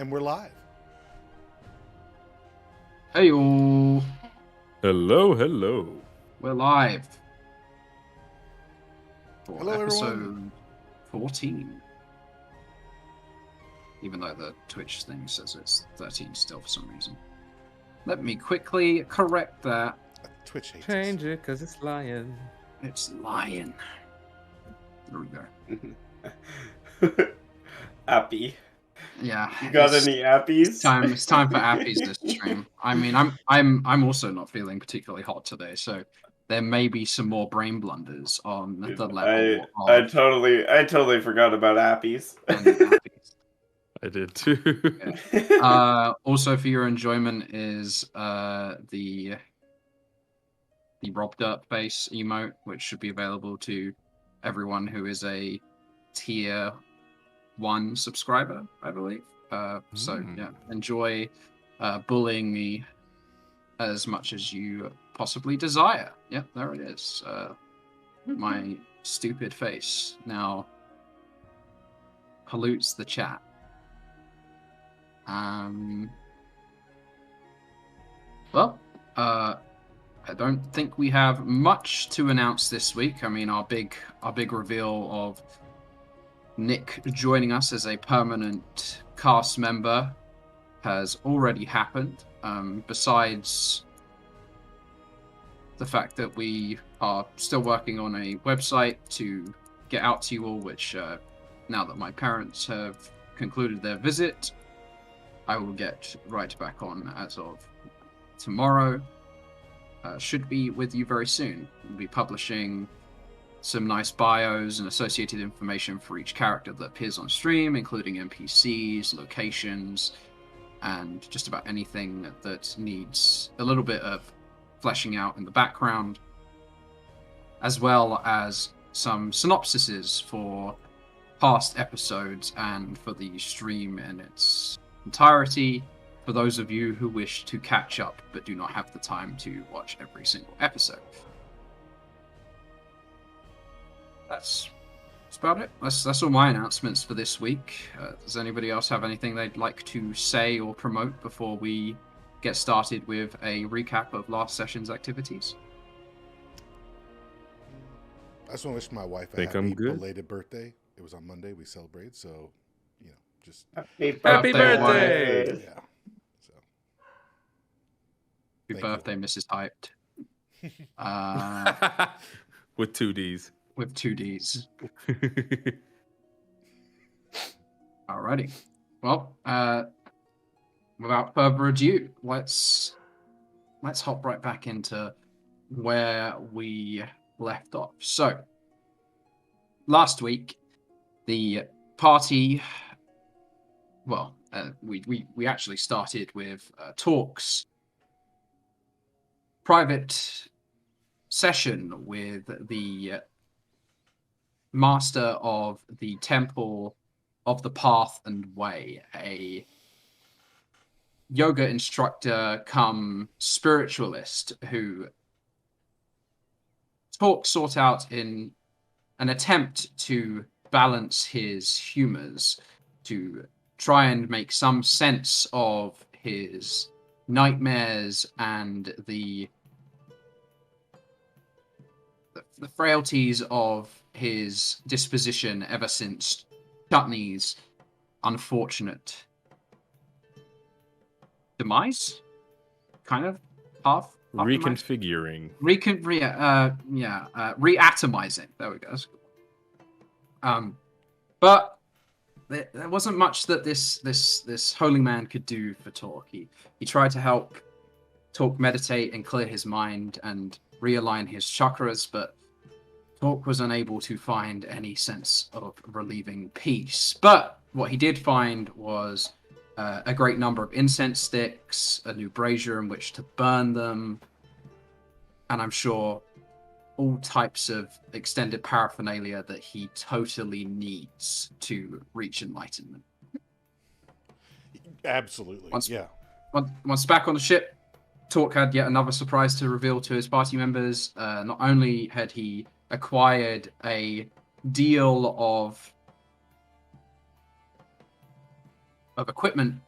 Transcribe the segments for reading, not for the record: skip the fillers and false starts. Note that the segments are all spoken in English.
And we're live. Hey all, Hello. we're live for Hello, episode everyone. 14. Even though the Twitch thing says it's 13 still for some reason. Let me quickly correct that. Twitch hates Change it because it's lying. It's lying. There we go. Appy. Yeah. You got any appies? It's time for appies this stream. I mean, I'm also not feeling particularly hot today, so there may be some more brain blunders on the level I totally forgot about appies. appies. I did too. Also, for your enjoyment is the Rob Dirt face emote, which should be available to everyone who is a tier 1 subscriber, I believe. So yeah, enjoy bullying me as much as you possibly desire. Yep, there it is. My stupid face now pollutes the chat. Well, I don't think we have much to announce this week. I mean, our big reveal of Nick joining us as a permanent cast member has already happened. Besides the fact that we are still working on a website to get out to you all, which now that my parents have concluded their visit, I will get right back on as of tomorrow. Should be with you very soon. We'll be publishing some nice bios and associated information for each character that appears on stream, including NPCs, locations, and just about anything that needs a little bit of fleshing out in the background, as well as some synopsises for past episodes and for the stream in its entirety, for those of you who wish to catch up but do not have the time to watch every single episode. That's about it. That's all my announcements for this week. Does anybody else have anything they'd like to say or promote before we get started with a recap of last session's activities? I just want to wish my wife a Think I'm happy good? belated birthday. It was on Monday. We celebrated, so just Happy birthday! yeah. So Happy Thank birthday, you. Mrs. Hyped. With 2 Ds. With 2 Ds. Alrighty. Well, without further ado, let's hop right back into where we left off. So, last week, the party, well, we actually started with Talk's private session with the master of the Temple of the Path and Way, a yoga instructor come spiritualist who Talk sought out in an attempt to balance his humors, to try and make some sense of his nightmares and the frailties of his disposition ever since Chutney's unfortunate demise, kind of half Reconfiguring. reatomizing. There we go. But there wasn't much that this holy man could do for Talk. He tried to help Talk meditate and clear his mind and realign his chakras, but Talk was unable to find any sense of relieving peace. But what he did find was a great number of incense sticks, a new brazier in which to burn them, and I'm sure all types of extended paraphernalia that he totally needs to reach enlightenment. absolutely, yeah. Once back on the ship, Talk had yet another surprise to reveal to his party members. Not only had he acquired a deal of equipment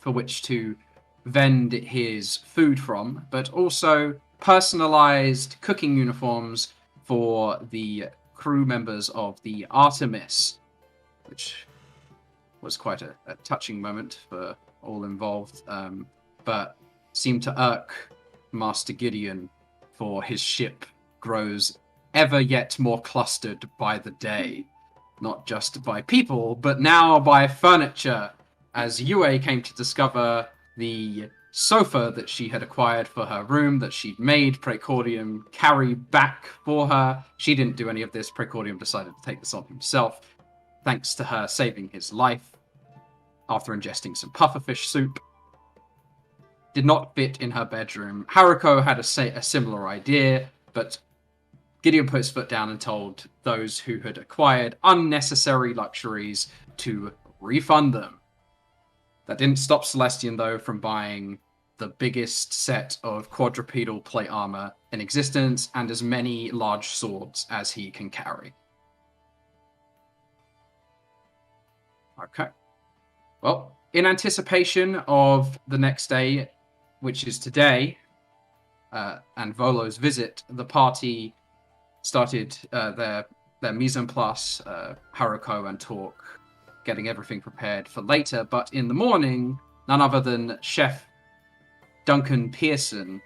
for which to vend his food from, but also personalized cooking uniforms for the crew members of the Artemis, which was quite a touching moment for all involved, but seemed to irk Master Gideon, for his ship grows ever yet more clustered by the day, not just by people, but now by furniture, as Yue came to discover the sofa that she had acquired for her room that she'd made Praecordium carry back for her. She didn't do any of this. Praecordium decided to take this on himself, thanks to her saving his life after ingesting some pufferfish soup. Did not fit in her bedroom. Haruko had a similar idea, but Gideon put his foot down and told those who had acquired unnecessary luxuries to refund them. That didn't stop Celestian, though, from buying the biggest set of quadrupedal plate armor in existence and as many large swords as he can carry. Okay. Well, in anticipation of the next day, which is today, and Volo's visit, the party started their mise en place, Haruko and Talk, getting everything prepared for later. But in the morning, none other than Chef Duncan Pearson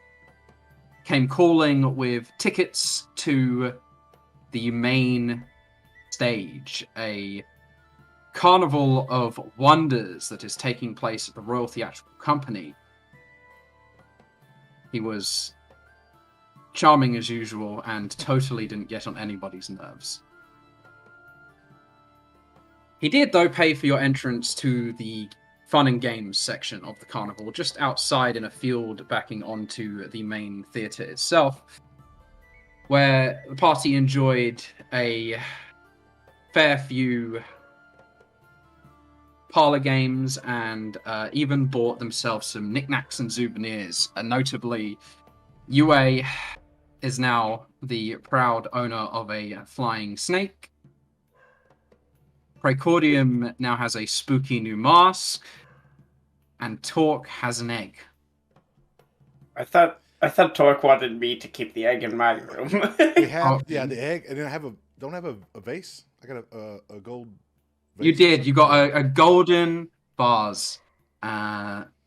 came calling with tickets to the main stage, a Carnival of Wonders that is taking place at the Royal Theatrical Company. He was charming as usual and totally didn't get on anybody's nerves. He did, though, pay for your entrance to the fun and games section of the carnival, just outside in a field backing onto the main theatre itself, where the party enjoyed a fair few parlor games and even bought themselves some knickknacks and souvenirs. And notably, Yue is now the proud owner of a flying snake. Praecordium now has a spooky new mask, and Torque has an egg. I thought Torque wanted me to keep the egg in my room. We have the egg, and then I don't have a vase. I got a gold. You did. You got a golden vase,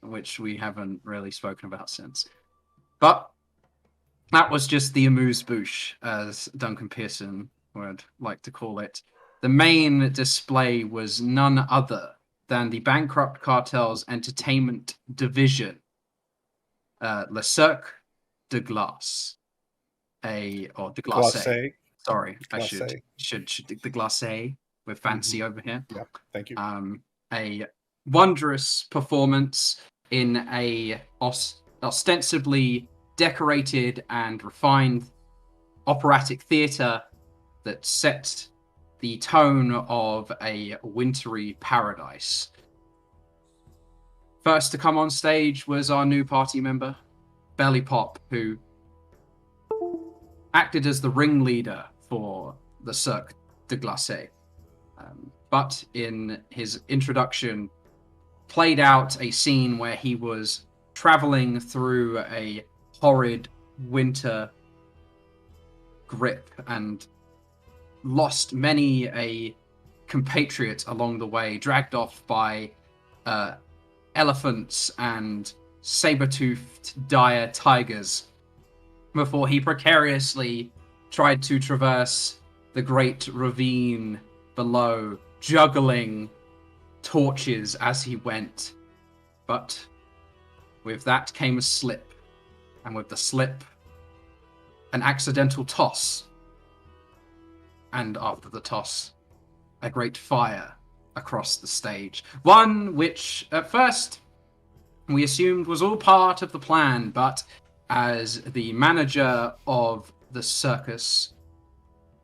which we haven't really spoken about since. But that was just the amuse-bouche, as Duncan Pearson would like to call it. The main display was none other than the bankrupt cartel's entertainment division, Le Cirque de Glace, de Glace. Sorry, I should the Glace. We're fancy over here. Yeah, thank you. A wondrous performance in a ostensibly decorated and refined operatic theatre that set the tone of a wintry paradise. First to come on stage was our new party member, Belly Pop, who acted as the ringleader for the Cirque de Glace. But in his introduction, played out a scene where he was traveling through a horrid winter grip and lost many a compatriot along the way, dragged off by elephants and saber-toothed dire tigers, before he precariously tried to traverse the great ravine below, juggling torches as he went. But with that came a slip, and with the slip, an accidental toss. And after the toss, a great fire across the stage. One which, at first, we assumed was all part of the plan, but as the manager of the circus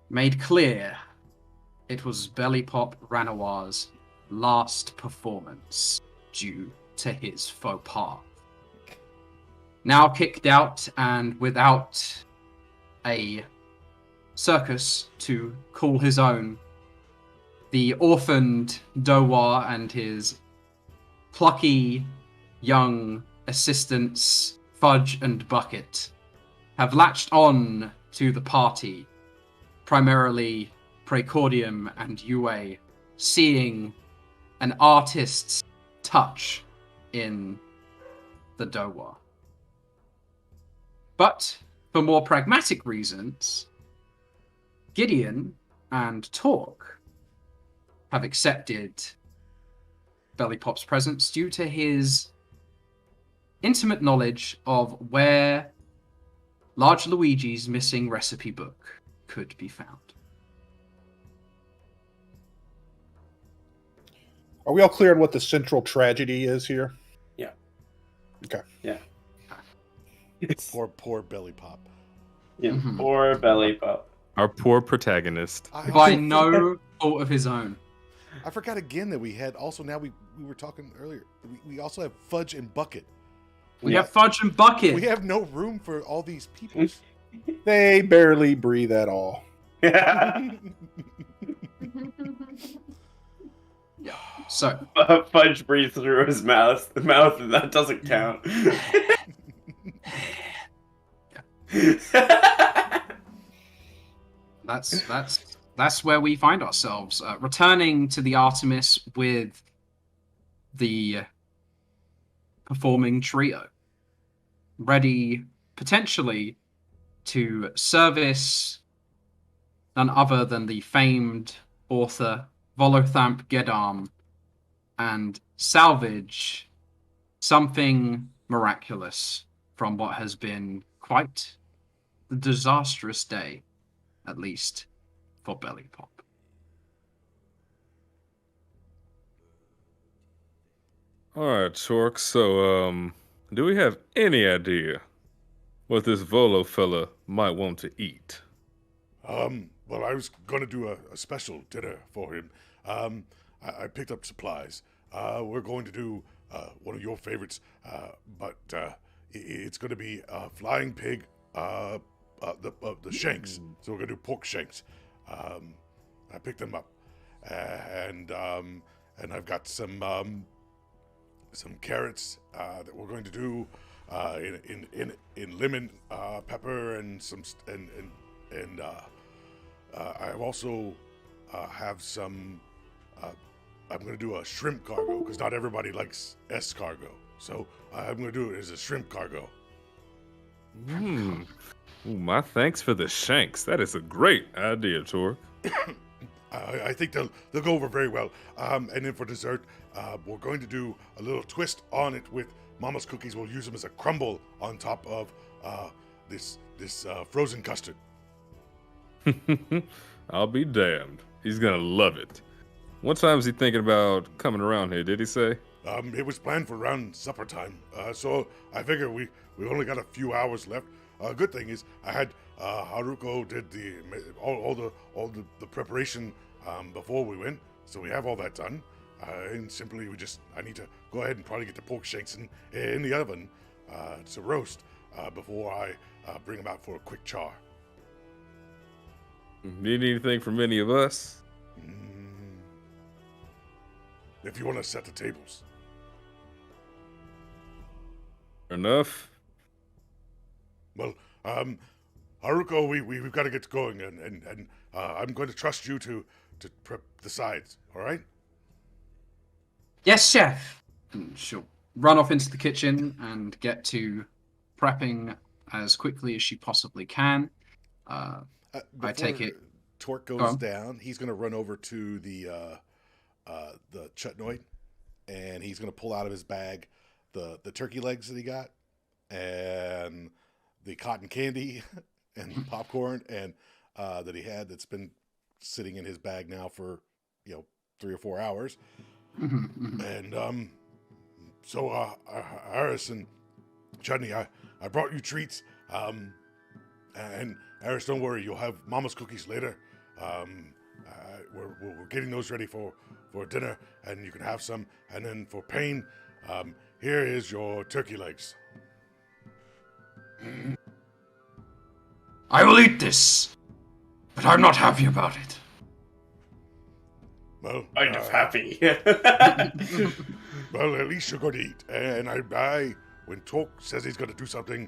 made clear, it was Belly Pop Ranoir's last performance due to his faux pas. Now kicked out and without a circus to call his own, the orphaned Dowa and his plucky young assistants, Fudge and Bucket, have latched on to the party, primarily Praecordium and Yue, seeing an artist's touch in the Dowa. But for more pragmatic reasons, Gideon and Torque have accepted Belly Pop's presence due to his intimate knowledge of where Large Luigi's missing recipe book could be found. Are we all clear on what the central tragedy is here? Yeah. Okay. Yeah. Poor Belly Pop. Yeah. Mhm. Poor Belly Pop. Our poor protagonist. By no fault of his own. I forgot again that we had also, now we were talking earlier, we also have Fudge and Bucket. We have Fudge and Bucket. We have no room for all these people. They barely breathe at all. Yeah. So Fudge breathes through his mouth, and that doesn't count. that's where we find ourselves, returning to the Artemis with the performing trio, ready potentially to service none other than the famed author Volothamp Gedam and salvage something miraculous from what has been quite the disastrous day, at least for Belly Pop. All right, Chork. So, do we have any idea what this Volo fella might want to eat? Well, I was going to do a special dinner for him. I picked up supplies. We're going to do one of your favorites, but it's going to be flying pig, the shanks. So we're going to do pork shanks. I picked them up, and I've got some carrots that we're going to do in lemon pepper and some and I also have some. I'm going to do a shrimp cargo because not everybody likes escargot. So I'm going to do it as a shrimp cargo. Ooh, my thanks for the shanks. That is a great idea, Torque. I think they'll go over very well. And then for dessert, we're going to do a little twist on it with Mama's cookies. We'll use them as a crumble on top of this frozen custard. I'll be damned. He's gonna love it. What time is he thinking about coming around here, did he say? It was planned for around supper time, so I figure we only got a few hours left. Good thing is I had Haruko did all the preparation before we went, so we have all that done. And simply I need to go ahead and probably get the pork shanks in the oven to roast before I bring them out for a quick char. Need anything from any of us? If you want to set the tables. Enough. Well, Haruko, we've got to get going, and I'm going to trust you to prep the sides. All right? Yes, chef. And she'll run off into the kitchen and get to prepping as quickly as she possibly can. I take it. Torque goes down. He's going to run over to the chutnoid, and he's going to pull out of his bag the turkey legs that he got, and the cotton candy, and popcorn, and that he had that's been sitting in his bag now for 3 or 4 hours. And so Aris and Chutney, I brought you treats. And Aris, don't worry, you'll have Mama's cookies later. We're getting those ready for dinner, and you can have some. And then for Pain, here is your turkey legs. I will eat this, but I'm not happy about it. Well, Kind of happy. well, at least you're going to eat. And when Torque says he's going to do something,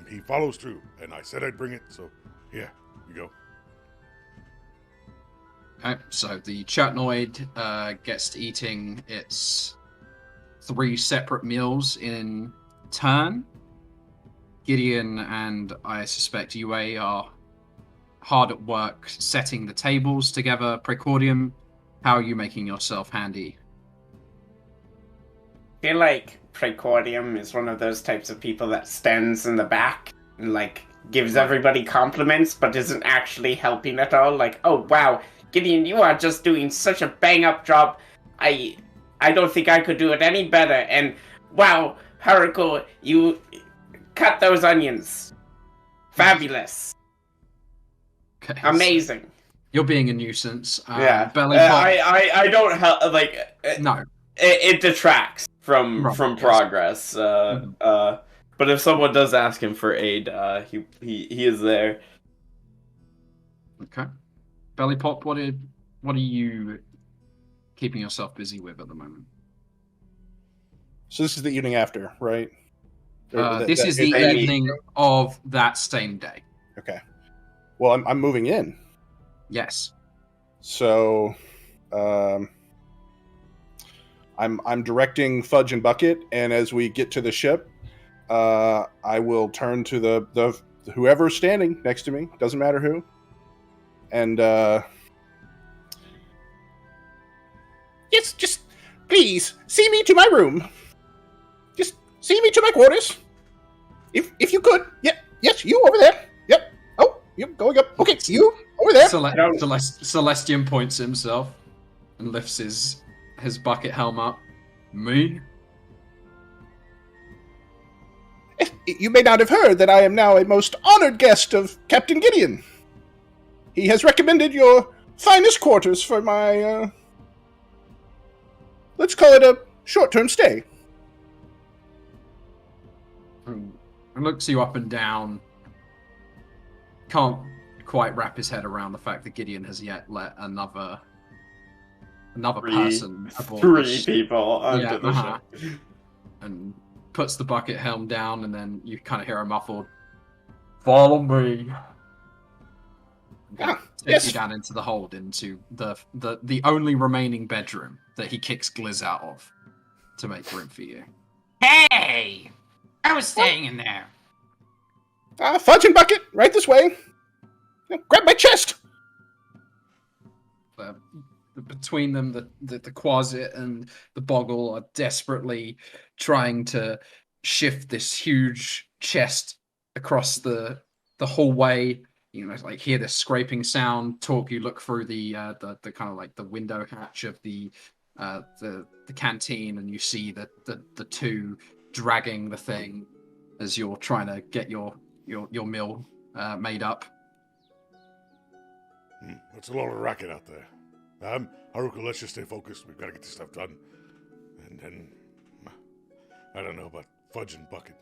he follows through. And I said I'd bring it, so here you go. Okay, so the Chatnoid gets to eating its 3 separate meals in turn. Gideon and I suspect UA are hard at work setting the tables together. Precordium, how are you making yourself handy? I feel like Precordium is one of those types of people that stands in the back and, like, gives everybody compliments but isn't actually helping at all. Like, oh, wow, Gideon, you are just doing such a bang-up job. I don't think I could do it any better. And, wow, Haruko, you cut those onions. Fabulous. Okay, Amazing. so you're being a nuisance. Yeah. Belly pop. I don't help, like... No. It detracts from Right, yes. progress. But if someone does ask him for aid, he is there. Okay. Belly pop, what are you keeping yourself busy with at the moment? So this is the evening after, right? This is the evening of that same day. Okay. Well, I'm moving in. Yes. So, I'm directing Fudge and Bucket, and as we get to the ship, I will turn to the whoever's standing next to me, doesn't matter who, and yes, just please see me to my room. Just see me to my quarters, if you could. Yeah, yes, you over there. Yep. Oh, you're going up. Okay, you over there. Celestian points at himself and lifts his bucket helm up. Me? You may not have heard that I am now a most honored guest of Captain Gideon. He has recommended your finest quarters for my, let's call it a short-term stay. And looks you up and down. Can't quite wrap his head around the fact that Gideon has yet let another person aboard. 3 people onto the ship. And puts the bucket helm down, and then you kind of hear a muffled, "Follow me." Takes yes. you down into the hold, into the only remaining bedroom that he kicks Glizz out of to make room for you. Hey! I was staying in there. Fudge and Bucket, right this way. Grab my chest. Between them, the Quasit and the Boggle are desperately trying to shift this huge chest across the hallway. You know, like hear this scraping sound. Torque, you look through the kind of like the window hatch of the canteen, and you see the two dragging the thing as you're trying to get your meal made up. It's a lot of racket out there. Haruko, let's just stay focused. We've got to get this stuff done. And then, I don't know about Fudge and Bucket.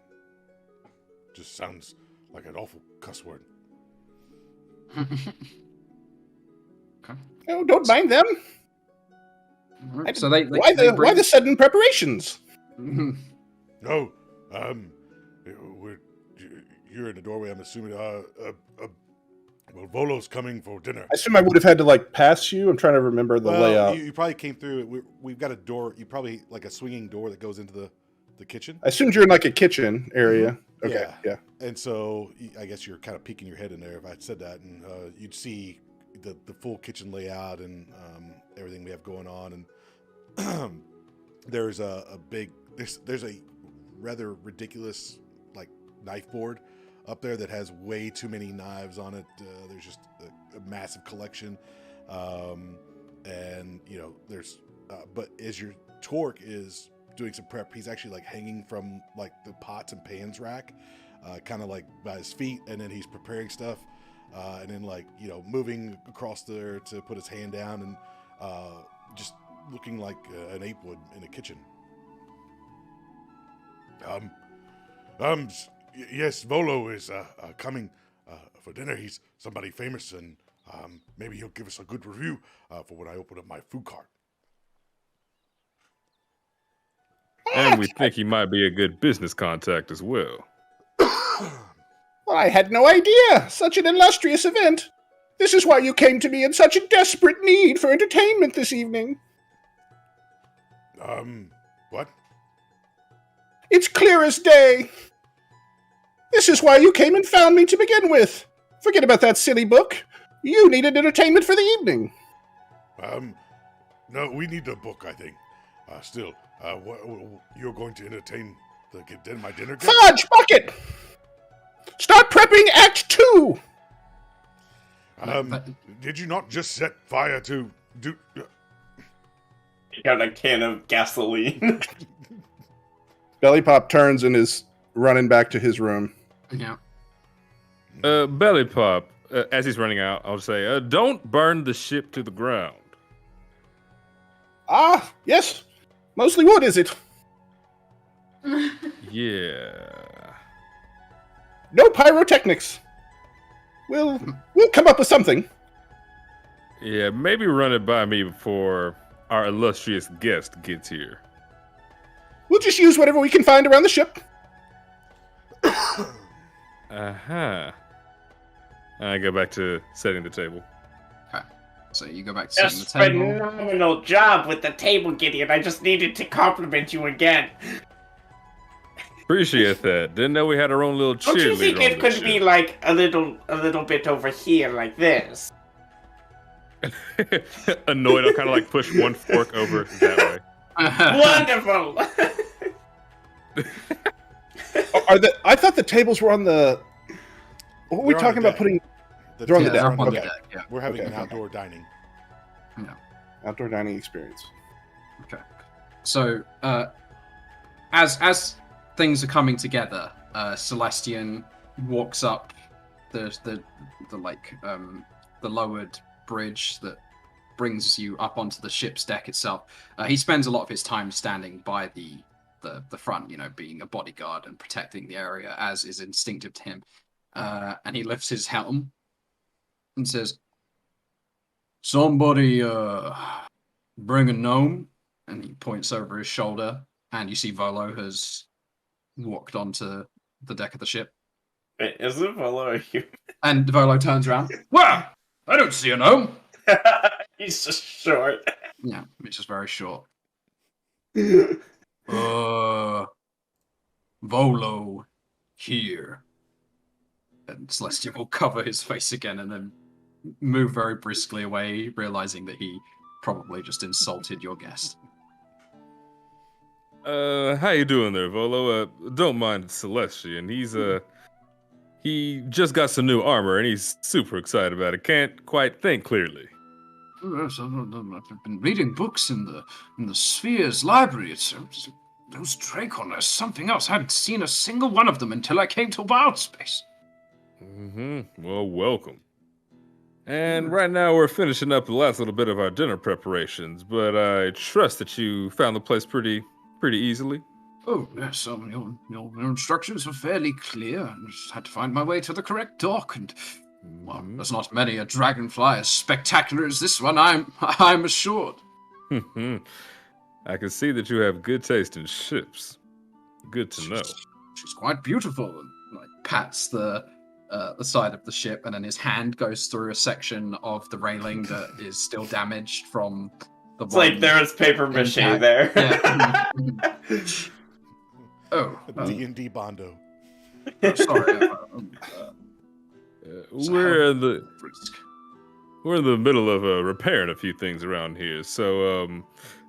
Just sounds like an awful cuss word. Okay. Oh, don't mind them. So they why the sudden preparations? No, you're in the doorway. I'm assuming. Well, Volo's coming for dinner. I assume I would have had to like pass you. I'm trying to remember the layout. You probably came through. We've got a door. You probably like a swinging door that goes into the kitchen. I assumed you're in like a kitchen area. Mm-hmm. Okay, yeah. And so I guess you're kind of peeking your head in there if I said that, and you'd see the full kitchen layout and everything we have going on. And there's a rather ridiculous like knife board up there that has way too many knives on it. There's just a massive collection, and you know there's. But as your Torque is doing some prep, he's actually like hanging from like the pots and pans rack, kind of like by his feet, and then he's preparing stuff, and then like moving across there to put his hand down and just looking like an ape would in a kitchen. Yes, Volo is coming for dinner. He's somebody famous, and maybe he'll give us a good review for when I open up my food cart. And we think he might be a good business contact as well. Well, I had no idea. Such an illustrious event. This is why you came to me in such a desperate need for entertainment this evening. What? It's clear as day. This is why you came and found me to begin with. Forget about that silly book. You needed entertainment for the evening. No, we need a book, I think. Still, you're going to entertain my dinner guest? Fudge Bucket! Start prepping Act 2! Did you not just set fire to... You got a can of gasoline. Belly Pop turns and is running back to his room. Yeah. Belly Pop, as he's running out, I'll say, don't burn the ship to the ground. Ah, yes. Mostly wood, is it? Yeah. No pyrotechnics. We'll come up with something. Yeah, maybe run it by me before our illustrious guest gets here. We'll just use whatever we can find around the ship. Uh-huh. I go back to setting the table. Okay. So you go back to setting the Just table. phenomenal job with the table, Gideon. I just needed to compliment you again. Appreciate that. Didn't know we had our own little cheerleader. Don't you think on it this could be ship. like a little bit over here, like this? Annoyed, I'll kind of like push one fork over that way. Wonderful. I thought the tables were on the... What were we They're on talking the about deck. putting... The They're on the tables deck. are Up on the Okay. deck, yeah. We're having Okay, an okay. outdoor dining. Outdoor dining experience. Okay. So, as things are coming together, Celestian walks up the lowered bridge that brings you up onto the ship's deck itself. He spends a lot of his time standing by the front, being a bodyguard and protecting the area, as is instinctive to him. And he lifts his helm and says, "Somebody bring a gnome," and he points over his shoulder, and you see Volo has walked onto the deck of the ship. Wait, isn't Volo a human? And Volo turns around. "Well, I don't see a gnome." He's just short. Yeah, it's just very short. Volo here. And Celestian will cover his face again and then move very briskly away, realizing that he probably just insulted your guest. How you doing there, Volo? Don't mind Celestian. He just got some new armor and he's super excited about it. Can't quite think clearly. Yes, I've been reading books in the Sphere's library. It's those Dracon are something else. I hadn't seen a single one of them until I came to Wild Space. Well, welcome. And right now we're finishing up the last little bit of our dinner preparations, but I trust that you found the place pretty easily. Oh, yes, your instructions were fairly clear. I just had to find my way to the correct dock, and well, there's not many a dragonfly as spectacular as this one, I'm assured. I can see that you have good taste in ships. Good to know. She's quite beautiful, and pats the side of the ship, and then his hand goes through a section of the railing that is still damaged from the It's like there was paper mache there. Yeah. D&D Bondo. Sorry. We're in the middle of repairing a few things around here, so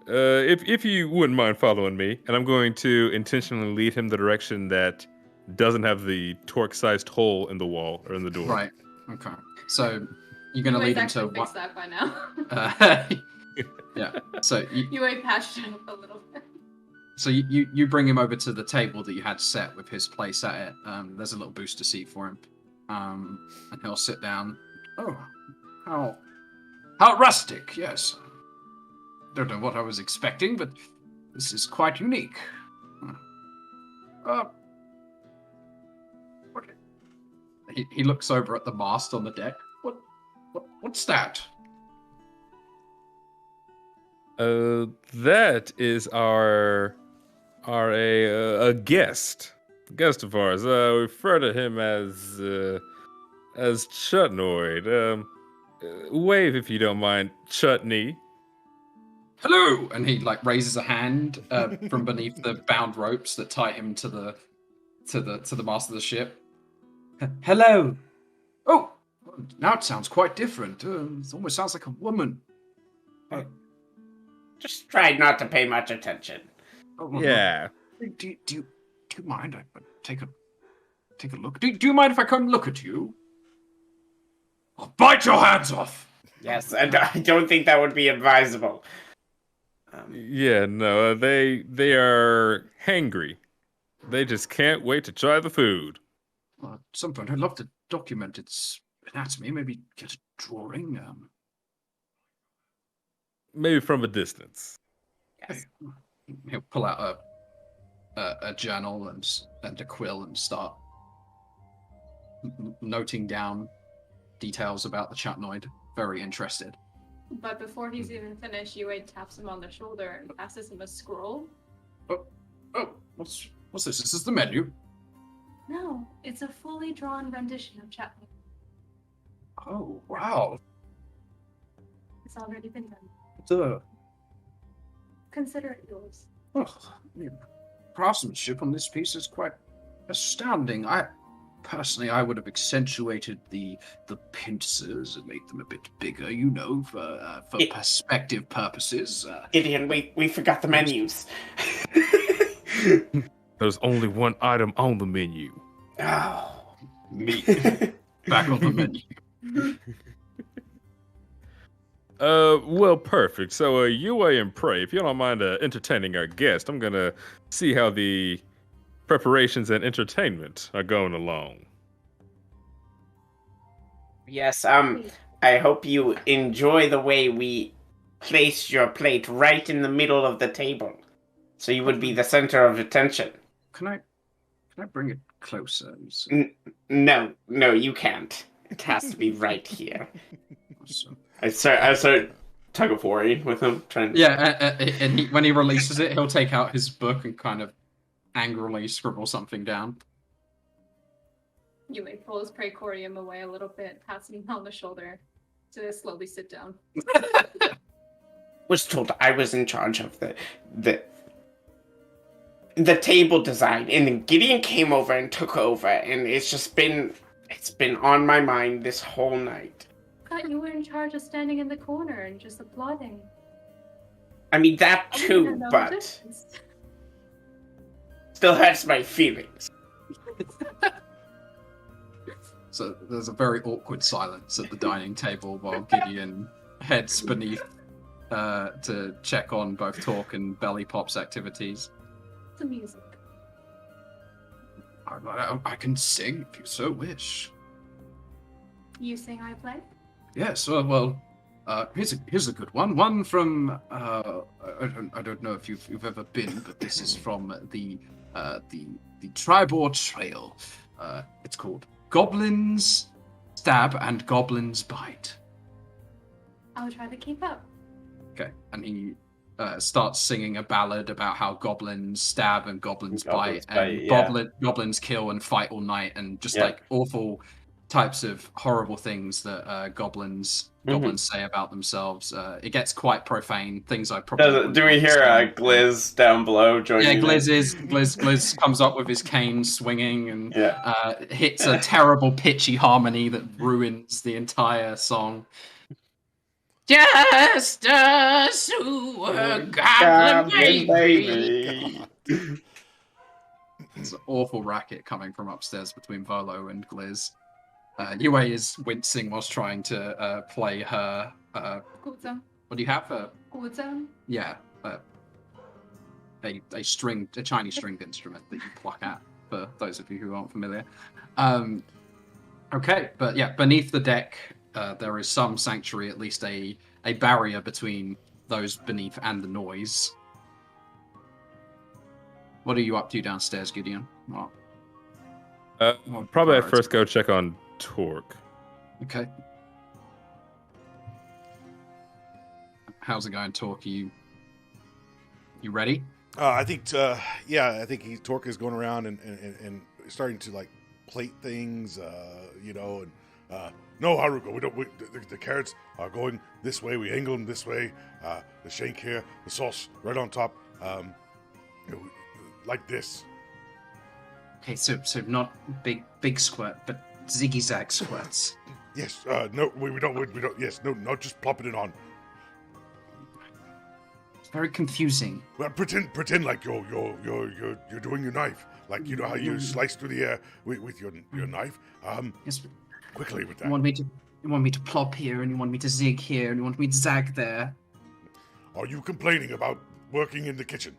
if you wouldn't mind following me, and I'm going to intentionally lead him the direction that doesn't have the torque-sized hole in the wall or in the door. Right. Okay. So you're going to lead him to what? Fix that by now. yeah. So you ain't passionate a little bit. So you bring him over to the table that you had set with his place at it. There's a little booster seat for him, and he'll sit down. Oh, how rustic! Yes. Don't know what I was expecting, but this is quite unique. Okay. He looks over at the mast on the deck. What What's that? That is a guest of ours. We refer to him as Chutnoid. Wave if you don't mind, Chutney. Hello! And he like raises a hand from beneath the bound ropes that tie him to the mast of the ship. Hello. Oh, now it sounds quite different. It almost sounds like a woman. Just try not to pay much attention. Oh, Yeah. Do you mind? I take a look. Do you mind if I come look at you? I'll bite your hands off. Yes, and I don't think that would be advisable. Yeah, no, they are hangry. They just can't wait to try the food. At some point, I'd love to document its anatomy. Maybe get a drawing. Maybe from a distance. Yes. He'll pull out a journal and a quill and start noting down details about the Chutnoid. Very interested. But before he's even finished, Yue taps him on the shoulder and passes him a scroll. Oh, what's this? Is this the menu? No, it's a fully drawn rendition of Chapman. Oh, wow. It's already been done. The Consider it yours. craftsmanship on this piece is quite astounding. I would have accentuated the pincers and made them a bit bigger, for perspective purposes. Gideon, we forgot the menus. There's only one item on the menu. Oh, Meat. Back on the menu. Well, perfect. So, Yue and Prey, if you don't mind entertaining our guest, I'm gonna see how the preparations and entertainment are going along. yes. I hope you enjoy the way we placed your plate right in the middle of the table, so you would be the center of attention. Can I bring it closer? No, you can't. It has to be right here. So- I start tug of warring with him, trying. Yeah, and when he releases it, he'll take out his book and kind of angrily scribble something down. Yue pulls Praetorium away a little bit, passing him on the shoulder to slowly sit down. Was told I was in charge of the table design, and then Gideon came over and took over, and it's been on my mind this whole night. Thought you were in charge of standing in the corner and just applauding. I mean that I wouldn't too, have known the but difference. still hurts my feelings. So there's a very awkward silence at the dining table while Gideon heads beneath to check on both Talk and Belly Pop's activities. The music. I can sing if you so wish. You sing, I play? Yes, well, here's a good one. One from I don't know if you've ever been, but this is from the Tribor Trail. It's called Goblins Stab and Goblins Bite. I'll try to keep up. Okay, and he starts singing a ballad about how goblins stab and goblins bite, and goblins kill and fight all night, and just like awful types of horrible things that goblins say about themselves. It gets quite profane. Things I probably Do we hear Gliz down below joining? Yeah, Gliz comes up with his cane swinging and hits a terrible pitchy harmony that ruins the entire song. Just a sewer goblin baby. It's an awful racket coming from upstairs between Volo and Gliz. Yue is wincing whilst trying to play her. Guzan. What do you have? Guzan? Yeah, a Chinese stringed instrument that you pluck at. For those of you who aren't familiar. Okay, but yeah, beneath the deck, there is some sanctuary, at least a barrier between those beneath and the noise. What are you up to downstairs, Gideon? Probably at first go check on Torque. Okay. how's it going, Torque? You ready? I think, I think Torque is going around and starting to like plate things, and no, Haruko, the carrots are going this way. We angle them this way. The shank here, the sauce right on top, like this. Okay, so not big squirt, but ziggy zag squirts. Yes. No, we don't. Yes. No. Not just plopping it on. It's very confusing. Well, pretend like you're doing your knife. Like you know how you slice through the air with your knife. Yes. Quickly with that. You want me to plop here, and you want me to zig here, and you want me to zag there. Are you complaining about working in the kitchen?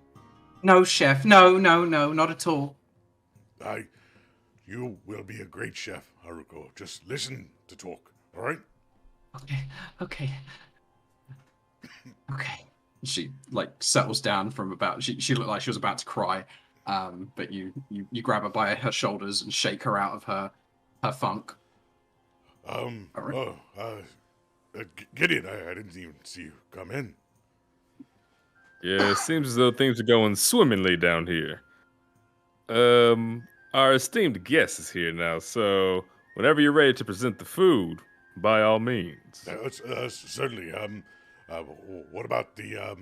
No, chef. No, not at all. You will be a great chef, Haruko. Just listen to talk, all right? Okay. She settles down from about. She looked like she was about to cry, but you grab her by her shoulders and shake her out of her funk. Gideon, I didn't even see you come in. Yeah, it seems as though things are going swimmingly down here. Our esteemed guest is here now, so whenever you're ready to present the food, by all means. Certainly. What about the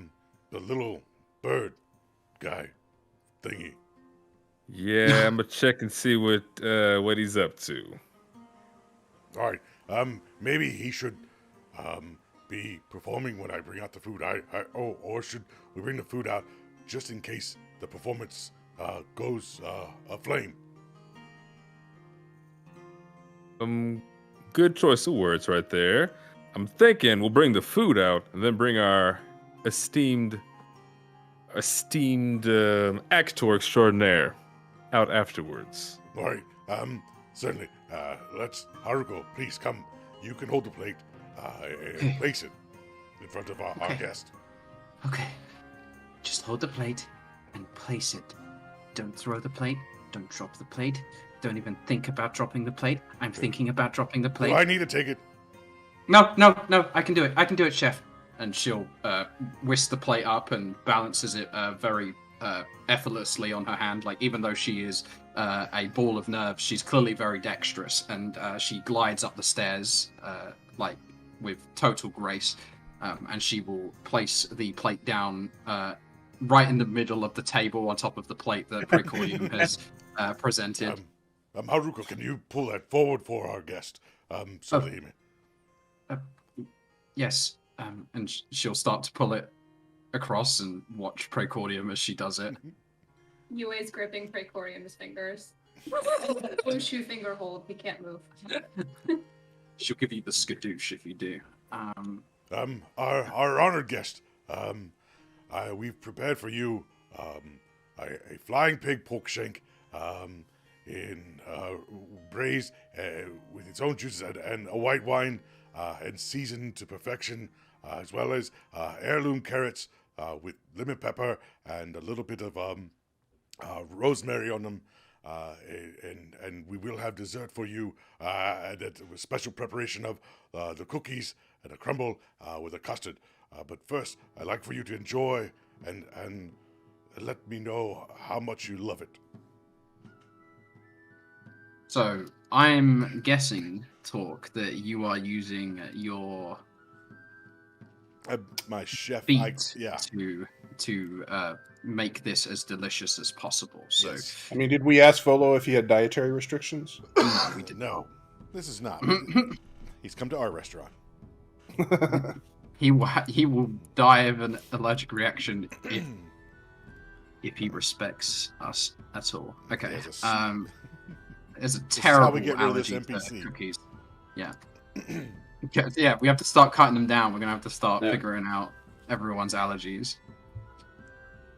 little bird guy thingy? Yeah, I'm gonna check and see what he's up to. All right. Maybe he should be performing when I bring out the food. Or should we bring the food out just in case the performance goes aflame? Good choice of words right there. I'm thinking we'll bring the food out and then bring our esteemed actor extraordinaire out afterwards. All right. Certainly. Let's Haruko, please come. You can hold the plate and place it in front of our guest. Okay. Just hold the plate and place it. Don't throw the plate. Don't drop the plate. Don't even think about dropping the plate. I'm thinking about dropping the plate. Do I need to take it? No. I can do it, chef. And she'll whisk the plate up and balances it very effortlessly on her hand. Like, even though she is a ball of nerves, she's clearly very dexterous, and she glides up the stairs with total grace. And she will place the plate down right in the middle of the table on top of the plate that Precordium has presented. Haruko, can you pull that forward for our guest? Yes. And she'll start to pull it across and watch Precordium as she does it. Yue's gripping Precorium's fingers. Blue shoe finger hold. He can't move. She'll give you the skadoosh if you do. Our honored guest. We've prepared for you a flying pig pork shank in braised with its own juices and a white wine and seasoned to perfection, as well as heirloom carrots with lemon pepper and a little bit of rosemary on them. And we will have dessert for you, and a special preparation of the cookies and a crumble with a custard. But first, I'd like for you to enjoy and let me know how much you love it. So, I'm guessing, Talk, that you are using your my chef feet to make this as delicious as possible. So, Yes. I mean, did we ask Volo if he had dietary restrictions? no, we did No, this is not. He's come to our restaurant. He will die of an allergic reaction if he respects us at all. Okay. There's a terrible allergy to cookies. Yeah. Yeah, we have to start cutting them down. We're gonna have to start figuring out everyone's allergies.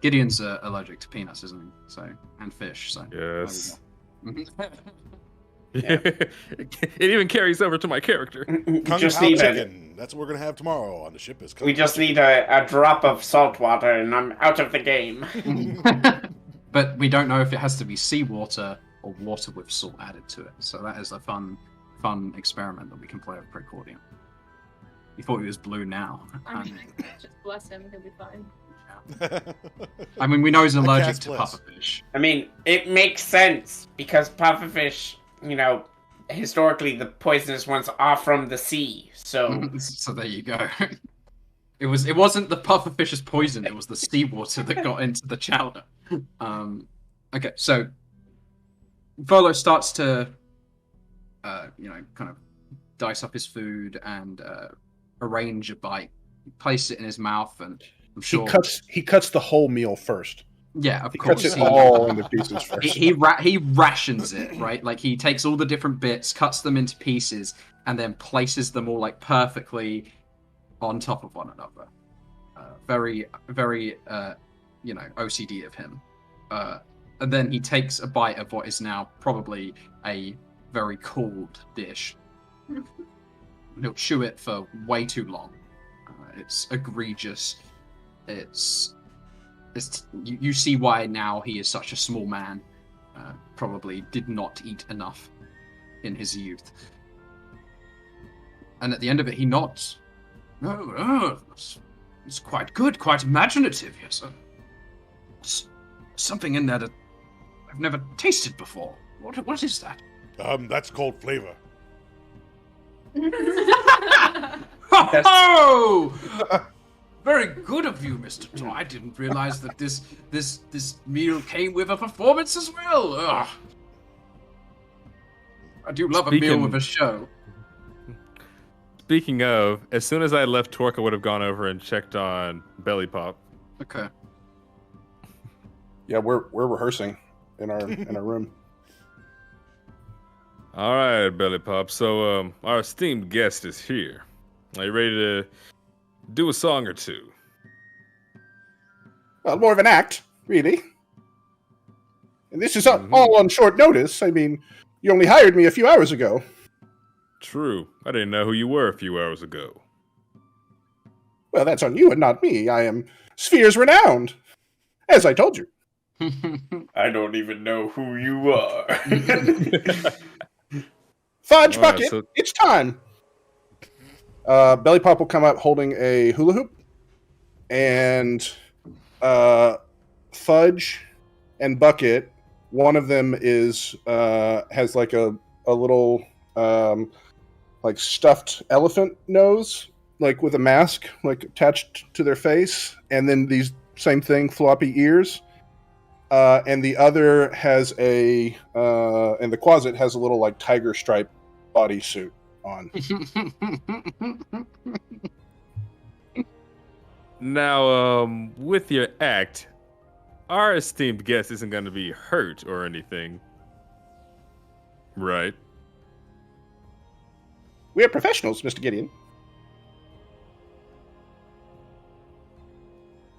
Gideon's allergic to peanuts, isn't he? So, and fish. So yes. It even carries over to my character. Just need chicken. That's what we're gonna have tomorrow on the ship. We just need a drop of salt water, and I'm out of the game. But we don't know if it has to be seawater or water with salt added to it. So that is a fun experiment that we can play with Precordium. You thought he was blue now. I mean, just bless him, he'll be fine. I mean, we know he's allergic cat's to bless. pufferfish. I mean, it makes sense because pufferfish, historically the poisonous ones are from the sea. So So there you go. It wasn't the pufferfish's poison, it was the seawater that got into the chowder. Okay, so Volo starts to kind of dice up his food and arrange a bite, place it in his mouth, and I'm sure He cuts the whole meal first. yeah, of He course. cuts it all into pieces first. He rations it, right? Like he takes all the different bits, cuts them into pieces, and then places them all like perfectly on top of one another. Very, very, OCD of him. And then he takes a bite of what is now probably a very cold dish. He'll chew it for way too long. It's egregious. You see why now he is such a small man. Probably did not eat enough in his youth. And at the end of it, he nods. Oh, it's quite good, quite imaginative, yes. It's something in there that I've never tasted before. What is that? That's called flavor. Oh! Very good of you, Mr. Tor. I didn't realize that this meal came with a performance as well. Ugh. I do love a meal with a show. Speaking of, as soon as I left Torque, I would have gone over and checked on Belly Pop. Okay. Yeah, we're rehearsing in our room. All right, Belly Pop. So, our esteemed guest is here. Are you ready to do a song or two? Well, more of an act, really. And this is all on short notice. I mean, you only hired me a few hours ago. True. I didn't know who you were a few hours ago. Well, that's on you and not me. I am Sphere's renowned, as I told you. I don't even know who you are. Fudge All right, bucket, so- it's time. Belly Pop will come out holding a hula hoop, and Fudge and Bucket. One of them is has like a little like stuffed elephant nose, like with a mask like attached to their face, and then these same thing floppy ears. And the other has and the closet has a little like tiger stripe bodysuit on. Now, with your act, our esteemed guest isn't going to be hurt or anything. Right? We are professionals, Mr. Gideon.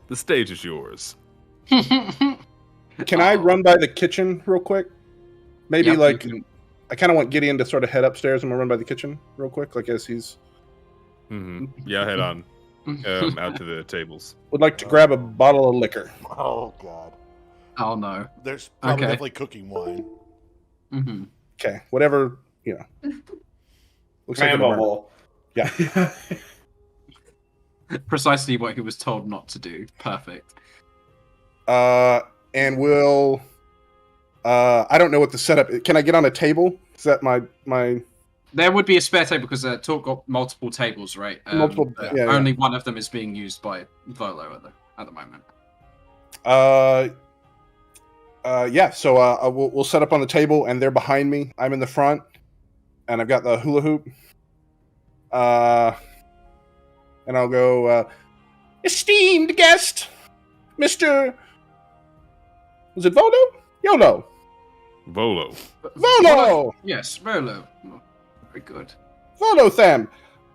The stage is yours. Can I run by the kitchen real quick? Maybe Yep, like you can- I kind of want Gideon to sort of head upstairs. I'm gonna run by the kitchen real quick, like as he's Yeah, I'll head on out to the tables. would like to grab a bottle of liquor. Oh God. Oh no. There's probably Okay. definitely cooking wine. Mm-hmm. Okay, whatever Looks like it'll work. Flammable. Yeah. Precisely what he was told not to do. Perfect. And we'll. I don't know what the setup. Can I get on a table? Is that my? There would be a spare table because Talk got multiple tables, right? Multiple- but yeah, only one of them is being used by Volo at the moment. Yeah. So we'll set up on the table, and they're behind me. I'm in the front, and I've got the hula hoop. And I'll go. Esteemed guest, Mr. Was it Volo? YOLO. Volo. Volo. Yes, Volo. Oh, very good. Volo Tham.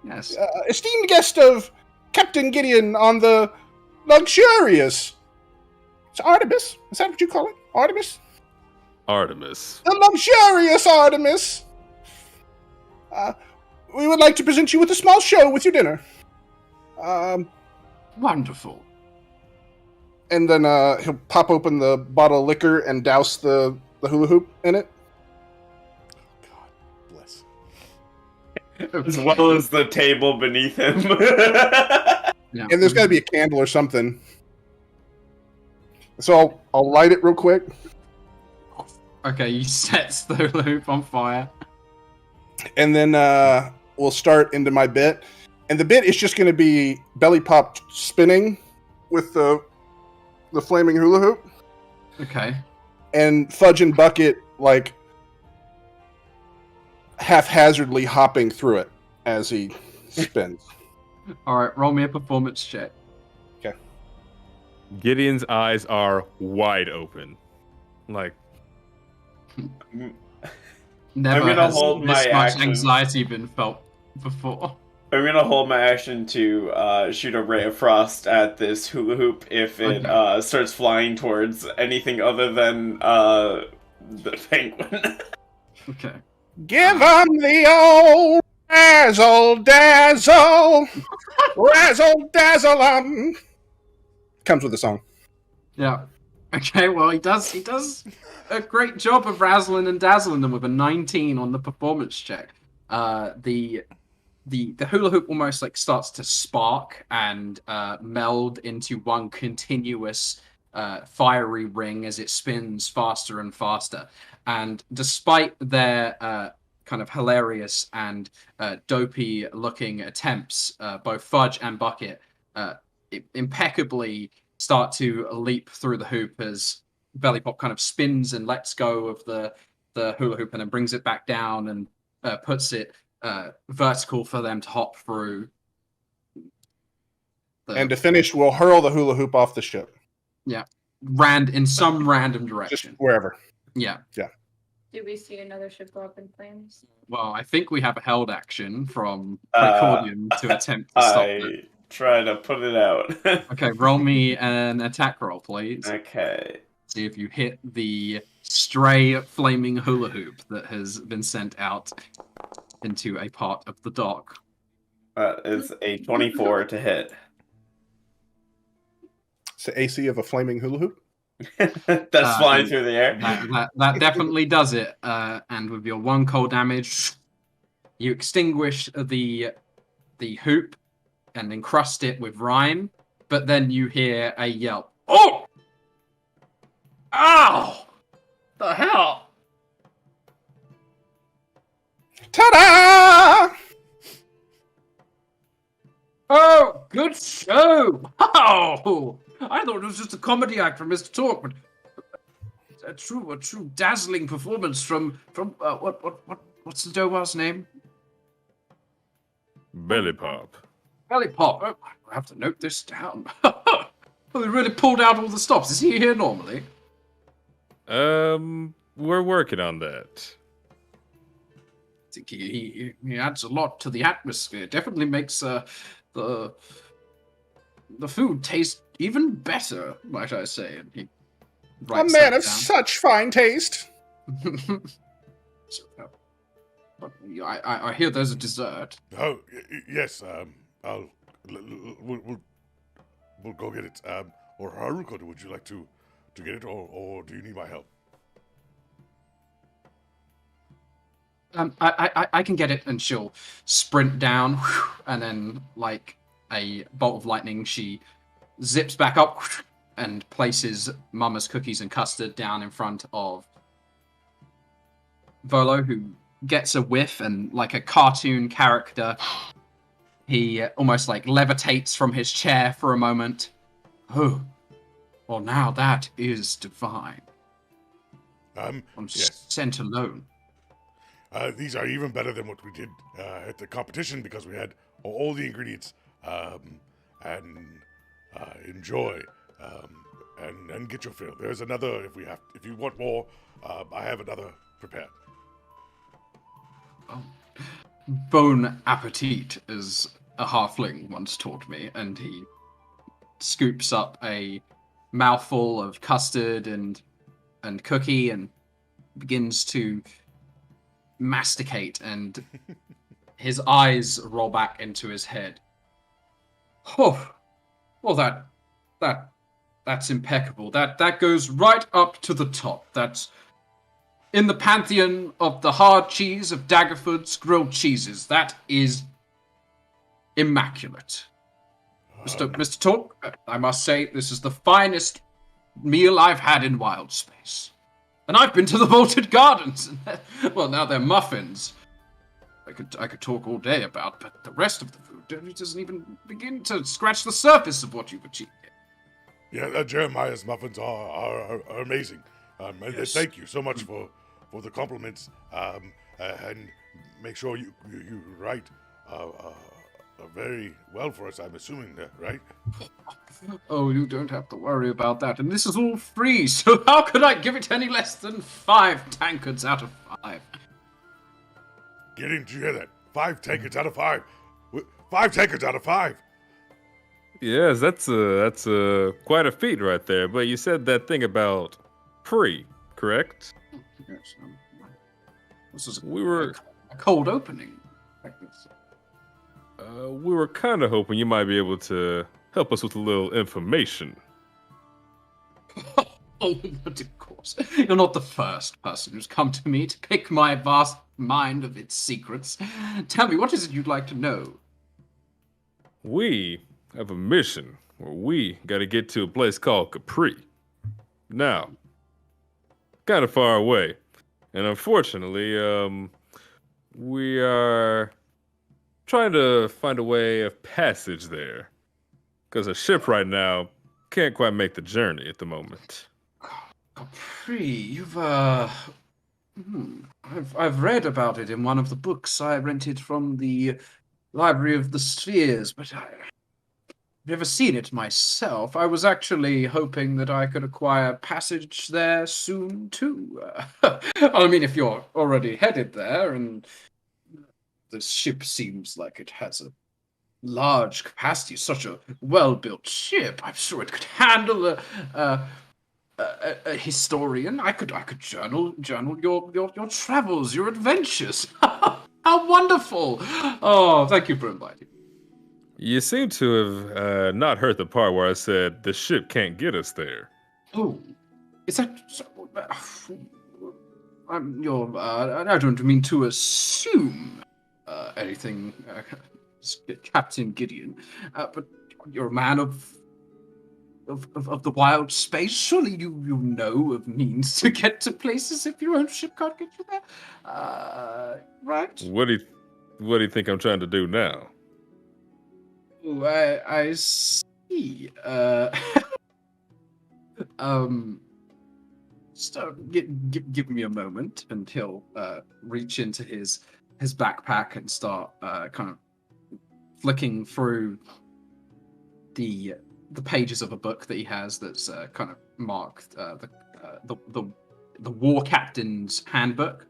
Yes. Esteemed guest of Captain Gideon on the luxurious. It's Artemis. Is that what you call it? Artemis? Artemis. The luxurious Artemis. We would like to present you with a small show with your dinner. Wonderful. And then he'll pop open the bottle of liquor and douse the hula hoop in it. God bless. As well as the table beneath him. Yeah. And there's got to be a candle or something. So I'll light it real quick. Okay, you set the hula hoop on fire. And then we'll start into my bit. And the bit is just going to be Belly Pop spinning with the flaming hula hoop. Okay. And Fudge and Bucket, like, haphazardly hopping through it as he spins. Alright, roll me a performance check. Gideon's eyes are wide open. Like, Never gonna has hold this my much action. anxiety been felt before. I'm gonna hold my action to shoot a ray of frost at this hula hoop if it starts flying towards anything other than the penguin. Okay. Give him the old razzle dazzle, razzle dazzle. Comes with a song. Yeah. Okay, well he does a great job of razzling and dazzling them with a 19 on the performance check. The hula hoop almost like starts to spark and meld into one continuous fiery ring as it spins faster and faster. And despite their kind of hilarious and dopey looking attempts, both Fudge and Bucket impeccably start to leap through the hoop as Belly Pop kind of spins and lets go of the hula hoop and then brings it back down and puts it vertical for them to hop through. And to finish, we'll hurl the hula hoop off the ship. Yeah. In some random direction. Just wherever. Yeah. Do we see another ship go up in flames? Well, I think we have a held action from Precordium to attempt to stop it. Try to put it out. Okay, roll me an attack roll, please. Okay. See if you hit the stray flaming hula hoop that has been sent out into a part of the dock. That is a 24 to hit. It's the AC of a flaming hula hoop. That's flying through the air. That definitely does it. And with your 1 cold damage, you extinguish the hoop and encrust it with rime, but then you hear a yelp. Oh! Ow! The hell? Ta-da! Oh, good show! Oh! I thought it was just a comedy act from Mr. Talk, but a true dazzling performance from what's the Dowar's name? Belly Pop. Belly Pop. Oh, I have to note this down. Well, they really pulled out all the stops. Is he here normally? We're working on that. I think he adds a lot to the atmosphere. Definitely makes the food taste even better, might I say. And he A writes man that of down. such fine taste. So, I hear there's a dessert. Oh, yes. We'll go get it. Or Haruko, would you like to get it, or do you need my help? I can get it, and she'll sprint down, and then like a bolt of lightning, she zips back up and places Mama's cookies and custard down in front of Volo, who gets a whiff, and like a cartoon character, he almost like levitates from his chair for a moment. Oh, well, now that is divine. On Yes. scent alone. These are even better than what we did at the competition because we had all the ingredients. And enjoy and get your fill. There's another if you want more. I have another prepared. Oh. Bon appetit, as a halfling once taught me, and he scoops up a mouthful of custard and cookie and begins to masticate, and his eyes roll back into his head. Oh, well, that's impeccable. That goes right up to the top. That's in the pantheon of the hard cheese of Daggerford's grilled cheeses. That is immaculate. Mr. Talk, I must say, this is the finest meal I've had in Wild Space. And I've been to the Vaulted Gardens. Well, now they're muffins. I could talk all day about, but the rest of the food doesn't even begin to scratch the surface of what you've achieved. Yeah, Jeremiah's muffins are amazing. Yes. Thank you so much for the compliments. And make sure you write very well for us. I'm assuming that, right? Oh, you don't have to worry about that. And this is all free, so how could I give it any less than 5 tankards out of 5? Gideon, did you hear that? 5 tankards out of 5. 5 tankards out of 5. Yes, that's quite a feat right there. But you said that thing about free, correct? Yes, this is We were a cold opening. Like this. we were kind of hoping you might be able to help us with a little information. Oh, but of course. You're not the first person who's come to me to pick my vast mind of its secrets. Tell me, what is it you'd like to know? We have a mission where we got to get to a place called Capri. Now, kind of far away. And unfortunately, we are trying to find a way of passage there. Because a ship right now can't quite make the journey at the moment. Capri, you've, I've read about it in one of the books I rented from the Library of the Spheres, but I've never seen it myself. I was actually hoping that I could acquire passage there soon, too. I mean, if you're already headed there, and the ship seems like it has a large capacity, such a well-built ship, I'm sure it could handle a historian. I could journal your travels, your adventures. How wonderful! Oh, thank you for inviting me. You seem to have not heard the part where I said the ship can't get us there. Oh, is that? I don't mean to assume anything, Captain Gideon, but you're a man of the wild space. Surely you know of means to get to places if your own ship can't get you there, right? What do you think I'm trying to do now? Oh, I see. Just give me a moment, and he'll reach into his backpack and start kind of flicking through the pages of a book that he has that's kind of marked the War Captain's Handbook,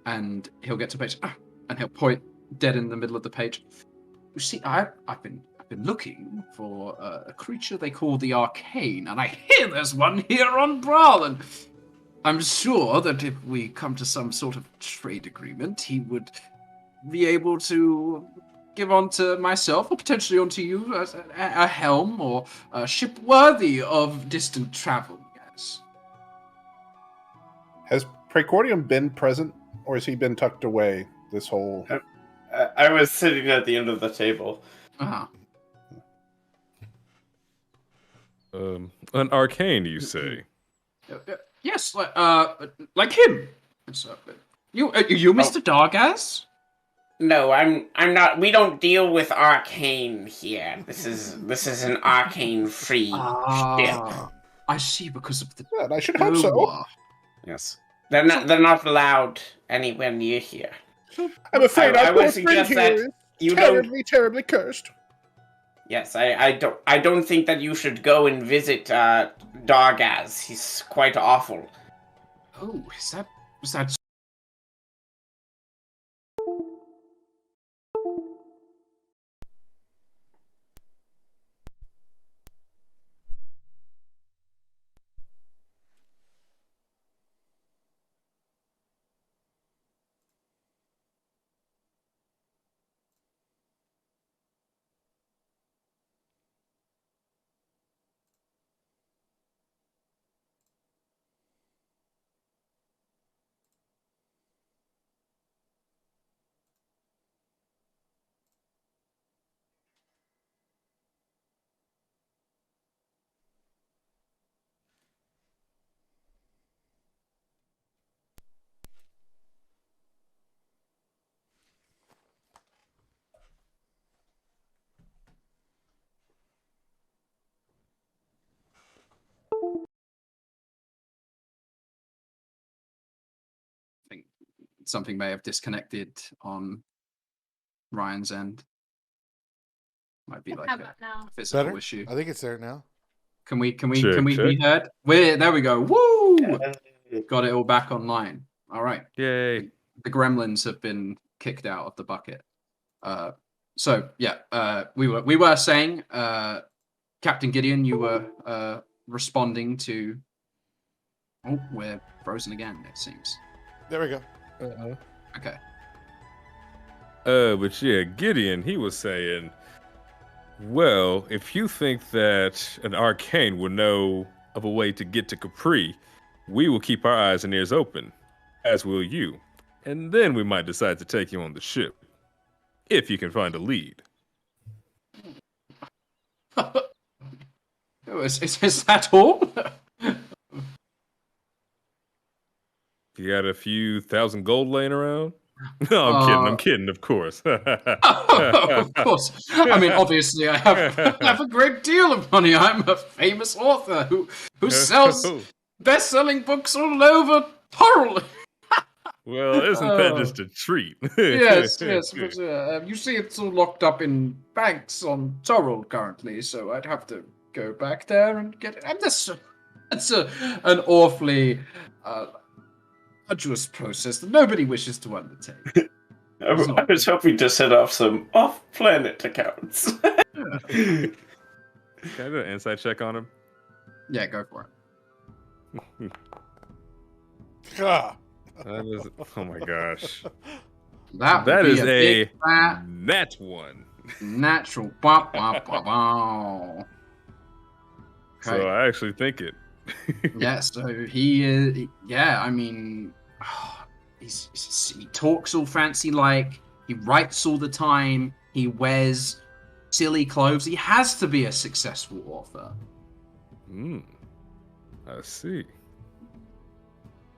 and he'll get to page and he'll point dead in the middle of the page. You see, I've been looking for a creature they call the Arcane, and I hear there's one here on Brawl, and I'm sure that if we come to some sort of trade agreement, he would be able to give onto myself, or potentially onto you, a helm or a ship worthy of distant travel, yes. Has Praecordium been present, or has he been tucked away this whole... I was sitting at the end of the table. Uh-huh. An arcane, you say? Yes, like him. You, Mr. Dargaz? No, I'm not. We don't deal with arcane here. This is an arcane-free ship. I see, because of the Well, I should hope so. Noah. Yes, they're not allowed anywhere near here. I'm afraid I our would poor suggest friend that here is you terribly cursed. Yes, I don't think that you should go and visit Dargaz. He's quite awful. Oh, was that something may have disconnected on Ryan's end. Might be like How a about now? physical Better? issue. I think it's there now. Can we Check, be check. heard? There we go. Woo! Got it all back online. All right. Yay. The gremlins have been kicked out of the bucket. So yeah, we were saying, Captain Gideon, you were responding to. Oh, we're frozen again. It seems. There we go. Okay. But yeah, Gideon, he was saying, well, if you think that an arcane will know of a way to get to Capri, we will keep our eyes and ears open, as will you. And then we might decide to take you on the ship, if you can find a lead. Is that all? You got a few thousand gold laying around? No, I'm kidding, of course. Of course. I mean, obviously, I have a great deal of money. I'm a famous author who sells best-selling books all over Torrell. Well, isn't that just a treat? Yes. But, you see, it's all locked up in banks on Torrell currently, so I'd have to go back there and get it. And that's an awfully arduous process that nobody wishes to undertake. I was hoping to set off some off-planet accounts. Can I do an insight check on him? Yeah, go for it. Ah. That is, oh my gosh. That That would is be a big fat nat one. natural. Bop, bop, bop, bop. So Okay. I actually think it. Yeah, so he is. Yeah, I mean, he talks all fancy like. He writes all the time. He wears silly clothes. He has to be a successful author. I see.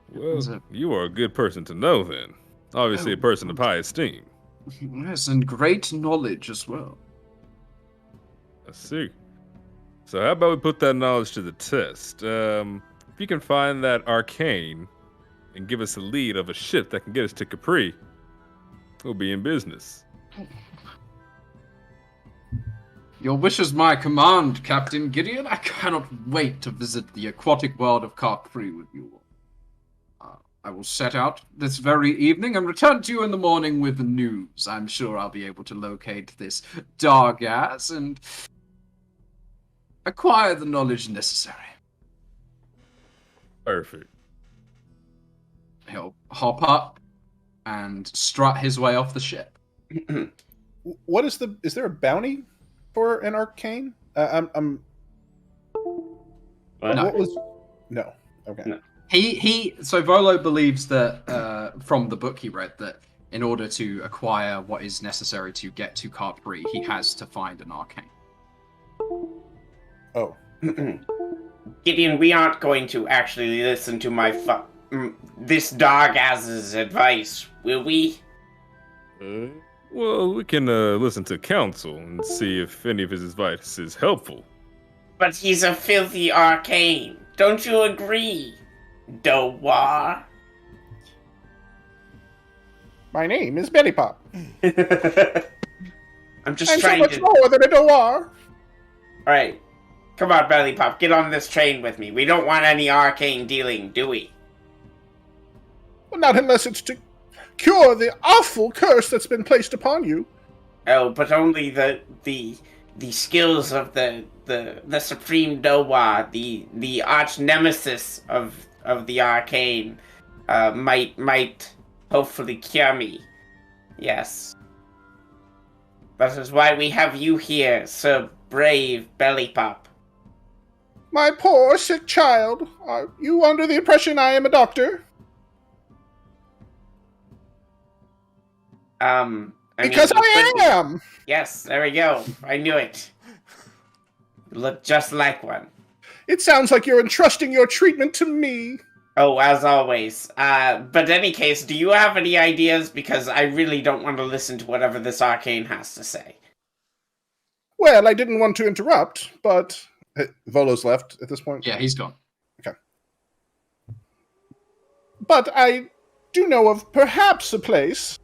Was Well, it- you are a good person to know then. Obviously a person of high esteem. Yes, and great knowledge as well. I see. So how about we put that knowledge to the test? If you can find that arcane and give us a lead of a ship that can get us to Capri, we'll be in business. Your wish is my command, Captain Gideon. I cannot wait to visit the aquatic world of Capri with you all. I will set out this very evening and return to you in the morning with the news. I'm sure I'll be able to locate this dark ass and acquire the knowledge necessary. Perfect. He'll hop up and strut his way off the ship. What is there a bounty for an arcane? I'm. What? No. What was? No. Okay. No. So Volo believes that from the book he read that in order to acquire what is necessary to get to Capri, he has to find an arcane. Oh. Gideon, we aren't going to actually listen to this dog-ass's advice, will we? Well, we can listen to counsel and see if any of his advice is helpful. But he's a filthy arcane. Don't you agree, Dowar? My name is Betty Pop. I'm just I'm so trying much to... lower than a Doar. Alright. Come on, Belly Pop, get on this train with me. We don't want any arcane dealing, do we? Well, not unless it's to cure the awful curse that's been placed upon you. Oh, but only the skills of the Supreme Dowar, the arch nemesis of the arcane, might hopefully cure me. Yes. That is why we have you here, Sir Brave Belly Pop. My poor sick child. Are you under the impression I am a doctor? Because I am! Yes, there we go. I knew it. You look just like one. It sounds like you're entrusting your treatment to me. Oh, as always. But in any case, do you have any ideas? Because I really don't want to listen to whatever this arcane has to say. Well, I didn't want to interrupt, but... Volo's left at this point? Yeah, he's gone. Okay. But I do know of perhaps a place.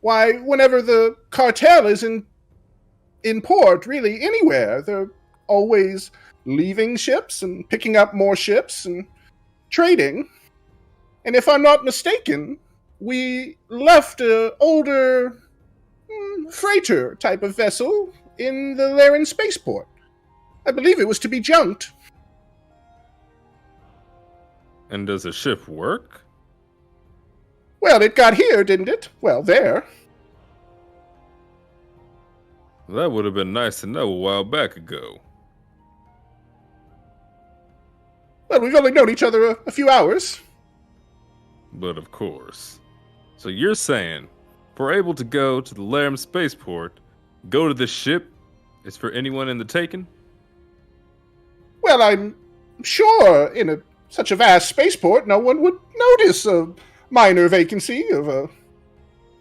Why, whenever the cartel is in port, really anywhere, they're always leaving ships and picking up more ships and trading. And if I'm not mistaken, we left an older freighter type of vessel in the Laren spaceport. I believe it was to be junked. And does the ship work? Well, it got here, didn't it? Well, there. That would have been nice to know a while back ago. Well, we've only known each other a few hours. But of course. So you're saying, if we're able to go to the Laram spaceport, go to this ship, it's for anyone in the taking? Well, I'm sure in such a vast spaceport, no one would notice a minor vacancy of a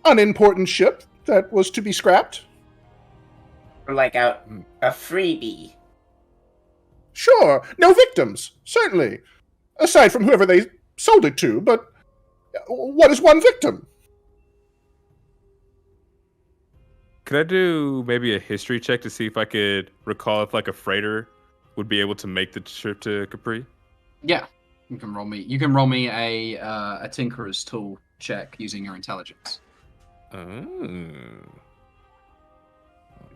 unimportant ship that was to be scrapped. Like a freebie. Sure, no victims, certainly. Aside from whoever they sold it to, but what is one victim? Could I do maybe a history check to see if I could recall if like a freighter would be able to make the trip to Capri? Yeah, you can roll me a tinkerer's tool check using your intelligence. Oh.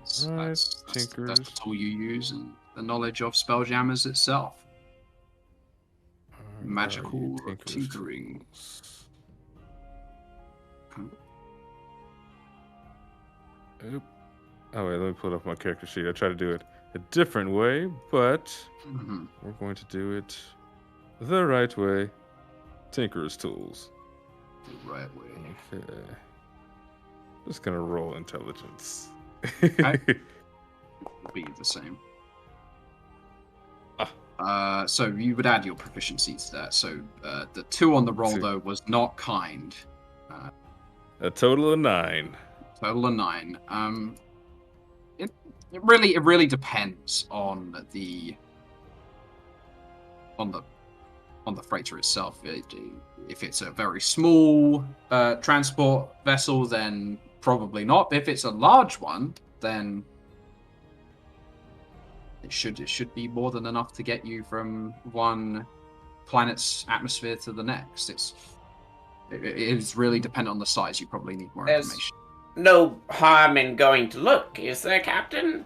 That's the tool you use, and the knowledge of Spelljammers itself. Magical tinkering. Oop. Oh wait, let me pull up my character sheet. I try to do it a different way, but we're going to do it the right way. Tinkerer's tools. The right way. Okay. Just gonna roll intelligence. Okay. Be the same. So you would add your proficiency to that. So the 2 on the roll though was not kind. A total of 9. Total of 9. It really depends on the freighter itself. If it's a very small transport vessel, then probably not. If it's a large one, then it should be more than enough to get you from one planet's atmosphere to the next. It is really dependent on the size. You probably need more information. No harm in going to look, is there, Captain?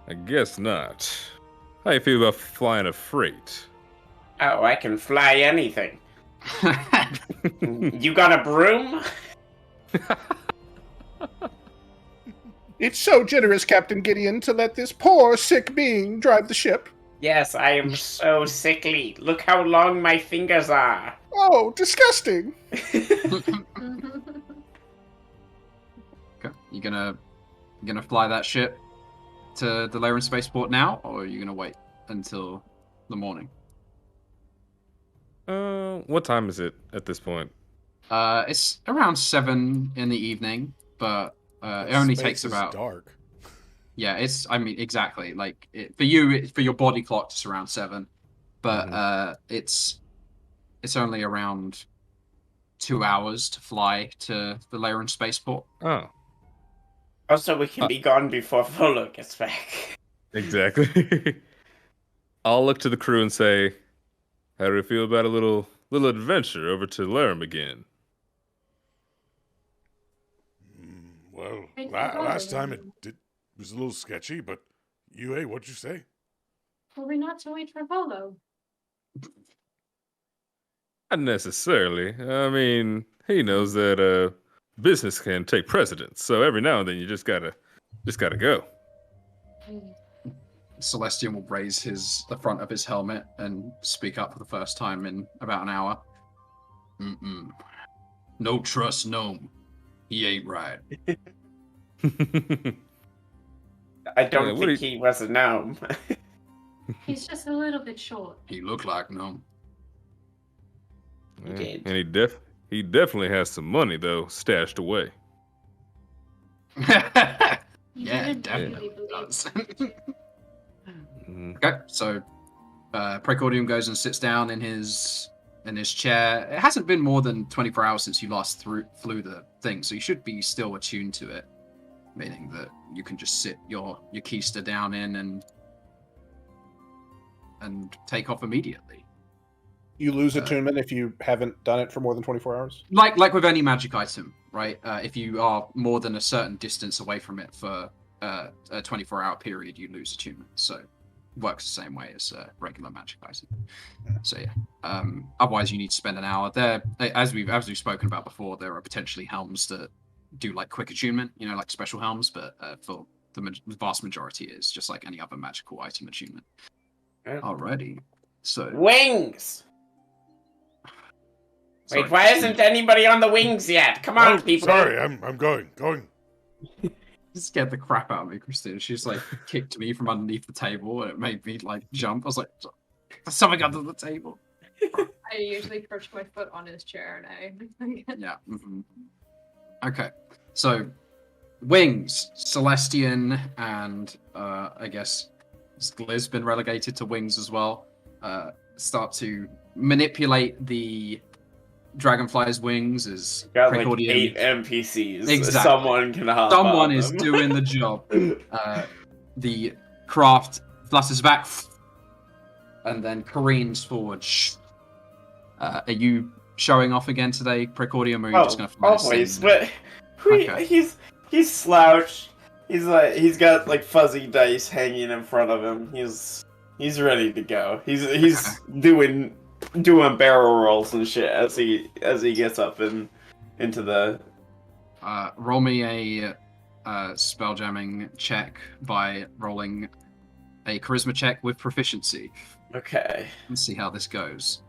I guess not. How you feel about flying a freight? Oh, I can fly anything. You got a broom? It's so generous, Captain Gideon, to let this poor, sick being drive the ship. Yes, I am so sickly. Look how long my fingers are. Oh, disgusting. Okay. You gonna fly that ship to the Laren spaceport now, or are you gonna wait until the morning? What time is it at this point? It's around 7 in the evening, but it only takes about dark. Yeah, exactly. Like for you, for your body clock, it's around 7, but it's only around 2 hours to fly to the Laren spaceport. Oh. Also, we can be gone before Volo gets back. Exactly. I'll look to the crew and say, how do we feel about a little adventure over to Laram again? Well, last time it was a little sketchy, but what'd you say? Were we not to wait for Volo? Not necessarily. I mean, he knows that business can take precedence, so every now and then you just gotta go. Celestian will raise the front of his helmet and speak up for the first time in about an hour. No trust gnome. He ain't right. I don't think he was a gnome. He's just a little bit short. He looked like gnome. He did. And he definitely has some money though, stashed away. Yeah, didn't definitely really does. Okay, so Precordium goes and sits down in his in his chair. It hasn't been more than 24 hours since you last flew the thing, so you should be still attuned to it, meaning that you can just sit your keister down in and take off immediately. You lose attunement if you haven't done it for more than 24 hours? Like with any magic item, right? If you are more than a certain distance away from it for a 24-hour period, you lose attunement. So it works the same way as a regular magic item. So yeah. Otherwise, you need to spend an hour there. As we've spoken about before, there are potentially helms that do like quick attunement, like special helms, but for the vast majority, it's just like any other magical item attunement. Alrighty. So wings. Wait, why isn't anybody on the wings yet? Come on, people. Sorry, I'm going. Just scared the crap out of me, Christine. She's like kicked me from underneath the table, and it made me like jump. I was like, "There's something under the table." I usually perch my foot on his chair, and Yeah. Mm-hmm. Okay, so wings, Celestian, and I guess Gliz's been relegated to wings as well. Start to manipulate the Dragonfly's wings as got like 8 NPCs. Exactly. Someone can hop Someone on is them. doing the job. The craft flutters back and then careens forward. Are you showing off again today, Precordium, or are you just going to fly? Always, but he's slouched. He's got like fuzzy dice hanging in front of him. He's ready to go. He's doing barrel rolls and shit as he gets up into the. Roll me a spelljamming check by rolling a charisma check with proficiency. Okay. Let's see how this goes.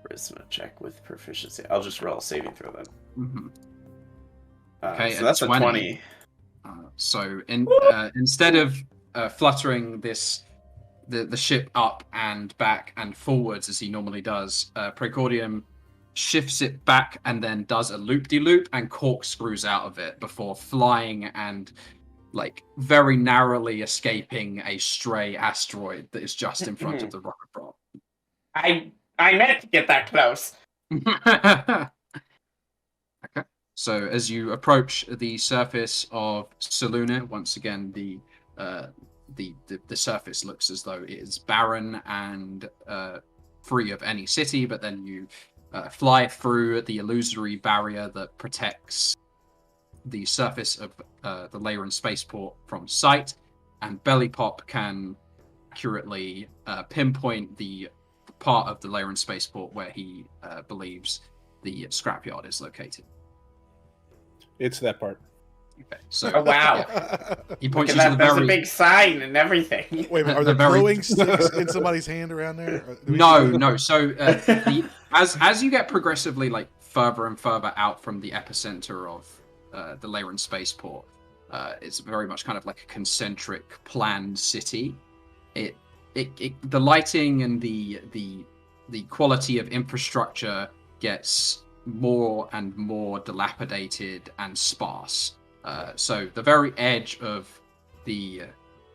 Charisma check with proficiency. I'll just roll a saving throw then. Mm-hmm. Okay, so that's 20. a 20. So instead of fluttering the ship up and back and forwards as he normally does, Precordium shifts it back and then does a loop-de-loop and corkscrews out of it before flying and like very narrowly escaping a stray asteroid that is just in front of the rocket prop. I meant to get that close. Okay. So as you approach the surface of Saluna, once again the surface looks as though it is barren and free of any city, but then you fly through the illusory barrier that protects the surface of the Leyran spaceport from sight, and Bellypop can accurately pinpoint the part of the Leyran spaceport where he believes the scrapyard is located. It's that part. Okay, so oh wow! Yeah. He points Look at you to that, the there's very a big sign and everything. Wait a minute, are there glowing sticks in somebody's hand around there? No. So as you get progressively like further and further out from the epicenter of the Leyran spaceport, it's very much kind of like a concentric planned city. The lighting and the quality of infrastructure gets more and more dilapidated and sparse. So the very edge of the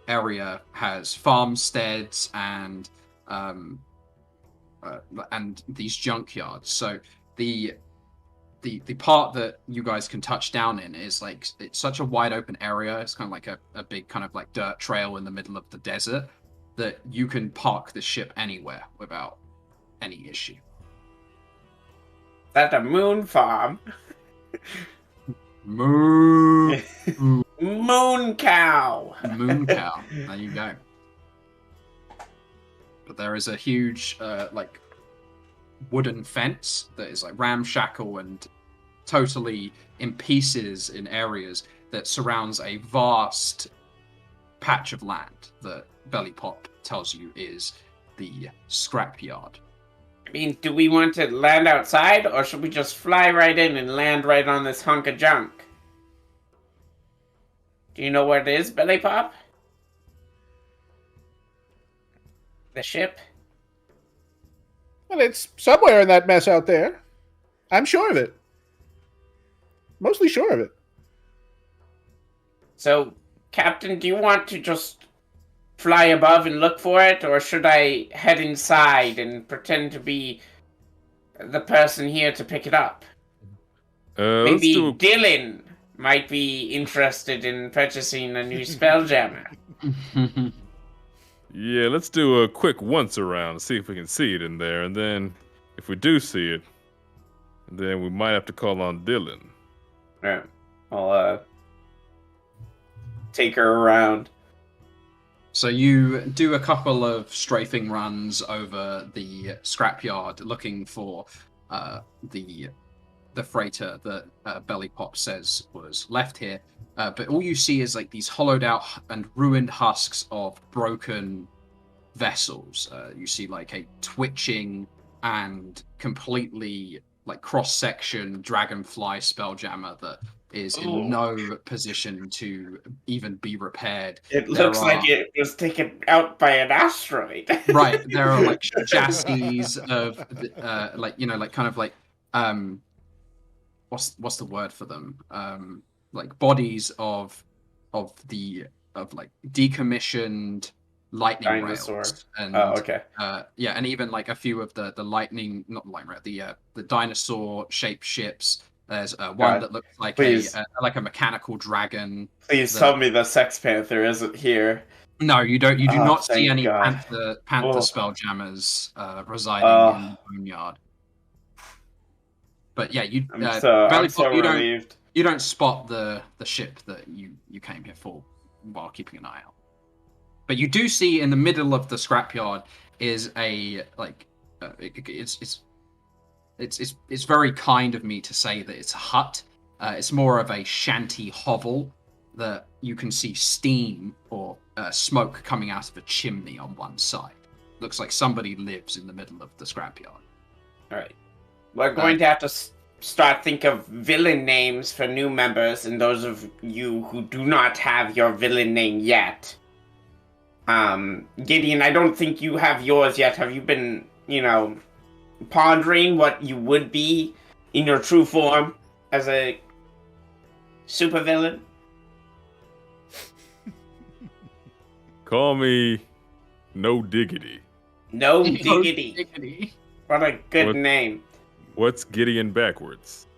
area has farmsteads and these junkyards. So the part that you guys can touch down in is like it's such a wide open area. It's kind of like a big kind of like dirt trail in the middle of the desert that you can park the ship anywhere without any issue. That's a moon farm. Moo. Moon cow. Moon cow. There you go. But there is a huge like wooden fence that is like ramshackle and totally in pieces in areas that surrounds a vast patch of land that Bellypop tells you is the scrapyard. I mean, do we want to land outside, or should we just fly right in and land right on this hunk of junk? Do you know where it is, Bellypop? The ship? Well, it's somewhere in that mess out there. I'm sure of it. Mostly sure of it. So, Captain, do you want to just fly above and look for it, or should I head inside and pretend to be the person here to pick it up. Let's Maybe do Dylan might be interested in purchasing a new Spelljammer. Yeah, let's do a quick once around, see if we can see it in there, and then if we do see it, then we might have to call on Dylan. Right. I'll take her around. So you do a couple of strafing runs over the scrapyard, looking for the freighter that Belly Pop says was left here. But all you see is like these hollowed out and ruined husks of broken vessels. You see like a twitching and completely like cross-section dragonfly spelljammer that is in no position to even be repaired. It looks like it was taken out by an asteroid. Right, there are like chassis of like kind of like what's the word for them? Like bodies of like decommissioned lightning Dinosaur. rails. And okay. yeah, and even like a few of the lightning, not the lightning rail, the dinosaur shaped ships. There's one that looks like a mechanical dragon. Please tell me the Sex Panther isn't here. No, you don't. You do not see thank any God. panther spelljammers residing in the boneyard. But yeah, I'm so you relieved. you don't spot the ship that you came here for while keeping an eye out. But you do see in the middle of the scrapyard is a like it's very kind of me to say that it's a hut. It's more of a shanty hovel that you can see steam or smoke coming out of a chimney on one side. Looks like somebody lives in the middle of the scrapyard. All right. We're going to have to start think of villain names for new members, and those of you who do not have your villain name yet. Gideon, I don't think you have yours yet. Have you been, pondering what you would be in your true form as a supervillain? Call me No Diggity. No Diggity. What a good name. What's Gideon backwards?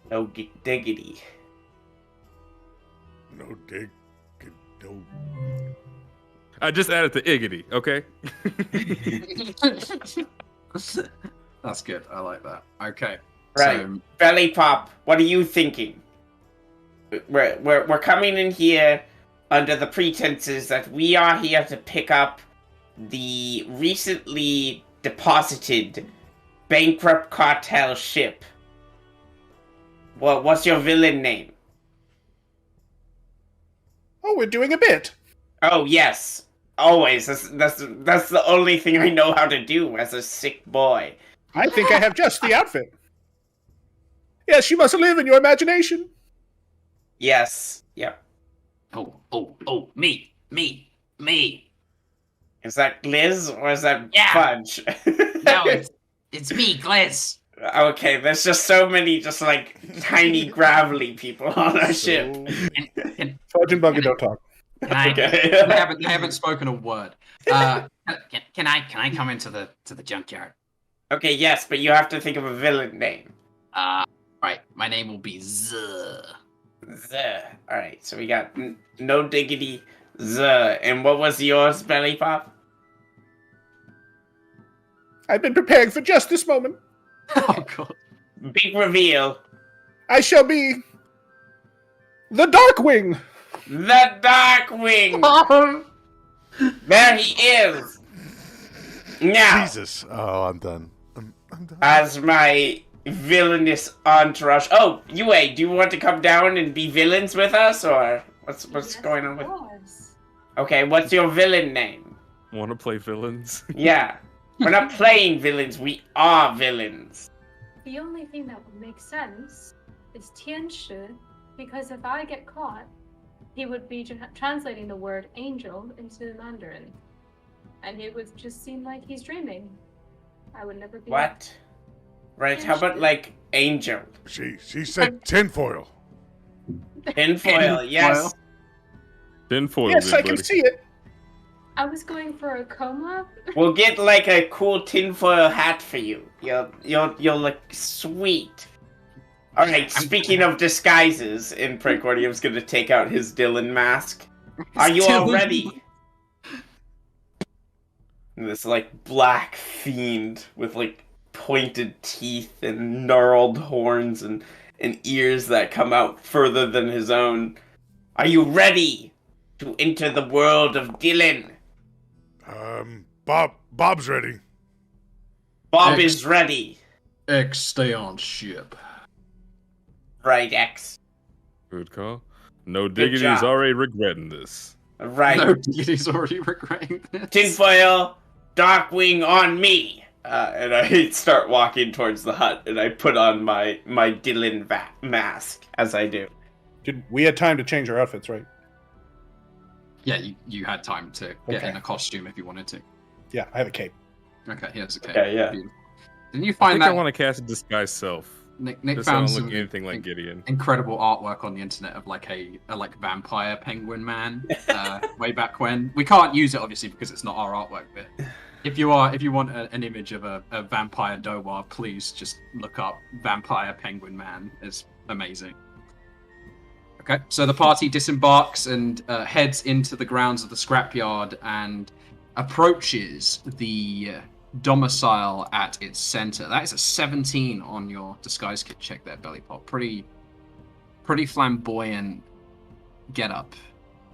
No Diggity. No dig. No. I just added the iggity, okay? That's good. I like that. Okay. Right. So, Belly Pop, what are you thinking? We're coming in here under the pretenses that we are here to pick up the recently deposited bankrupt cartel ship. What's your villain name? Oh, we're doing a bit. Oh yes, always. That's the only thing I know how to do as a sick boy. I think I have just the outfit. Yes, you must live in your imagination. Yes. Yep. Oh, me. Is that Liz or is that Fudge? No, it's me, Gliz. Okay, there's just so many just like tiny gravelly people on our ship. Fudge and Buggy don't talk. Can I? Okay. they haven't spoken a word. Can I come into the junkyard? Okay, yes, but you have to think of a villain name. Right. My name will be Z. Alright, so we got No Diggity Z. And what was yours, Belly Pop? I've been preparing for just this moment. Oh god. Big reveal. I shall be the Darkwing. The Darkwing! There he is! Now, Jesus. Oh, I'm done. I'm done. as my villainous entourage. Oh, Yue, do you want to come down and be villains with us, or what's Yes, going on of with? course. Okay, what's your villain name? Want to play villains? Yeah, we're not playing villains. We are villains. The only thing that would make sense is Tianshi, because if I get caught, he would be translating the word angel into Mandarin. And it would just seem like he's dreaming. I would never be. What? Right? How about like angel? She said tinfoil. Tinfoil, yes. Tinfoil, Yes, big I can buddy. see it. I was going for a coma. We'll get like a cool tinfoil hat for you. You'll look sweet. All right. Speaking of disguises, and Precordium's gonna take out his Dylan mask. Are you all ready? And this like black fiend with like pointed teeth and gnarled horns and ears that come out further than his own. Are you ready to enter the world of Dylan? Bob's ready. Bob is ready. X, stay on ship. Right, X. Good call. No diggity is job. already regretting this. Right. No, he's already regretting this. Tinfoil, Darkwing on me. And I start walking towards the hut, and I put on my Dylan mask as I do. We had time to change our outfits, right? Yeah, you had time to get Okay. in a costume if you wanted to. Yeah, I have a cape. Okay, here's a cape. Okay, yeah. Beautiful. Didn't you I find think that I want to cast a disguise self. Nick Just so I found don't some look anything like Gideon. incredible artwork on the internet of like a like vampire penguin man way back when. We can't use it obviously because it's not our artwork, but if you want an image of a vampire Dowa, please just look up vampire penguin man. It's amazing. Okay, so the party disembarks and heads into the grounds of the scrapyard and approaches the domicile at its center. That is a 17 on your disguise kit check there, Belly Pop. Pretty flamboyant getup.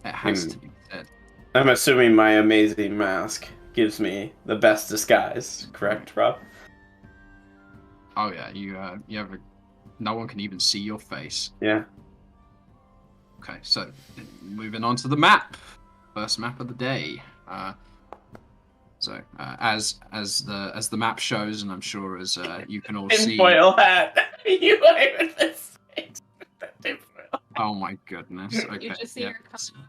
It has to be said. I'm assuming my amazing mask gives me the best disguise, correct, Rob? Oh yeah, you have no one can even see your face. Yeah. Okay, so moving on to the map. First map of the day. So as the map shows, and I'm sure as you can all see. Tinfoil hat. You even this. Tinfoil. Oh my goodness. Okay. You just see her come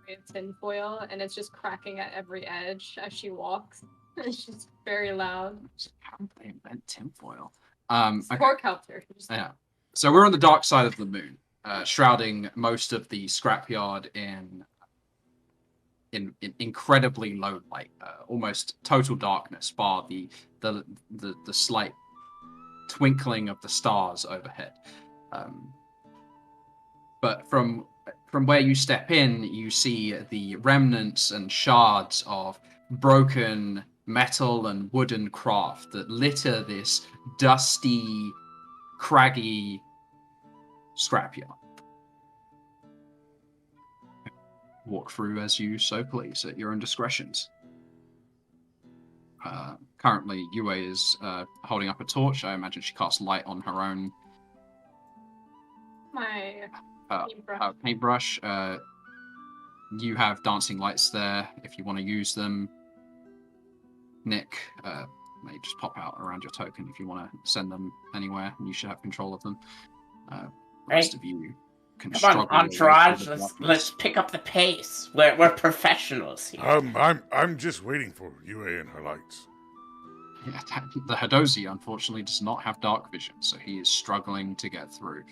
with tinfoil, and it's just cracking at every edge as she walks. It's just very loud. How did they invent tinfoil? Pork helped her. Yeah. So we're on the dark side of the moon, shrouding most of the scrapyard in incredibly low light, almost total darkness, bar the slight twinkling of the stars overhead. But from where you step in, you see the remnants and shards of broken metal and wooden craft that litter this dusty, craggy scrapyard. Walk through as you so please at your own discretions. Currently, Yue is holding up a torch. I imagine she casts light on her own My paintbrush. You have dancing lights there if you want to use them. Nick may just pop out around your token if you want to send them anywhere, and you should have control of them. The rest of you can Come struggle on, your way Entourage. through the Let's darkness. pick up the pace. We're professionals here. I'm just waiting for Yue and her lights. Yeah, the Hadozi, unfortunately, does not have dark vision, so he is struggling to get through.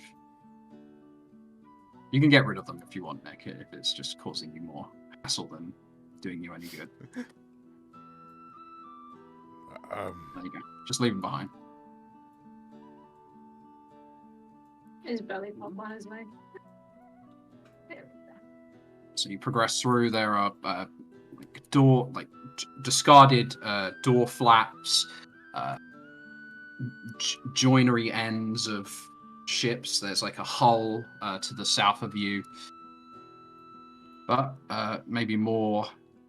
You can get rid of them if you want, Nick, if it's just causing you more hassle than doing you any good. There you go. Just leave them behind. Is Belly Pop on his way? There we go. So you progress through. There are discarded door flaps, joinery ends of ships. There's like a hull to the south of you. But maybe more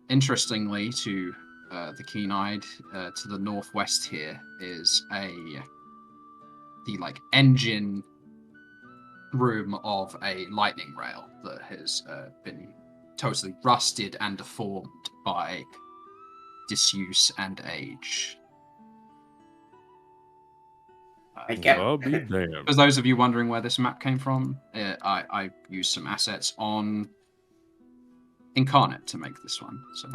interestingly to the keen-eyed, to the northwest here is the engine room of a lightning rail that has been totally rusted and deformed by disuse and age. I get I'll be damned. For those of you wondering where this map came from, I used some assets on Incarnate to make this one. So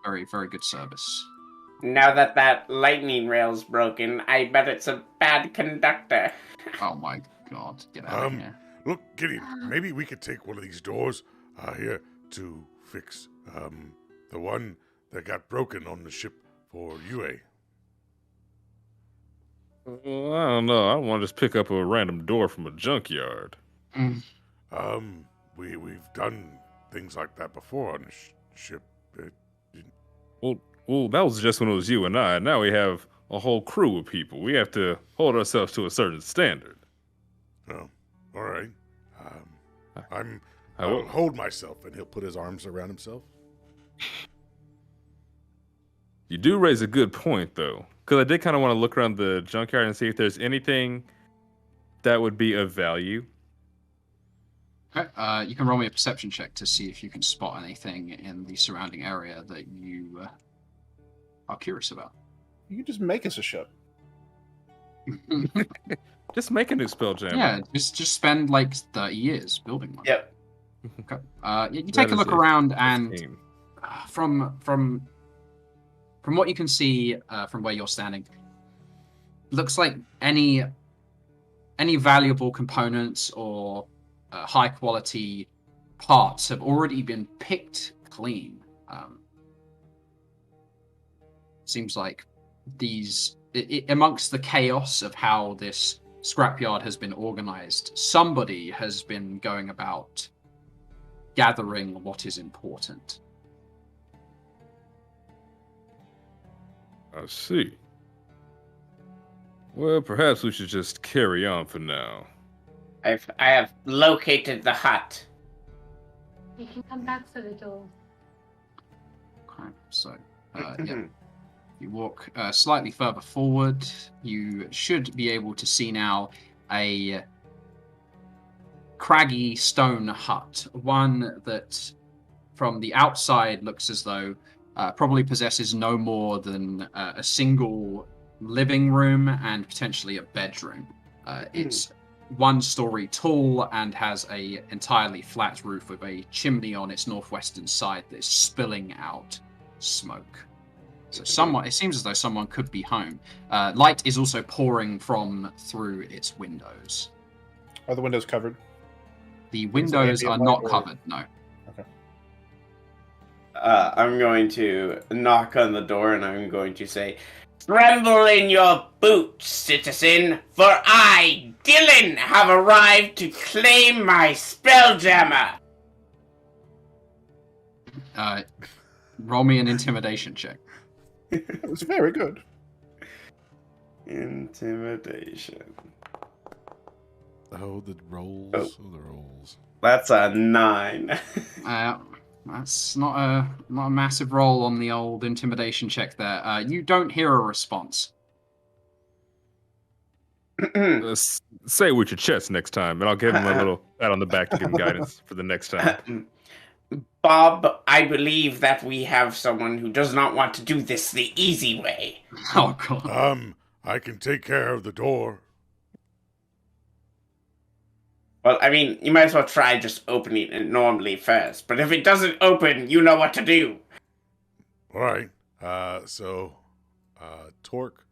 very, very good service. Now that lightning rail's broken, I bet it's a bad conductor. Oh my god, get out of here. Look, Gideon, maybe we could take one of these doors here to fix? The one that got broken on the ship for UA. Well, I don't know. I don't want to just pick up a random door from a junkyard. We've done things like that before on the ship. Well, that was just when it was you and I. Now we have a whole crew of people. We have to hold ourselves to a certain standard. Oh, all right. I'll hold myself, and he'll put his arms around himself. You do raise a good point, though, because I did kind of want to look around the junkyard and see if there's anything that would be of value. Okay, you can roll me a perception check to see if you can spot anything in the surrounding area that you are curious about. You can just make us a ship. Just make a new Spelljammer. Yeah, just spend like 30 years building one. Yep. Okay. You take a look around, and from what you can see from where you're standing, looks like any valuable components or high quality parts have already been picked clean. Seems like these, amongst the chaos of how this scrapyard has been organized, somebody has been going about gathering what is important. I see. Well, perhaps we should just carry on for now. I have located the hut. You can come back for the door. Okay, so yeah. You walk slightly further forward. You should be able to see now a craggy stone hut, one that from the outside looks as though probably possesses no more than a single living room and potentially a bedroom. It's 1 story tall and has a entirely flat roof with a chimney on its northwestern side that is spilling out smoke. So it seems as though someone could be home. Light is also pouring through its windows. Are the windows covered? The windows are not covered, no. Okay. I'm going to knock on the door and I'm going to say, "Tremble in your boots, citizen, for I, Dylan, have arrived to claim my Spelljammer." Roll me an intimidation check. That was very good. Intimidation. Oh, the rolls. Oh. The rolls. That's a 9. That's not a massive roll on the old intimidation check there. You don't hear a response. Say it with your chest next time, and I'll give him a little pat on the back to give him guidance for the next time. Bob, I believe that we have someone who does not want to do this the easy way. Oh, God. I can take care of the door. Well, I mean, you might as well try just opening it normally first. But if it doesn't open, you know what to do. All right. Torque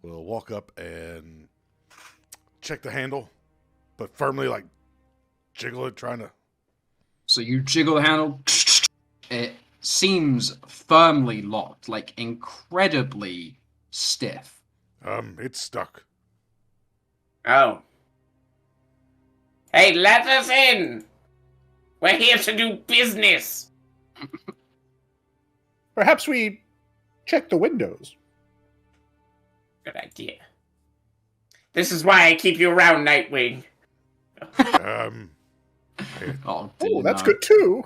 will walk up and check the handle, but firmly, like, jiggle it, trying to... So you jiggle the handle. It seems firmly locked, like incredibly stiff. It's stuck. Oh. Hey, let us in! We're here to do business! Perhaps we check the windows. Good idea. This is why I keep you around, Nightwing. Oh, that's good too.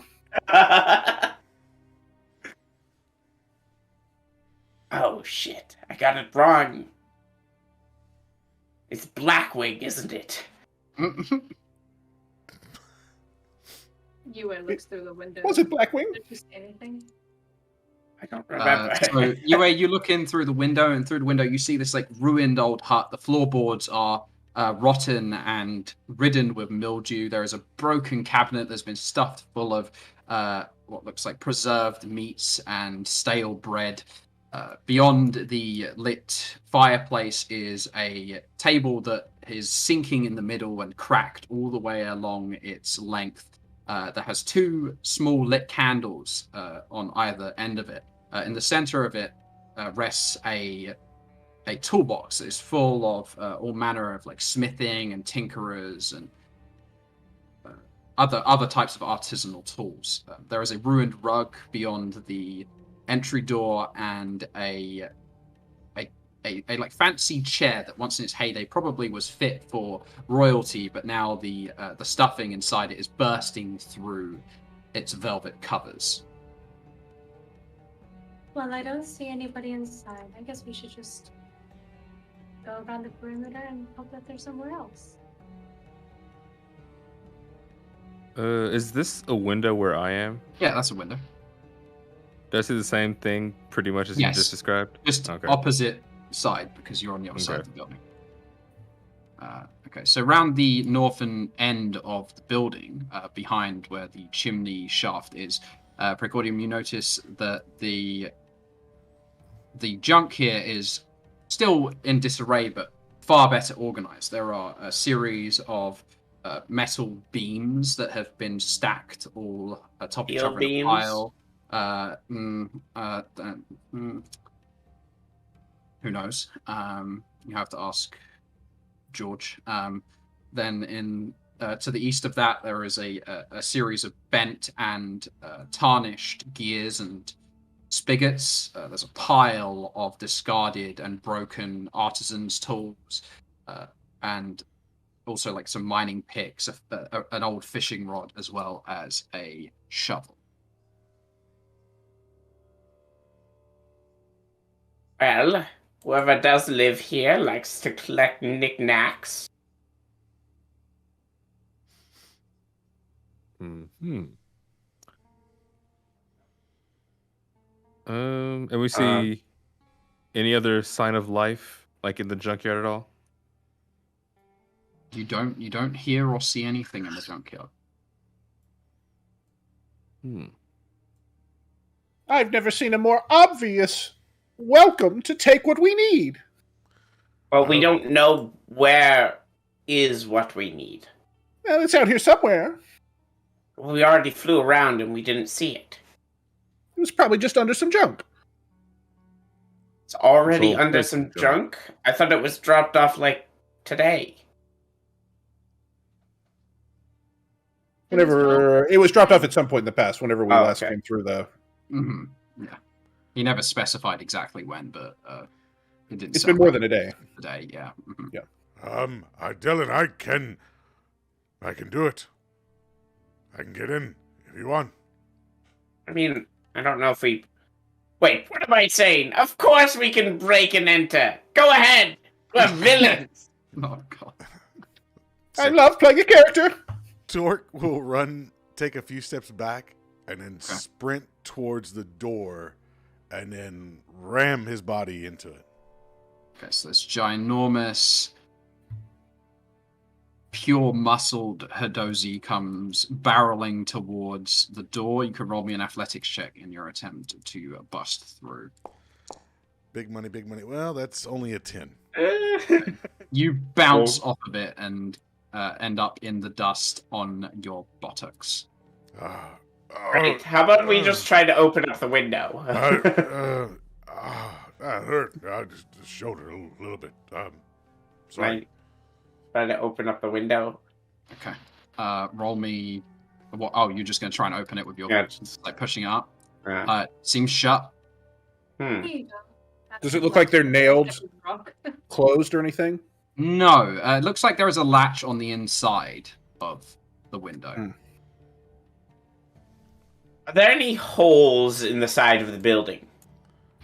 Oh, shit. I got it wrong. It's Blackwing, isn't it? Yue looks through the window. Was it Blackwing? Did you see anything? I don't remember. So you look in through the window, and through the window you see this like ruined old hut. The floorboards are rotten and ridden with mildew. There is a broken cabinet that's been stuffed full of what looks like preserved meats and stale bread. Beyond the lit fireplace is a table that is sinking in the middle and cracked all the way along its length. that has two small lit candles on either end of it. In the center of it rests a toolbox that is full of all manner of like smithing and tinkerers and other types of artisanal tools. There is a ruined rug beyond the entry door and a like fancy chair that once in its heyday probably was fit for royalty, but now the stuffing inside it is bursting through its velvet covers. Well, I don't see anybody inside. I guess we should just go around the perimeter and hope that there's somewhere else. Is this a window where I am? Yeah, that's a window. Do I see the same thing pretty much as you just described? Just Okay. opposite side because you're on the other side of the building. Okay, so around the northern end of the building, behind where the chimney shaft is, Precordium, you notice that the junk here is still in disarray, but far better organized. There are a series of metal beams that have been stacked all atop each other in a pile. Who knows? You have to ask George. Then in to the east of that, there is a series of bent and tarnished gears and spigots. There's a pile of discarded and broken artisans' tools, and also like some mining picks, an old fishing rod, as well as a shovel. Well, whoever does live here likes to collect knickknacks. And we see any other sign of life, like in the junkyard at all? You don't hear or see anything in the junkyard. I've never seen a more obvious welcome to take what we need. Well, we don't know where is what we need. Well, it's out here somewhere. We already flew around and we didn't see it. It was probably just under some junk. It's already So, under it's some junk. junk? I thought it was dropped off like today. Whenever it was dropped off at some point in the past, whenever we last okay. came through, though. Yeah. He never specified exactly when, but it didn't. It's been more than a day. Today, yeah. Dylan, I can do it. I can get in if you want. I mean, I don't know if we... Wait, what am I saying? Of course we can break and enter. Go ahead. We're villains. Oh god. I love playing a character. Torque will take a few steps back, and then sprint towards the door, and then ram his body into it. Okay, so this ginormous, pure muscled Hadozi comes barreling towards the door. You can roll me an athletics check in your attempt to bust through. Big money, big money. Well, that's only a 10. You bounce off of it and end up in the dust on your buttocks. Right, how about we just try to open up the window? That hurt. Just the shoulder a little bit. Sorry. Right. Try to open up the window. Okay. Roll me. What? Oh, you're just going to try and open it with your like pushing it up. Seems shut. Here you go. Does it look like they're nailed, closed, or anything? No. It looks like there is a latch on the inside of the window. Are there any holes in the side of the building?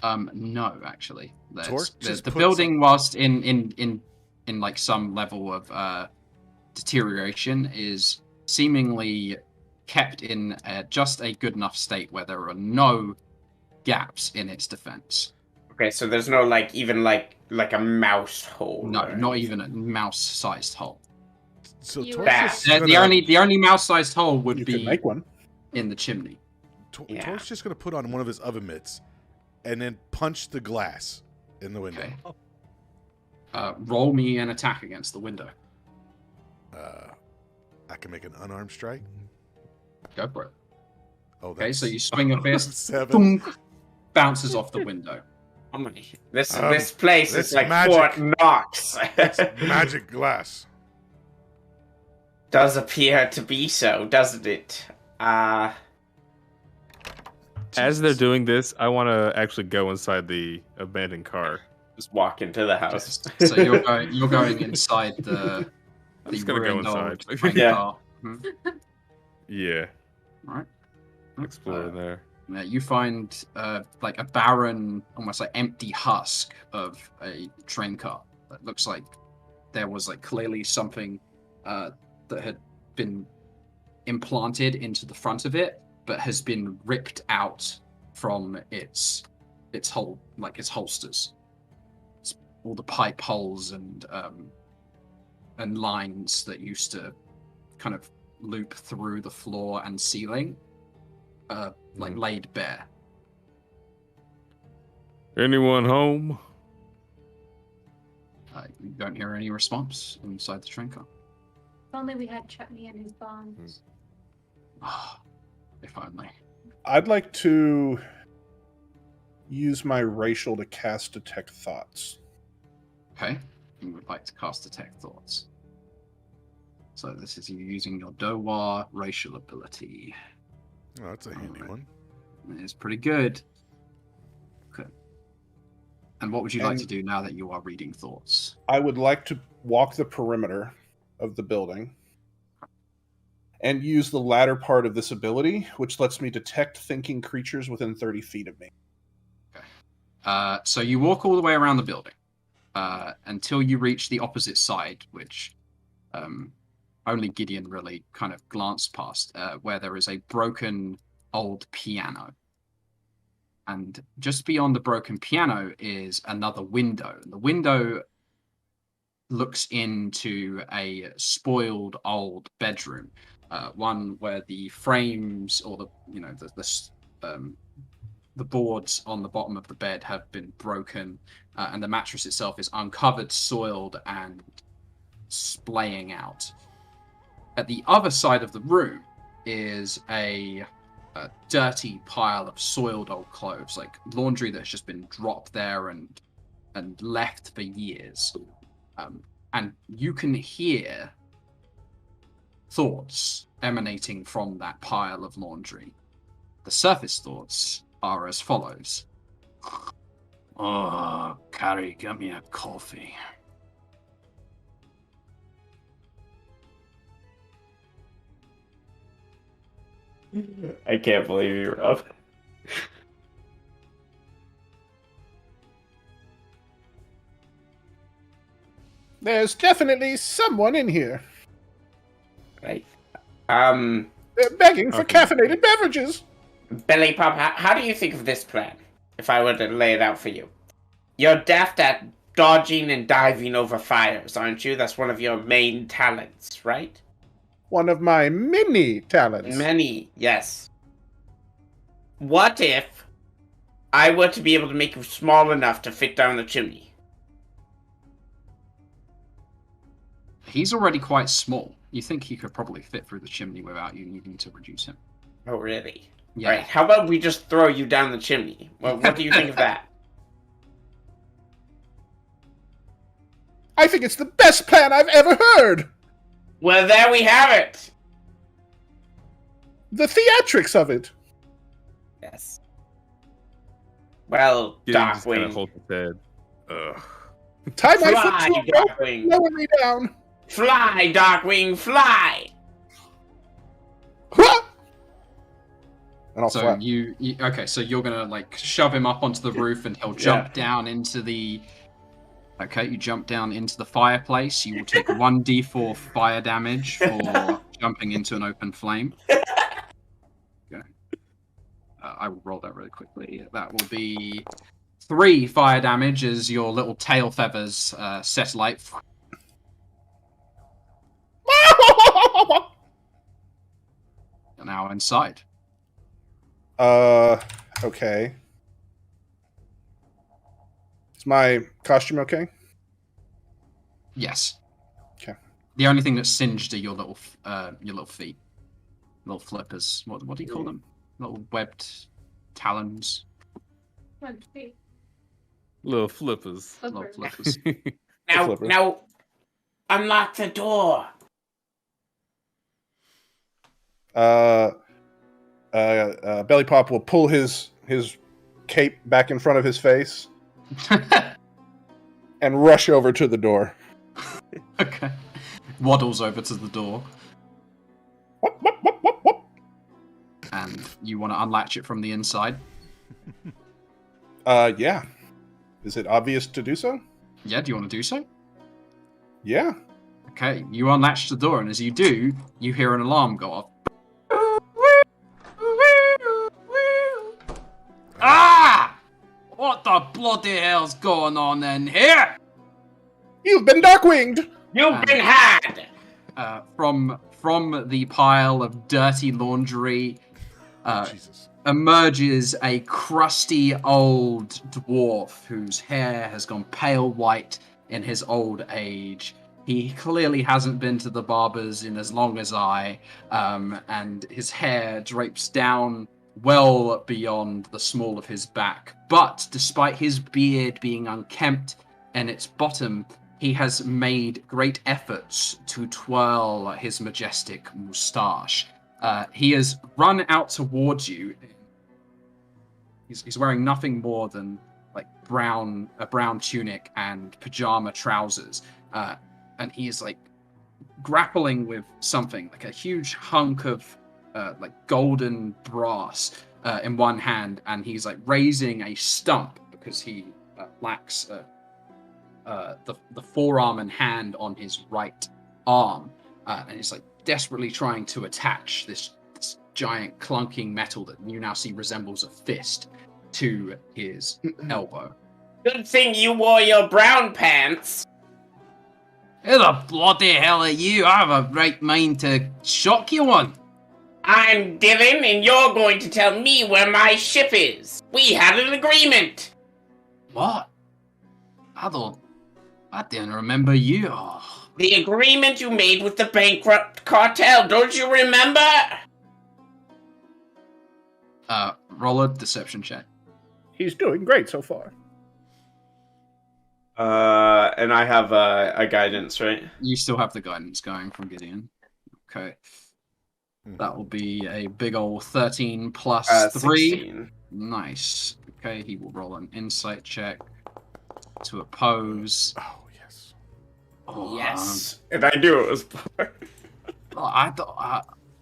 No, actually. The building, whilst in like some level of deterioration, is seemingly kept in just a good enough state where there are no gaps in its defense. Okay, so there's no even a mouse hole. No, not even a mouse-sized hole. So The only mouse-sized hole would be make one in the chimney. Torque's just going to put on one of his oven mitts and then punch the glass in the window. Okay. Roll me an attack against the window. I can make an unarmed strike. Go for it. Oh, Okay, so that's you swing a fist, 7. thunk, bounces off the window. Oh my! This place it's is like magic. Fort Knox. It's magic glass. Does appear to be so, doesn't it? As they're doing this, I want to actually go inside the abandoned car. Just walk into the house. So you're going inside the I'm just gonna go ruined old inside. train Yeah. car. Mhm. Yeah, All right. explore in there. Yeah, you find like a barren, almost like empty husk of a train car. That looks like there was like clearly something that had been implanted into the front of it, but has been ripped out from its whole like its holsters. It's all the pipe holes and lines that used to kind of loop through the floor and ceiling. Like laid bare. Anyone home? You don't hear any response inside the train car. If only we had Chutney and his bonds. If only. I'd like to use my racial to cast Detect Thoughts. Okay. You would like to cast Detect Thoughts. So this is you using your Dowa racial ability. Oh, that's a handy one. It's pretty good. Okay. And what would you like to do now that you are reading thoughts? I would like to walk the perimeter of the building and use the latter part of this ability, which lets me detect thinking creatures within 30 feet of me. Okay. So you walk all the way around the building until you reach the opposite side, which only Gideon really kind of glanced past, where there is a broken old piano. And just beyond the broken piano is another window. The window looks into a spoiled old bedroom, one where the frames or the boards on the bottom of the bed have been broken, and the mattress itself is uncovered, soiled, and splaying out. At the other side of the room is a dirty pile of soiled old clothes, like laundry that's just been dropped there and left for years. And you can hear thoughts emanating from that pile of laundry. The surface thoughts are as follows. Oh, Carrie, get me a coffee. I can't believe you, Rob. There's definitely someone in here. Right. They're begging for Okay. caffeinated beverages. Belly Pop, how do you think of this plan? If I were to lay it out for you. You're deft at dodging and diving over fires, aren't you? That's one of your main talents, right? One of my many talents. Many, yes. What if I were to be able to make you small enough to fit down the chimney? He's already quite small. You think he could probably fit through the chimney without you needing to reduce him? Oh, really? Yeah. Alright, how about we just throw you down the chimney? Well, what do you think of that? I think it's the best plan I've ever heard. Well, there we have it! The theatrics of it. Yes. Well, Gideon just kind of Darkwing. holds his head. Ugh. Tie my Fly, foot to a rope, Darkwing! lower me down. Fly, Darkwing, fly! Huh! And I'll So flap. you okay? So you're gonna like shove him up onto the roof, and he'll jump down into the. Okay, you jump down into the fireplace. You will take 1d4 fire damage for jumping into an open flame. Okay. I will roll that really quickly. That will be 3 fire damage as your little tail feathers set alight. You're now inside. Okay. Is my costume okay? Yes. Okay. The only thing that's singed are your little feet. little flippers. What do you call them? Little webbed talons. Webbed feet. Little flippers. Little Flippers. flippers. Now, unlock the door. Belly Pop will pull his cape back in front of his face and rush over to the door. Okay. Waddles over to the door. Whoop, whoop, whoop, whoop, whoop. And you want to unlatch it from the inside? Yeah. Is it obvious to do so? Yeah, do you want to do so? Yeah. Okay, you unlatch the door, and as you do, you hear an alarm go off. Ah! What the bloody hell's going on in here? You've been dark-winged! You've been had. From the pile of dirty laundry, Jesus. emerges a crusty old dwarf whose hair has gone pale white in his old age. He clearly hasn't been to the barber's in as long as I, and his hair drapes down well beyond the small of his back. But despite his beard being unkempt and its bottom, he has made great efforts to twirl his majestic moustache. He has run out towards you. He's wearing nothing more than like a brown tunic and pajama trousers, and he is like grappling with something, like a huge hunk of like golden brass in one hand, and he's like raising a stump because he lacks the forearm and hand on his right arm, and he's like desperately trying to attach this giant clunking metal that you now see resembles a fist to his elbow. Good thing you wore your brown pants. Who the bloody hell are you? I have a right mind to shock you one. I'm Dylan, and you're going to tell me where my ship is. We had an agreement. What? I didn't remember you. Oh. The agreement you made with the bankrupt cartel, don't you remember? Roll a deception check. He's doing great so far. And I have a guidance, right? You still have the guidance going from Gideon. Okay. That will be a big old 13 plus 3. 16. Nice. Okay, he will roll an insight check to oppose. Oh, yes. Oh, Yes. And I knew it was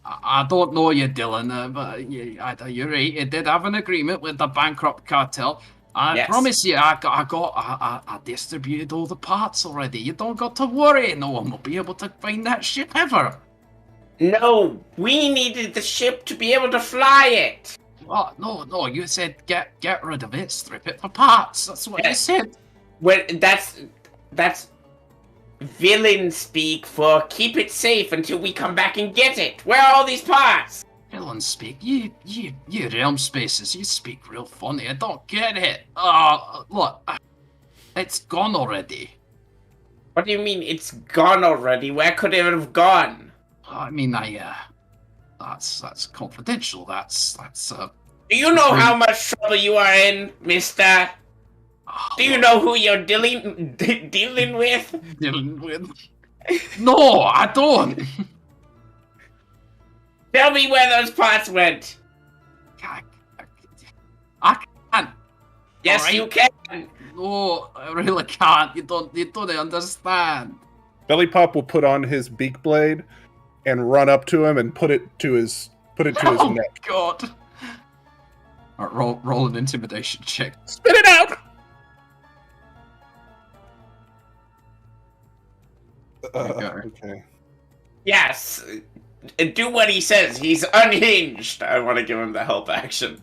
I don't know you, Dylan, but you're right. You did have an agreement with the bankrupt cartel. I Yes. promise you, I distributed all the parts already. You don't got to worry. No one will be able to find that ship ever. No, we needed the ship to be able to fly it. What? No. You said get rid of it, strip it for parts. That's what you said. Well, that's villain speak for keep it safe until we come back and get it. Where are all these parts? Villain speak. You realm spaces. You speak real funny. I don't get it. Look, it's gone already. What do you mean it's gone already? Where could it have gone? I mean, that's confidential. That's Do you know how much trouble you are in, mister? Do you know who you're dealing with? dealing with? No, I don't. Tell me where those parts went. I can't. Yes, Alright. you can. No, I really can't. You don't understand. Belly Pop will put on his beak blade and run up to him and put it to his Oh neck. God. Alright, roll an intimidation check. Spit it out! There you go. Okay. Yes. Do what he says. He's unhinged. I want to give him the help action.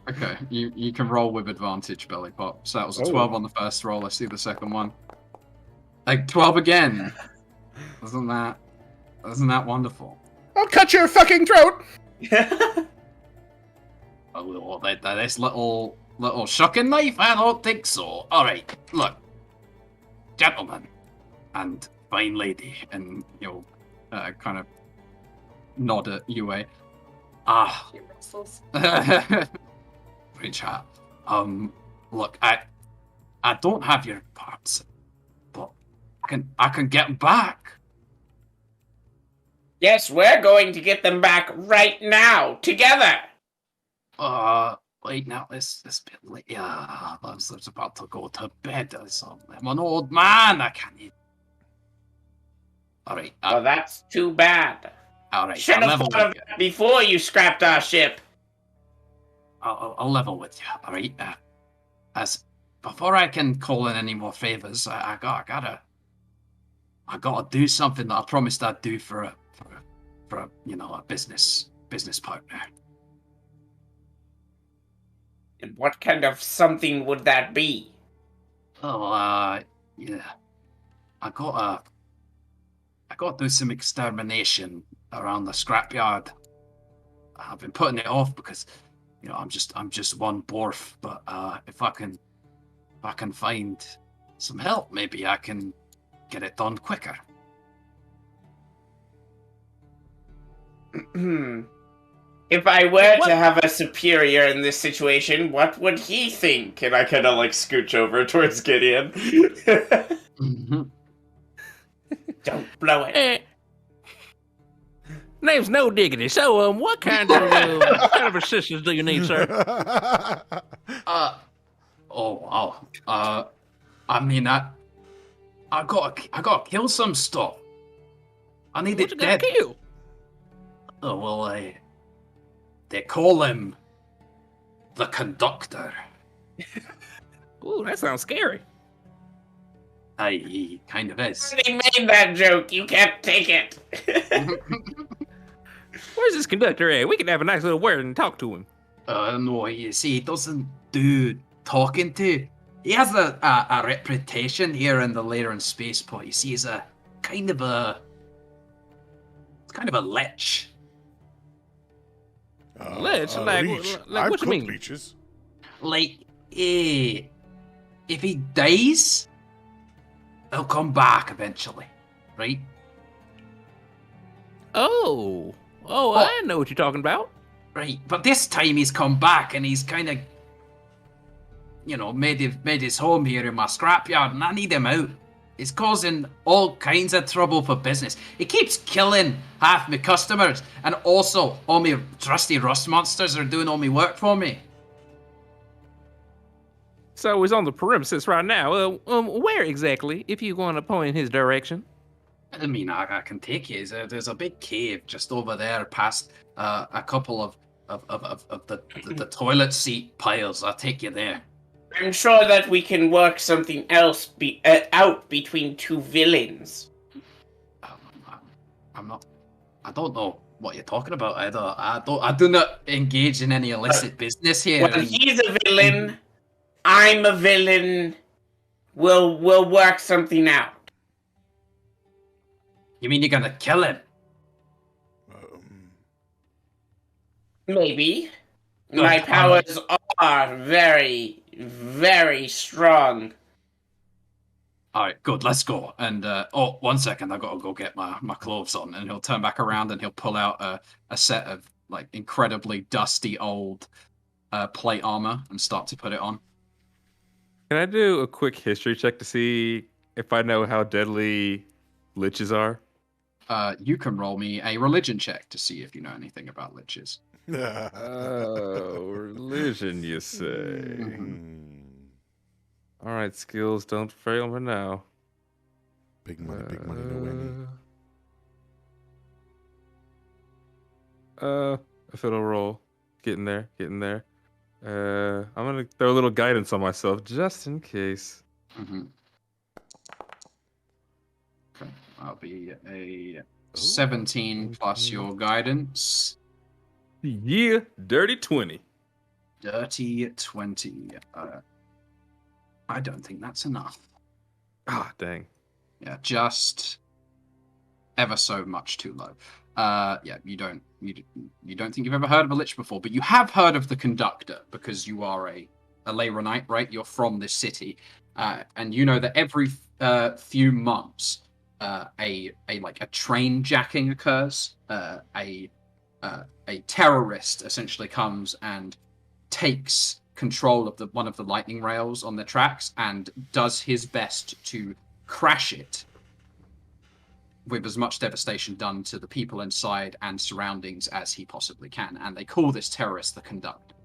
Okay, you can roll with advantage, Belly Pop. So that was a Oh. 12 on the first roll. Let's see the second one. Like 12 again. Isn't that wonderful? I'll cut your fucking throat! Oh, this little shocking knife? I don't think so. All right, look, gentlemen, And fine lady, and you'll kind of nod at Yue. Ah, She rustles. Rich hat. Look, I don't have your parts, but I can get them back. Yes, we're going to get them back right now, together. Wait now, this bit late. Yeah, I was about to go to bed or something. I'm an old man. I can't eat. All right. Well, that's too bad. All right. Should I'll have level thought of with you. that before you scrapped our ship. I'll level with you. All right. As before I can call in any more favors, I gotta do something that I promised I'd do for a business partner. And what kind of something would that be? Oh, yeah. I gotta do some extermination around the scrapyard. I've been putting it off because, I'm just one dwarf. But if I can find some help, maybe I can get it done quicker. If I were to have a superior in this situation, what would he think? And I kind of scooch over towards Gideon. Don't blow it. Name's No Diggity. So, what kind of assistance do you need, sir? I mean, I gotta kill some stuff. I need What it you gotta dead. kill? Oh well, they call him the Conductor. Ooh, that sounds scary. He kind of is. He made that joke. You can't take it. Where's this conductor at? We can have a nice little word and talk to him. No, you see, he doesn't do talking to. He has a reputation here in the lair and spaceport. You see, he's a kind of a lich. Lich? Leech. Like I've what you cooked mean? leeches. Like, if he dies, he'll come back eventually, right? Oh, I know what you're talking about. Right, but this time he's come back and he's kind of, made his home here in my scrapyard, and I need him out. He's causing all kinds of trouble for business. He keeps killing half my customers, and also all my trusty rust monsters are doing all my work for me. So he's on the premises right now. Where exactly, if you want to point in his direction? I mean, I can take you. There's a big cave just over there, past a couple of the toilet seat piles. I'll take you there. I'm sure that we can work something else out between two villains. I'm not. I don't know what you're talking about. I do not engage in any illicit business here. Well, he's a villain. I'm a villain. We'll work something out. You mean you're gonna kill him? Maybe. My powers are very, very strong. All right, good. Let's go. And 1 second, I gotta go get my clothes on. And he'll turn back around and he'll pull out a set of incredibly dusty old plate armor and start to put it on. Can I do a quick history check to see if I know how deadly liches are? You can roll me a religion check to see if you know anything about liches. Oh, religion, you say? All right, skills don't fail me now. Big money, no whammy. If it'll roll, getting there. I'm gonna throw a little guidance on myself just in case. Mm-hmm. Okay, that'll be a 17 plus your guidance. Yeah, dirty 20. Dirty 20. I don't think that's enough. Ah, dang. Yeah, just ever so much too low. Yeah, you don't think you've ever heard of a lich before, but you have heard of the Conductor because you are a Leyronite, right? You're from this city, and you know that every few months, a train jacking occurs. A a terrorist essentially comes and takes control of one of the lightning rails on the tracks and does his best to crash it with as much devastation done to the people inside and surroundings as he possibly can. And they call this terrorist the Conductor.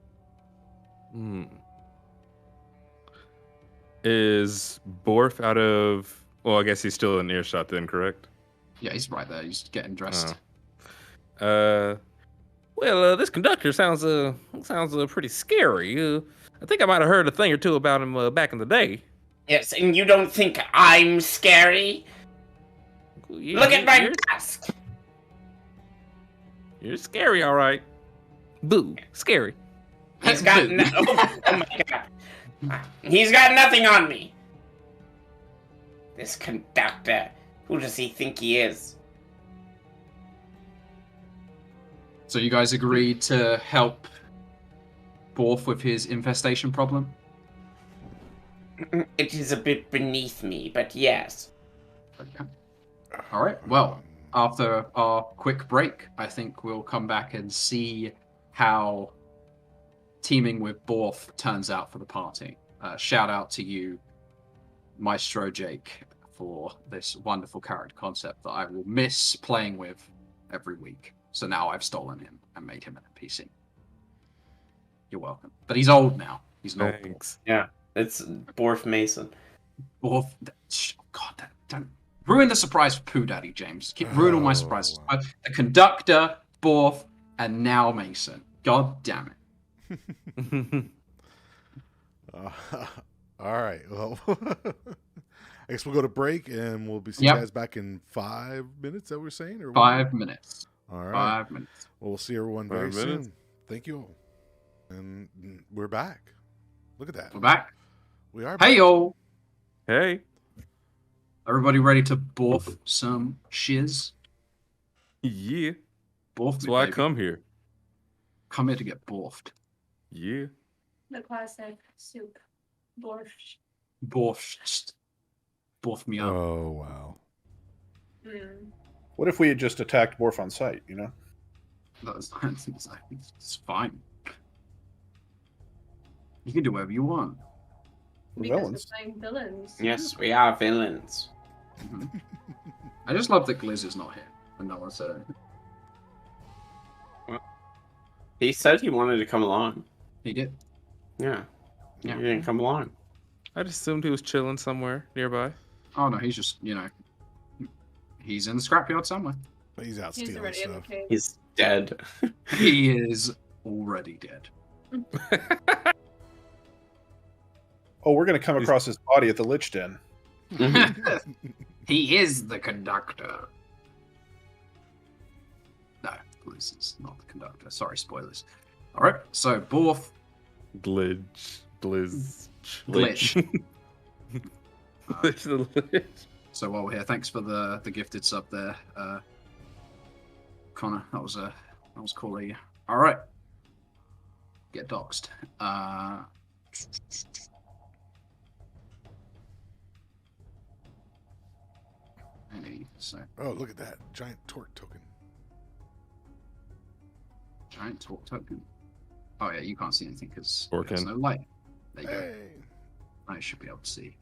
Is Borf out of... Well, I guess he's still in earshot then, correct? Yeah, he's right there. He's getting dressed. Well, this conductor sounds pretty scary. I think I might have heard a thing or two about him back in the day. Yes, and you don't think I'm scary? Look at my mask! You're scary, all right. Boo, scary. He's got oh my god. He's got nothing on me. This conductor. Who does he think he is? So you guys agreed to help Borf with his infestation problem? It is a bit beneath me, but yes. Okay. All right. Well, after our quick break, I think we'll come back and see how teaming with Borf turns out for the party. Shout out to you, Maestro Jake, for this wonderful character concept that I will miss playing with every week. So now I've stolen him and made him an NPC. You're welcome. But he's old now. He's not. Thanks. Yeah, it's Borf Mason. Borf. God, don't ruin the surprise for Pooh Daddy, James. Ruin all my surprises. The Conductor, Borf, and now Mason. God damn it. All right. Well, I guess we'll go to break and we'll be seeing you guys back in 5 minutes. That we're saying, or 5 minutes. All right. 5 minutes. Well, we'll see everyone very soon. Thank you all. And we're back. Look at that. We're back. We are back. Hey, yo. Hey. Everybody ready to borf some shiz? Yeah. Borf That's me, why I baby. come here. Come here to get borfed. Yeah. The classic soup. Borscht. Borfed. Borf me up. Oh, wow. Mm. What if we had just attacked Borf on sight, you know? It's fine. You can do whatever you want. Because Villains. we're playing villains. Yes, we are villains. Mhm. I just love that Gliz is not here. And no one said anything. He said he wanted to come along. He did. Yeah. Yeah. He didn't come along. I just assumed he was chilling somewhere nearby. Oh no, he's just, he's in the scrapyard somewhere. He's out He's stealing already in the stuff. cave. He's dead. He is already dead. Oh, we're going to come across his body at the Lich Den. He is the Conductor. No, Gliz is not the Conductor. Sorry, spoilers. Alright, so Borf, Glitch. Blizz. Glitch. Glitch the Lich. So while we're here, thanks for the gifted sub there, Connor. That was cool of you. All right, get doxed. So Oh, look at that. Giant torque token. giant talk token. Oh yeah, you can't see anything because Orkin. there's no light. There you go. Hey. I should be able to see.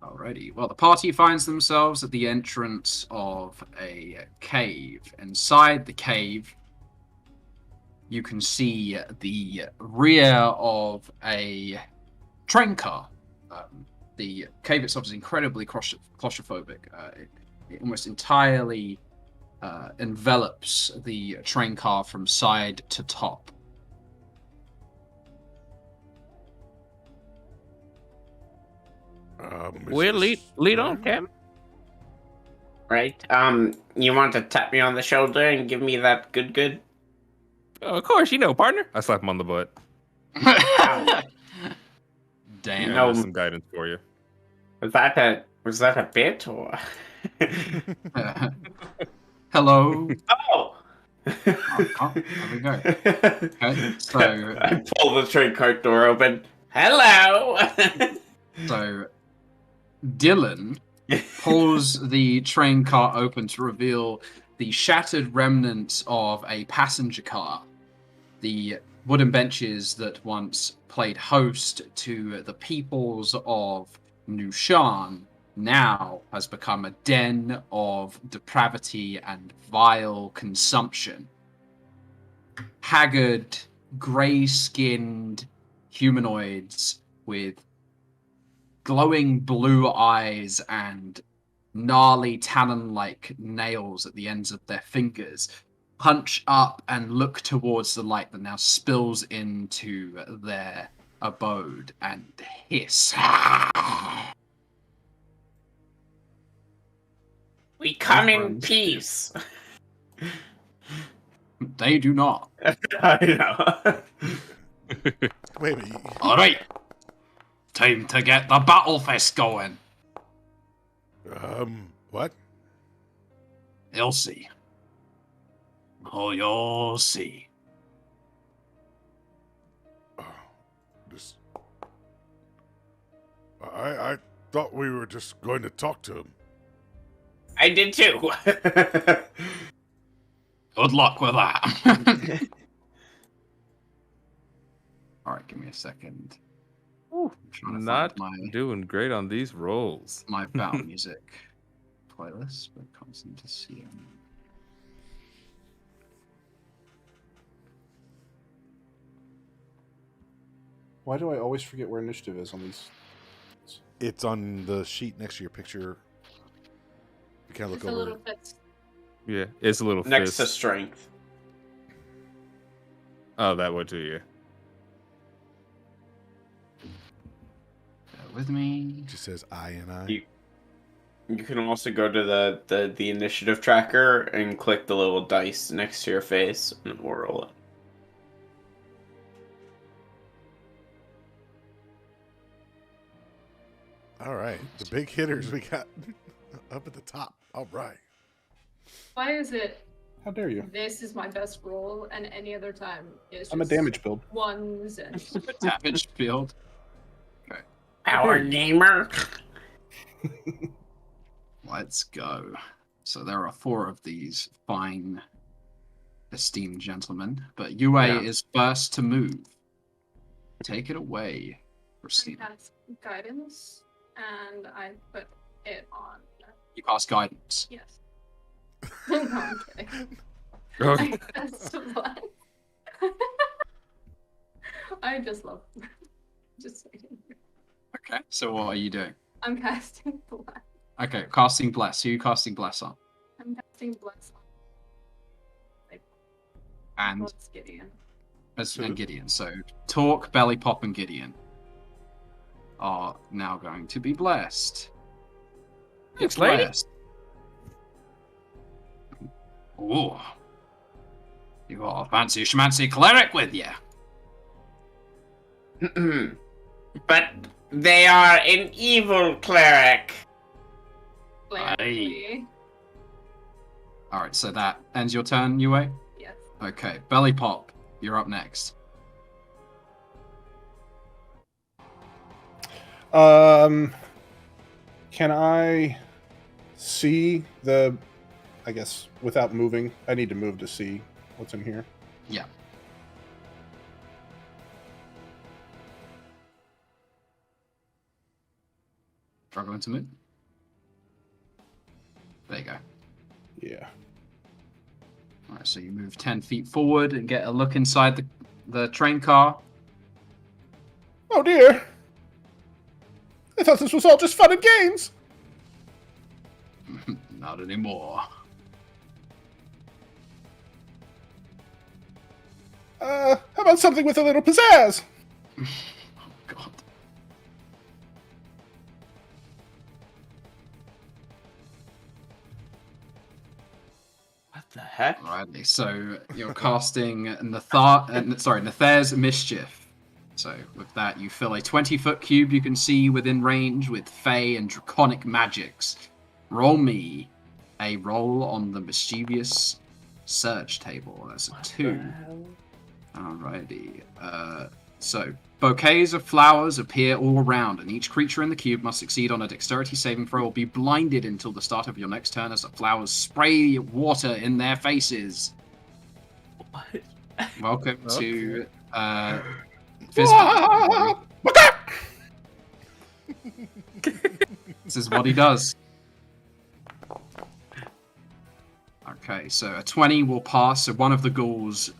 Alrighty. Well, the party finds themselves at the entrance of a cave. Inside the cave, you can see the rear of a train car. The cave itself is incredibly claustrophobic. It almost entirely envelops the train car from side to top. Well, lead on, Captain. Right? You want to tap me on the shoulder and give me that good? Of course, partner. I slap him on the butt. Damn. No. There's some guidance for you. Was that a bit or? Hello. Oh! Oh, there we go. Okay, so I pull the train cart door open. Hello! so Dylan pulls the train car open to reveal the shattered remnants of a passenger car. The wooden benches that once played host to the peoples of Nushan now has become a den of depravity and vile consumption. Haggard, grey-skinned humanoids with glowing blue eyes and gnarly talon-like nails at the ends of their fingers punch up and look towards the light that now spills into their abode and hiss. We come in peace. They do not. I know. Wait a minute. All right. Time to get the battle fest going. What? You'll see. Oh, you'll see. This. I thought we were just going to talk to him. I did too. Good luck with that. All right, give me a second. Ooh, I'm trying to not find doing great on these rolls. my battle music playlist, but can't seem to see it. Why do I always forget where initiative is on these? It's on the sheet next to your picture. You can't look It's a over little it. bit. Yeah, it's a little Next to fist. strength. Oh, that one too, yeah. Bear with me. It just says I and I. You can also go to the initiative tracker and click the little dice next to your face and we'll roll it. All right, the big hitters we got up at the top. All right. Why is it How dare you? this is my best roll and any other time is I'm a just damage build. ones and Damage field. Power gamer. Let's go. So there are 4 of these fine, esteemed gentlemen, but Yue Yeah. is first to move. Take it away, I Christina. cast guidance and I put it on. You cast guidance. Yes. No, I'm kidding. Okay. I cast blood. I just love. Just saying. Okay, so what are you doing? I'm casting blood. Okay, casting bless. Who are you casting bless on? I'm casting bless on. And What's Gideon? and Gideon. So Talk, Belly Pop, and Gideon are now going to be blessed. Thanks, lady. Blessed. Ooh. You got a fancy schmancy cleric with you. But they are an evil cleric. Clearly. Alright, so that ends your turn, Yue? Yes. Okay, Belly Pop, you're up next. Can I see the? I guess without moving, I need to move to see what's in here. Yeah. Struggling to move? There you go. Yeah. Alright, so you move 10 feet forward and get a look inside the train car. Oh dear! I thought this was all just fun and games. Not anymore. How about something with a little pizzazz? Oh, God. What the heck? Alrighty, so you're casting Nether's Mischief. So with that, you fill a 20-foot cube you can see within range with Fey and Draconic magics. Roll me a roll on the Mischievous Surge table. That's a 2. Alrighty. So Bouquets of flowers appear all around, and each creature in the cube must succeed on a dexterity saving throw or be blinded until the start of your next turn as the flowers spray water in their faces. What? Welcome to What? This is what he does. Okay, so a 20 will pass. So one of the ghouls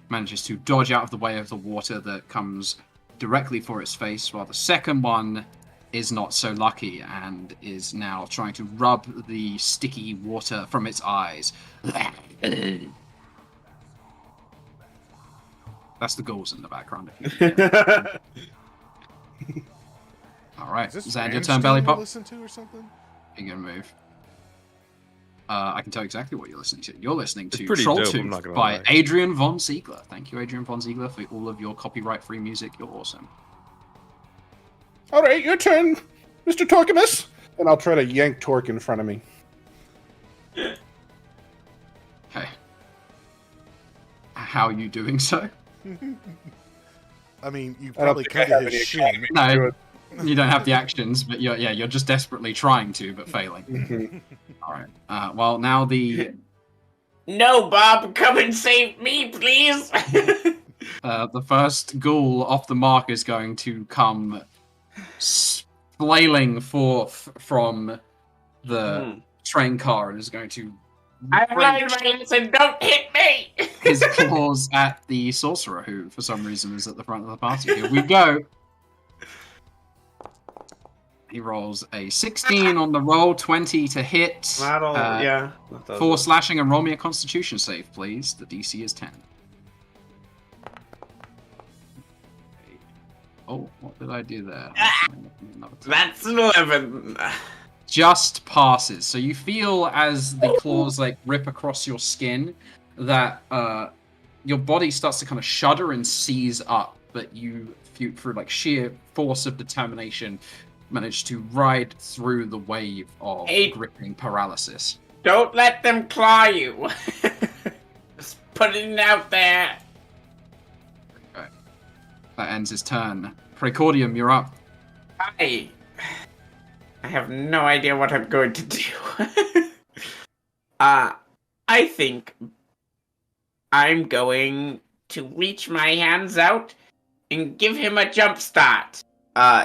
manages to dodge out of the way of the water that comes directly for its face, while the second one is not so lucky and is now trying to rub the sticky water from its eyes. That's the ghouls in the background. All right, is that your turn, Belly Pop? Listen to or something? You're gonna move. I can tell exactly what you're listening to. You're listening to pretty Troll dope, I'm Tooth not gonna by lie. Adrian Von Ziegler. Thank you, Adrian Von Ziegler, for all of your copyright-free music. You're awesome. All right, your turn, Mr. Torquemus. And I'll try to yank Torque in front of me. Okay. How are you doing so? I mean, you I don't probably think I cut have his any shin. economy to do No, it. you don't have the actions, but you're just desperately trying to, but failing. Mhm. All right. Well, now the No, Bob, come and save me, please. the first ghoul off the mark is going to come flailing forth from the train car and is going to I learned wrench my lesson. Don't hit me. his claws at the sorcerer, who for some reason is at the front of the party. Here we go. He rolls a 16 on the roll, 20 to hit. That'll, yeah. 4 slashing, and roll me a Constitution save, please. The DC is 10. Oh, what did I do there? That's 11. Just passes. So you feel as the claws like rip across your skin that your body starts to kind of shudder and seize up, but you through like sheer force of determination manage to ride through the wave of gripping paralysis. Don't let them claw you. Just putting it out there. Okay. That ends his turn. Precordium, you're up. I have no idea what I'm going to do. I think I'm going to reach my hands out and give him a jump start.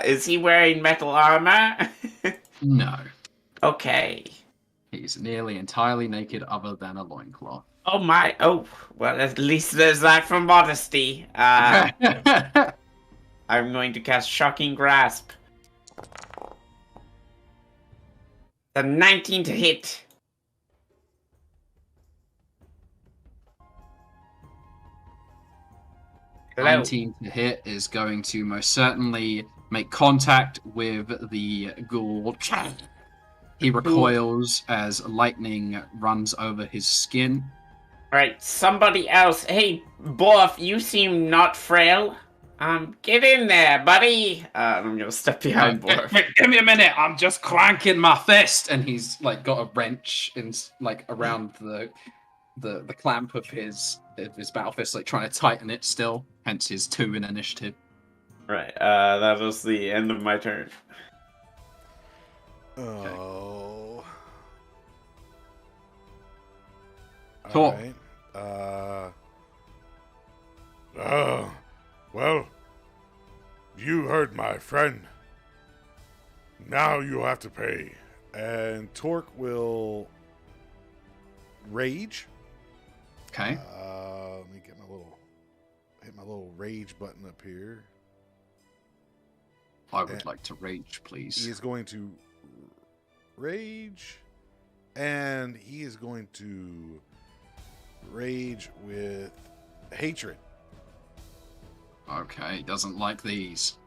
Is he wearing metal armor? No. Okay. He's nearly entirely naked other than a loincloth. Oh my, oh, well, at least there's that for modesty. I'm going to cast Shocking Grasp. A 19 to hit. Hello. 19 to hit is going to most certainly make contact with the ghoul. He recoils as lightning runs over his skin. Alright, somebody else. Hey, Borf, you seem not frail. Get in there, buddy. I'm gonna step behind Borf. Give me a minute, I'm just clanking my fist. And he's like got a wrench in like around the clamp of his battle fist, like trying to tighten it still. Hence his 2 in initiative. Right, that was the end of my turn. Oh. Cool. Alright. Well, you hurt my friend. Now you have to pay. And Torque will rage. Okay. Let me get hit my little rage button up here. I would like to rage, please. He is going to rage, and he is going to rage with hatred. Okay, doesn't like these.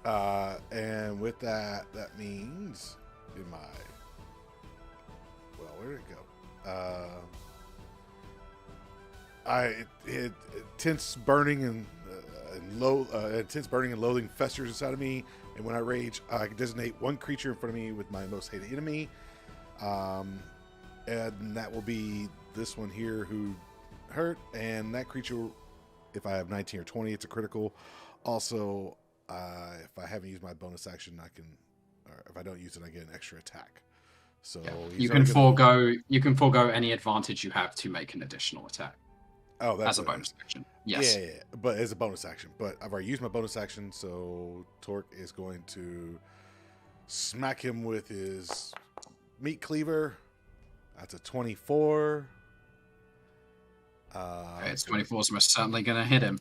And with that means where did it go? Intense burning and loathing festers inside of me, and when I rage, I can designate one creature in front of me with my most hated enemy, and that will be this one here who hurt, and that creature, if I have 19 or 20, it's a critical. Also, if I haven't used my bonus action, or if I don't use it, I get an extra attack. So you can forego any advantage you have to make an additional attack. Oh, that's as a bonus action. Yes. Yeah, but as a bonus action. But I've already used my bonus action, so Torque is going to smack him with his meat cleaver. That's a 24. Okay, it's 24, so we're certainly going to hit him.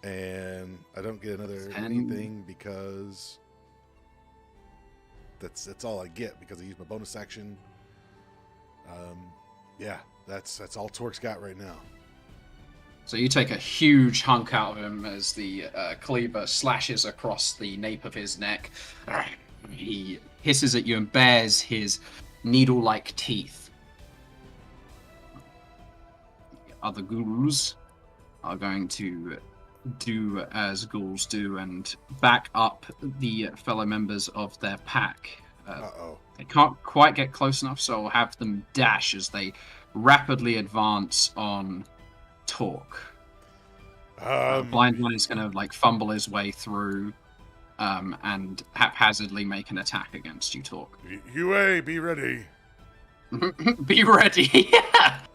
And I don't get another 10. anything because that's all I get because I used my bonus action. Yeah, that's all Torque's got right now. So you take a huge hunk out of him as the cleaver slashes across the nape of his neck. He hisses at you and bares his needle-like teeth. The other ghouls are going to do as ghouls do and back up the fellow members of their pack. They can't quite get close enough, so I'll have them dash as they rapidly advance on Torque. Blind One is going to fumble his way through and haphazardly make an attack against you, Torque. UA, be ready. Be ready.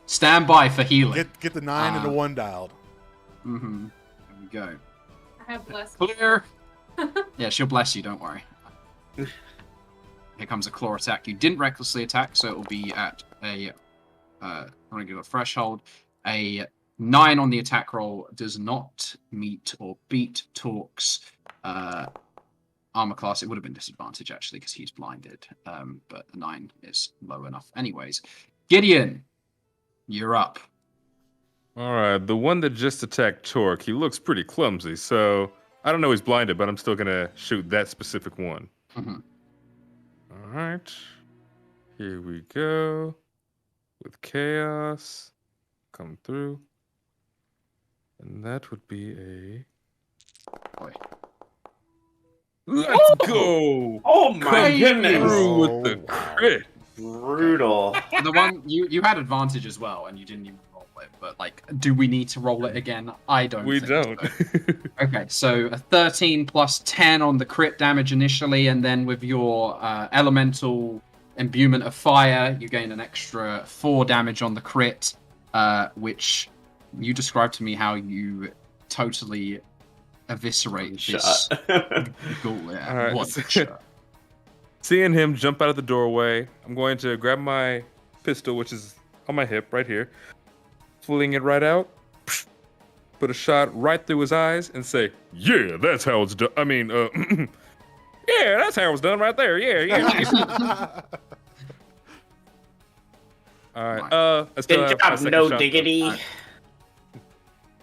Stand by for healing. Get the 9 and the 1 dialed. Mm-hmm. There we go. I have blessed. Clear. Yeah, she'll bless you, don't worry. Here comes a claw attack. You didn't recklessly attack, so it will be at a regular threshold. A 9 on the attack roll does not meet or beat Torque's armor class. It would have been disadvantage, actually, because he's blinded. But the 9 is low enough anyways. Gideon, you're up. All right, the one that just attacked Torque, he looks pretty clumsy, so I don't know he's blinded, but I'm still going to shoot that specific one. Mm-hmm. All right, here we go. With Chaos, come through. And that would be a... Boy. Let's go! Oh my goodness! Through with the crit. Brutal. The one you had advantage as well, and you didn't even roll it. But do we need to roll it again? I don't. We think don't. So. Okay, so a 13 plus 10 on the crit damage initially, and then with your elemental imbuement of fire, you gain an extra 4 damage on the crit, which you described to me how you totally eviscerate this ghoul. Yeah. All right. One shot. Seeing him jump out of the doorway, I'm going to grab my pistol, which is on my hip right here, fling it right out, put a shot right through his eyes, and say, "Yeah, that's how it's done." I mean, yeah, that's how it's done right there. Yeah. All right. Good job, no diggity. Right.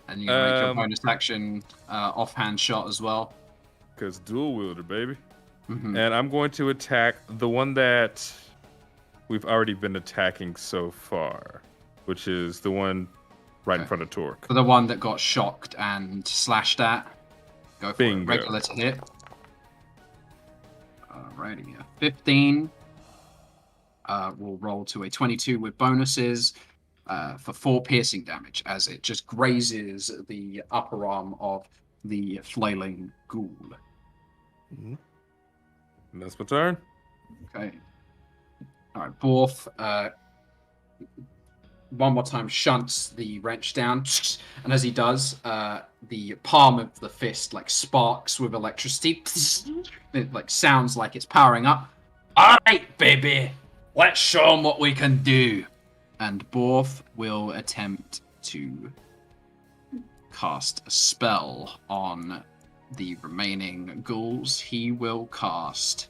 And you can make your bonus action offhand shot as well. Because dual wielder, baby. Mm-hmm. And I'm going to attack the one that we've already been attacking so far, which is the one right in front of Torque. For the one that got shocked and slashed at. Go for Bingo. it. Regular to hit. Alrighty, 15. We'll roll to a 22 with bonuses for 4 piercing damage as it just grazes the upper arm of the flailing ghoul. Mm-hmm. And that's my turn. Okay. Alright, Borth, one more time shunts the wrench down, and as he does, the palm of the fist sparks with electricity. It sounds like it's powering up. Alright, baby! Let's show them what we can do. And Borth will attempt to cast a spell on the remaining ghouls. He will cast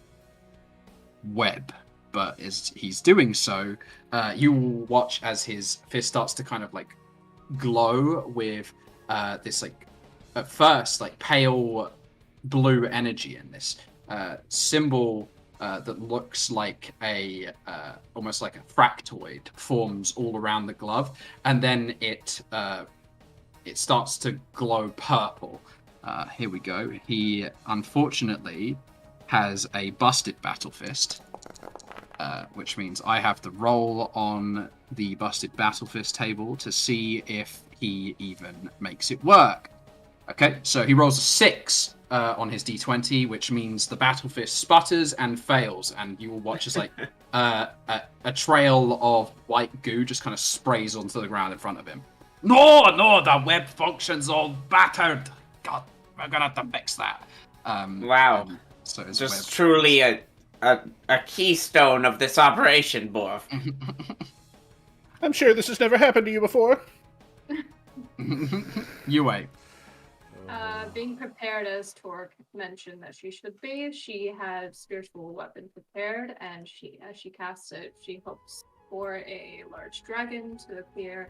Web, but as he's doing so, you will watch as his fist starts to kind of glow with this at first pale blue energy, in this symbol that looks like a almost like a fractoid forms all around the glove, and then it starts to glow purple. Here we go. He unfortunately has a busted battle fist, which means I have to roll on the busted battle fist table to see if he even makes it work. Okay, so he rolls a 6 on his d20, which means the battle fist sputters and fails, and you will watch as like a trail of white goo just kind of sprays onto the ground in front of him. No, the web function's all battered. God, we're gonna have to fix that. Wow. So it's Just truly a keystone of this operation, Borf. I'm sure this has never happened to you before. You wait. Being prepared as Torque mentioned that she should be, she had spiritual weapon prepared, and as she casts it, she hopes for a large dragon to appear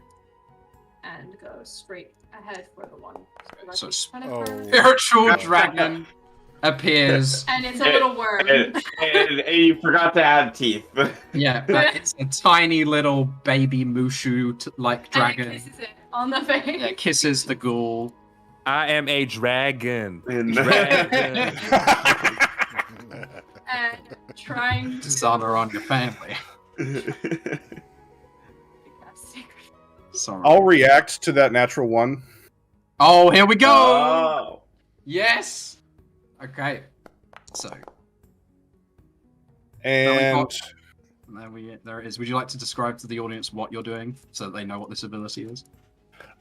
and go straight ahead for the one. So spiritual dragon appears, and it's a little worm. And you forgot to add teeth. Yeah, but it's a tiny little baby Mushu-like dragon. And it kisses it on the face. Yeah, kisses the ghoul. I am a dragon. And trying to Dishonor on your family. Sorry. I'll react to that natural one. Oh, here we go! Oh. Yes! Okay. So. And there it is. Would you like to describe to the audience what you're doing so that they know what this ability is?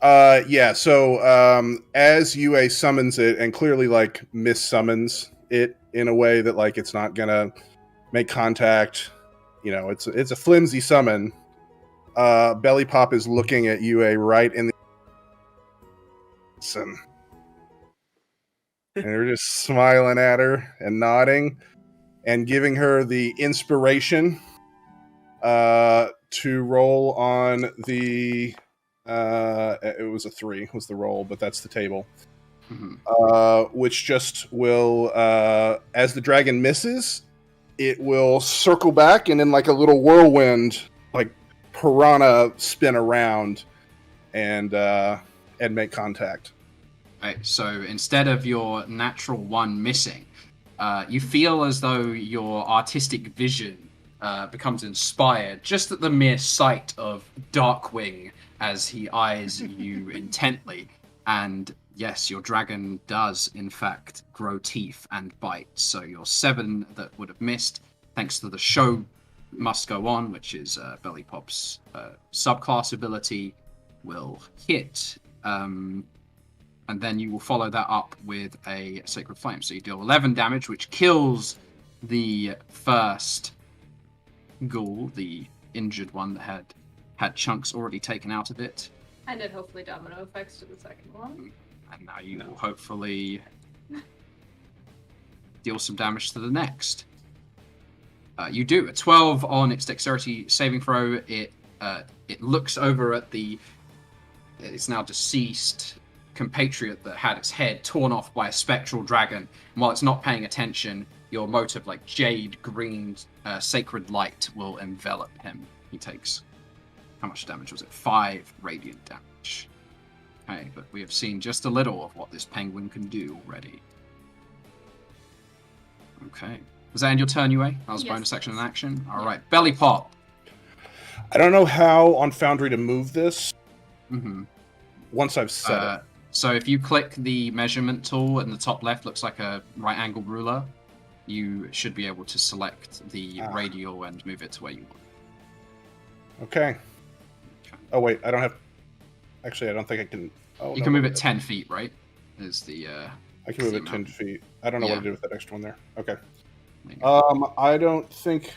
yeah, so as UA summons it and clearly like mis-summons it in a way that like it's not gonna make contact, you know, it's a flimsy summon. Belly Pop is looking at UA right in the and they're just smiling at her and nodding and giving her the inspiration to roll on the it was a 3 was the roll, but that's the table. Which just will as the dragon misses, it will circle back and in like a little whirlwind, like piranha, spin around and make contact. Right, so instead of your natural 1 missing, you feel as though your artistic vision becomes inspired just at the mere sight of Darkwing as he eyes you intently. And yes, your dragon does in fact grow teeth and bite. So your 7 that would have missed, thanks to the show must go on, which is Belly Pop's subclass ability, will hit. And then you will follow that up with a Sacred Flame. So you deal 11 damage, which kills the first ghoul, the injured one that had chunks already taken out of it. And then hopefully domino effects to the second one. And now you will hopefully deal some damage to the next. You do a 12 on its dexterity saving throw. It looks over at its now deceased compatriot that had its head torn off by a spectral dragon. And while it's not paying attention, your mote of like jade green sacred light will envelop him. He takes, how much damage was it? 5 radiant damage. Okay, but we have seen just a little of what this penguin can do already. Okay. Does that end your turn, UA? That was Yes, bonus action and yes. action. All right, Belly Pop. I don't know how on Foundry to move this Mm-hmm. once I've set it. So if you click the measurement tool in the top left, looks like a right angle ruler, you should be able to select the radial and move it to where you want. Okay. Oh wait, I don't have. Actually, I don't think I can. Oh, You can move it 10 feet, right? Is the I can move it the 10 amount. feet. I don't know what Yeah. to do with that extra one there. Okay. There you go. I don't think.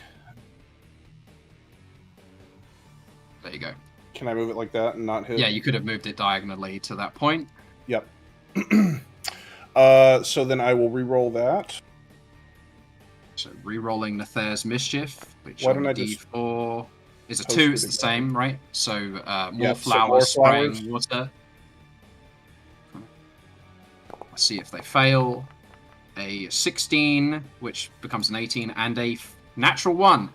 There you go. Can I move it like that and not hit? Yeah, you could have moved it diagonally to that point. Yep. So then I will re-roll that. So re-rolling Nether's Mischief, which Why on don't the I just D4 is a post 2, it it's the again? same, right? So more Yeah, so flowers more spraying flowers. water. Let's see if they fail. A 16, which becomes an 18, and a natural 1,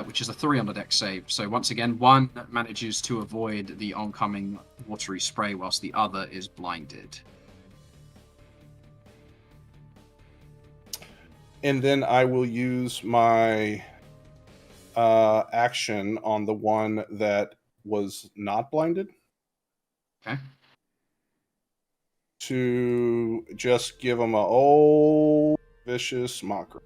which is a 3 on the dex save. So once again, 1 manages to avoid the oncoming watery spray, whilst the other is blinded. And then I will use my action on the one that was not blinded. Okay. To just give him a old vicious mockery.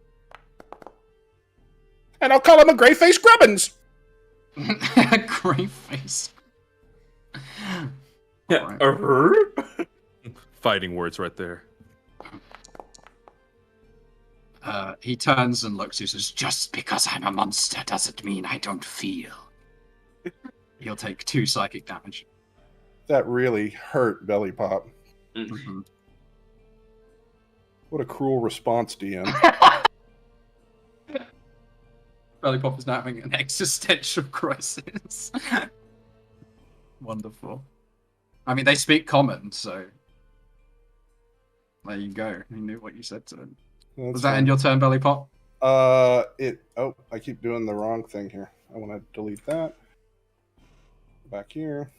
And I'll call him a gray-faced grubbins. Great face. Yeah. Fighting words right there. He turns and looks. He says, "Just because I'm a monster doesn't mean I don't feel." He'll take 2 psychic damage. That really hurt, Belly Pop. Mm-hmm. What a cruel response, DM. Belly Pop is now having an existential crisis. Wonderful. I mean, they speak common, so there you go. You knew what you said to him. Was that end your turn, Belly Pop? I keep doing the wrong thing here. I want to delete that. Back here.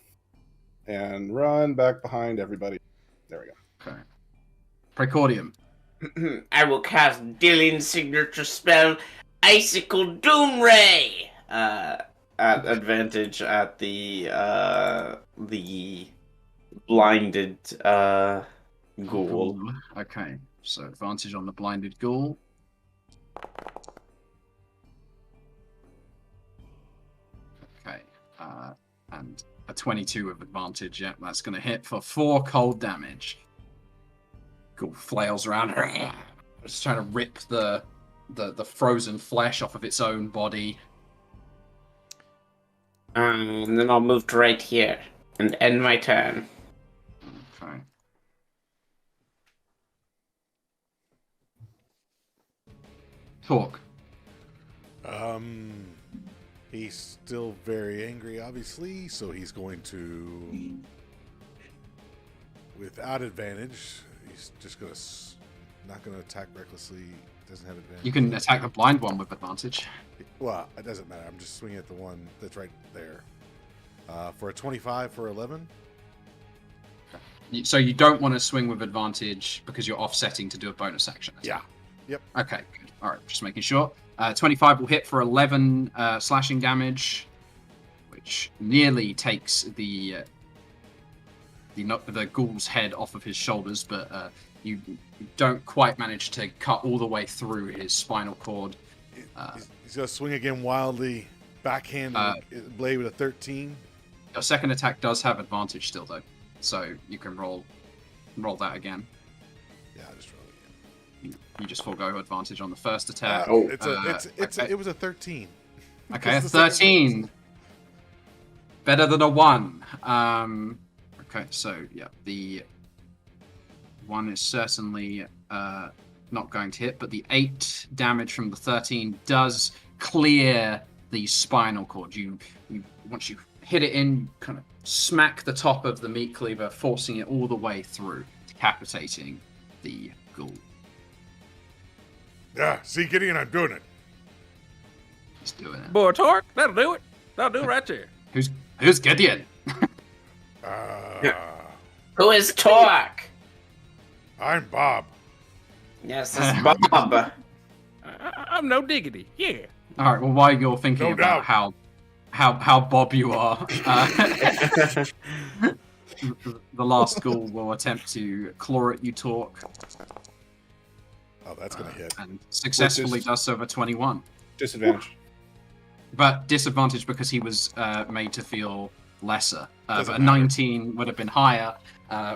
And run back behind everybody. There we go. Okay. Precordium. I will cast Dylan's signature spell, Icicle Doom Ray. At advantage at the blinded ghoul. Okay, so advantage on the blinded ghoul. Okay, and a 22 with advantage. Yep, that's going to hit for 4 cold damage. Ghoul flails around, just trying to rip the frozen flesh off of its own body. And then I'll move to right here and end my turn. Okay. Talk. He's still very angry, obviously, so he's going to, without advantage, he's just going to, not going to attack recklessly. Doesn't have advantage. You can attack the blind one with advantage. Well, it doesn't matter. I'm just swinging at the one that's right there. For a 25 for 11. So you don't want to swing with advantage because you're offsetting to do a bonus action. Yeah. Yep. Okay, good. All right, just making sure. 25 will hit for 11 slashing damage, which nearly takes the ghoul's head off of his shoulders, but you don't quite manage to cut all the way through his spinal cord. He's going to swing again wildly, backhand blade with a 13. Your second attack does have advantage still, though, so you can roll that again. Yeah, I'll just roll it again. You just forego advantage on the first attack. It was a 13. Okay, a 13. Better than a 1. Okay, so yeah, the 1 is certainly not going to hit, but the 8 damage from the 13 does clear the spinal cord. You once you hit it in, you kind of smack the top of the meat cleaver, forcing it all the way through, decapitating the ghoul. Yeah, see, Gideon, I'm doing it. He's doing it. Boy, Torque, that'll do it. That'll do it right there. Who's Gideon? Who is Torque? I'm Bob. Yes, it's Bob. I'm no diggity. Yeah. All right. Well, while you're thinking No about doubt. how Bob you are, the last ghoul will attempt to claw at you, Torque. Oh, that's going to hit. And successfully does so for 21. Disadvantage. But disadvantage because he was made to feel lesser. Doesn't But a 19 would have been higher,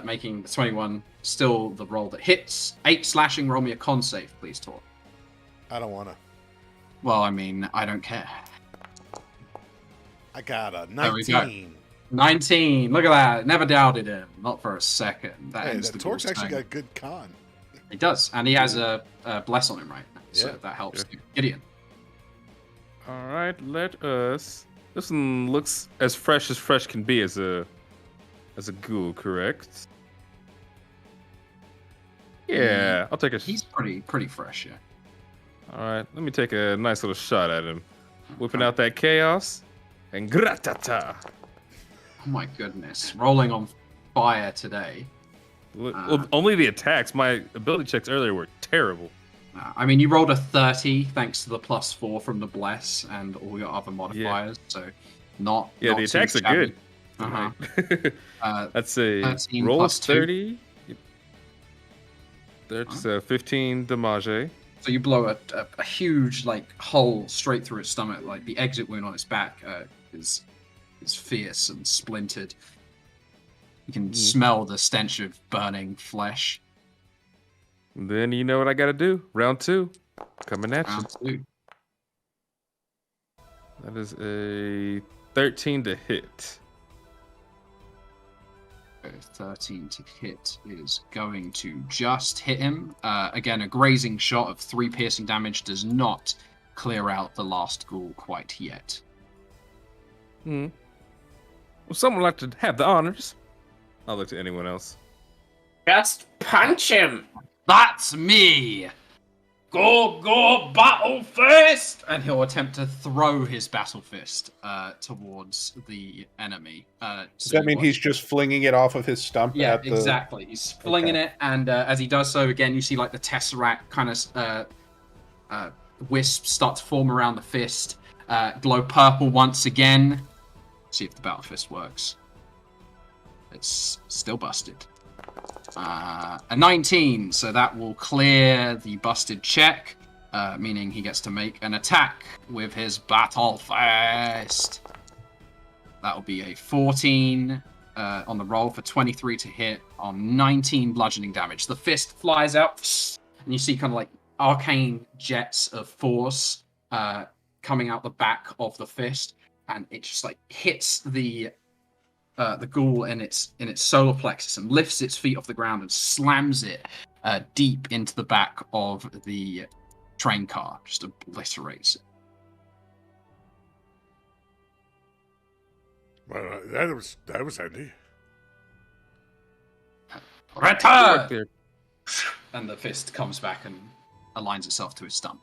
making the 21 still the roll that hits. 8 slashing, roll me a con save, please, Torque. I don't want to. Well, I mean, I don't care. I got a There we go. 19. 19, look at that. Never doubted him. Not for a second. That Hey, ends the the Torque's ghoul's actually turn. got a good con. He does, and he has a bless on him right now, so Yeah. that helps. Gideon. All right, let us. This one looks as fresh can be as a ghoul, correct? Yeah, I'll take a. He's pretty fresh, yeah. All right, let me take a nice little shot at him, whipping out that chaos, and gratata. Oh my goodness, rolling on fire today. Well, only the attacks. My ability checks earlier were terrible. I mean, you rolled a 30 thanks to the +4 from the bless and all your other modifiers, so not. Yeah, not the too attacks are shabby. good. Uh-huh. That's a 13 roll plus 2. 30. That's 15 damage. So you blow a huge hole straight through its stomach. Like the exit wound on its back is fierce and splintered. You can smell the stench of burning flesh. Then you know what I gotta do. Round 2. Coming at Round you. 2. That is a 13 to hit. 13 to hit is going to just hit him. Again, a grazing shot of 3 piercing damage does not clear out the last ghoul quite yet. Would someone like to have the honors? I'll look to anyone else. Just punch him. That's me. Go, battle fist! And he'll attempt to throw his battle fist towards the enemy. Does that mean he's just flinging it off of his stump? Yeah, at the... exactly. He's flinging it, and as he does so, again, you see the tesseract kind of wisps start to form around the fist. Glow purple once again. See if the battle fist works. It's still busted. A 19, so that will clear the busted check, meaning he gets to make an attack with his battle fist. That will be a 14 on the roll for 23 to hit on 19 bludgeoning damage. The fist flies out, and you see kind of arcane jets of force coming out the back of the fist, and it just hits the ghoul in its solar plexus and lifts its feet off the ground and slams it deep into the back of the train car, just obliterates it. Well, that was handy. Return! And the fist comes back and aligns itself to his stump.